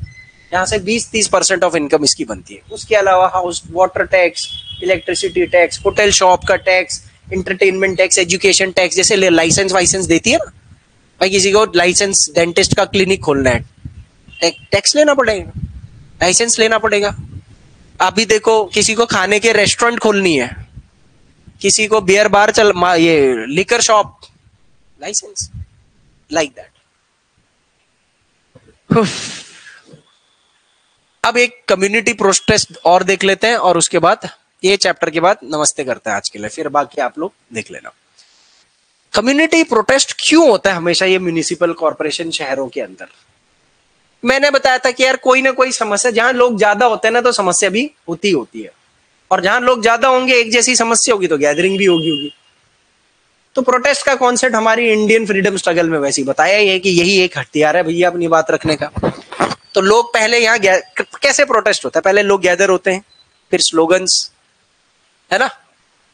यहां से 20-30% ऑफ इनकम इसकी बनती है। उसके अलावा house water tax, electricity tax, hotel shop का tax, entertainment tax, education tax. जैसे लाइसेंस वाइसेंस देती है ना भाई, किसी को लाइसेंस डेंटिस्ट का क्लिनिक खोलना है, टैक्स लेना पड़ेगा, लाइसेंस लेना पड़ेगा। अभी देखो किसी को खाने के रेस्टोरेंट खोलनी है, किसी को बियर बार ये liquor shop, licence, like that. अब एक कम्युनिटी प्रोटेस्ट और देख लेते हैं और उसके बाद ये चैप्टर के बाद नमस्ते करते हैं आज के लिए, फिर बाकी आप लोग देख लेना। कम्युनिटी प्रोटेस्ट क्यों होता है हमेशा ये म्युनिसिपल कॉर्पोरेशन शहरों के अंदर? मैंने बताया था कि यार कोई ना कोई समस्या, जहां लोग ज्यादा होते हैं ना तो समस्या भी होती है, और जहां लोग ज्यादा होंगे एक जैसी समस्या होगी तो गैदरिंग भी होगी। तो प्रोटेस्ट का कॉन्सेप्ट हमारी इंडियन फ्रीडम स्ट्रगल में वैसे ही बताया है कि यही एक हथियार है भैया अपनी बात रखने का। तो लोग पहले यहाँ कैसे प्रोटेस्ट होता है, पहले लोग गैदर होते हैं, फिर स्लोगन्स है ना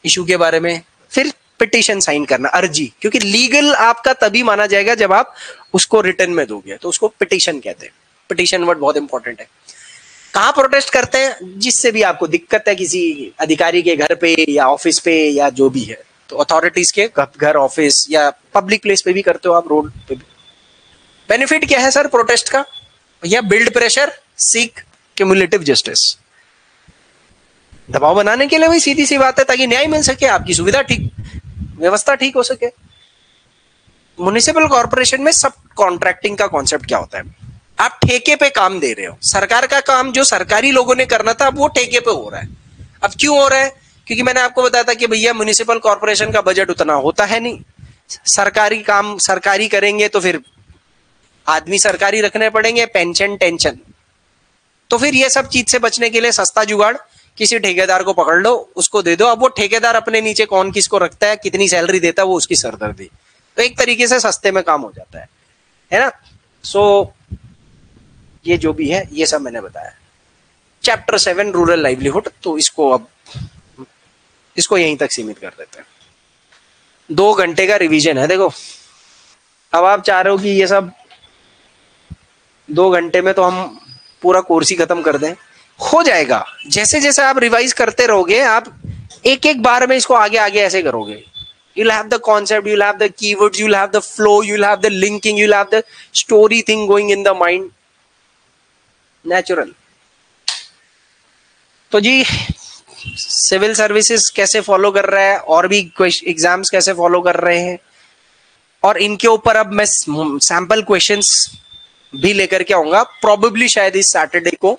इशू के बारे में, फिर पिटीशन साइन करना, अर्जी। क्योंकि लीगल आपका तभी माना जाएगा जब आप उसको रिटर्न में दोगे, तो उसको पिटीशन कहते हैं। पिटीशन वर्ड बहुत इंपॉर्टेंट है। कहाँ प्रोटेस्ट करते हैं, जिससे भी आपको दिक्कत है, किसी अधिकारी के घर पे या ऑफिस पे या जो भी है, तो अथॉरिटीज के घर, ऑफिस या पब्लिक प्लेस पे भी करते हो आप, रोड पे भी। बेनिफिट क्या है सर प्रोटेस्ट का? या build pressure, seek cumulative justice. दबाव बनाने के लिए भाई सीधी सी बात है, ताकि न्याय मिल सके, आपकी सुविधा ठीक, व्यवस्था ठीक हो सके। म्युनिसिपल कॉर्पोरेशन में सब कॉन्ट्रैक्टिंग का कॉन्सेप्ट क्या होता है? आप ठेके पे काम दे रहे हो, सरकार का काम जो सरकारी लोगों ने करना था अब वो ठेके पे हो रहा है। अब क्यों हो रहा है? क्योंकि मैंने आपको बताया था कि भैया म्युनिसिपल कॉर्पोरेशन का बजट उतना होता है नहीं, सरकारी काम सरकारी करेंगे तो फिर आदमी सरकारी रखने पड़ेंगे, पेंशन टेंशन। तो फिर ये सब चीज से बचने के लिए सस्ता जुगाड़, किसी ठेकेदार को पकड़ लो, उसको दे दो। अब वो ठेकेदार अपने नीचे कौन किसको रखता है, कितनी सैलरी देता है, वो उसकी सरदर्दी। तो एक तरीके से सस्ते में काम हो जाता है ना। सो ये जो भी है ये सब मैंने बताया। चैप्टर 7 रूरल लाइवलीहुड, तो इसको अब इसको यहीं तक सीमित कर देते हैं। 2 घंटे का रिवीजन है। देखो अब आप चाह रहे हो कि ये सब 2 घंटे में तो हम पूरा कोर्स ही खत्म कर दें, हो जाएगा। जैसे जैसे आप रिवाइज करते रहोगे, आप एक एक बार में इसको आगे आगे ऐसे करोगे। You'll have the concept, you'll have the keywords, you'll have the flow, you'll have the linking, you'll have the story thing going in the mind. Natural. तो जी सिविल सर्विसेज कैसे फॉलो कर रहा है, और भी एग्जाम्स कैसे फॉलो कर रहे हैं, और इनके ऊपर अब मैं सैंपल क्वेश्चंस भी लेकर के आऊंगा। प्रोबेबली शायद इस सैटरडे को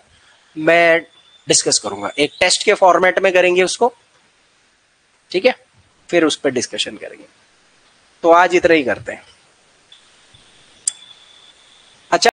मैं डिस्कस करूंगा, एक टेस्ट के फॉर्मेट में करेंगे उसको, ठीक है, फिर उस पर डिस्कशन करेंगे। तो आज इतना ही करते हैं।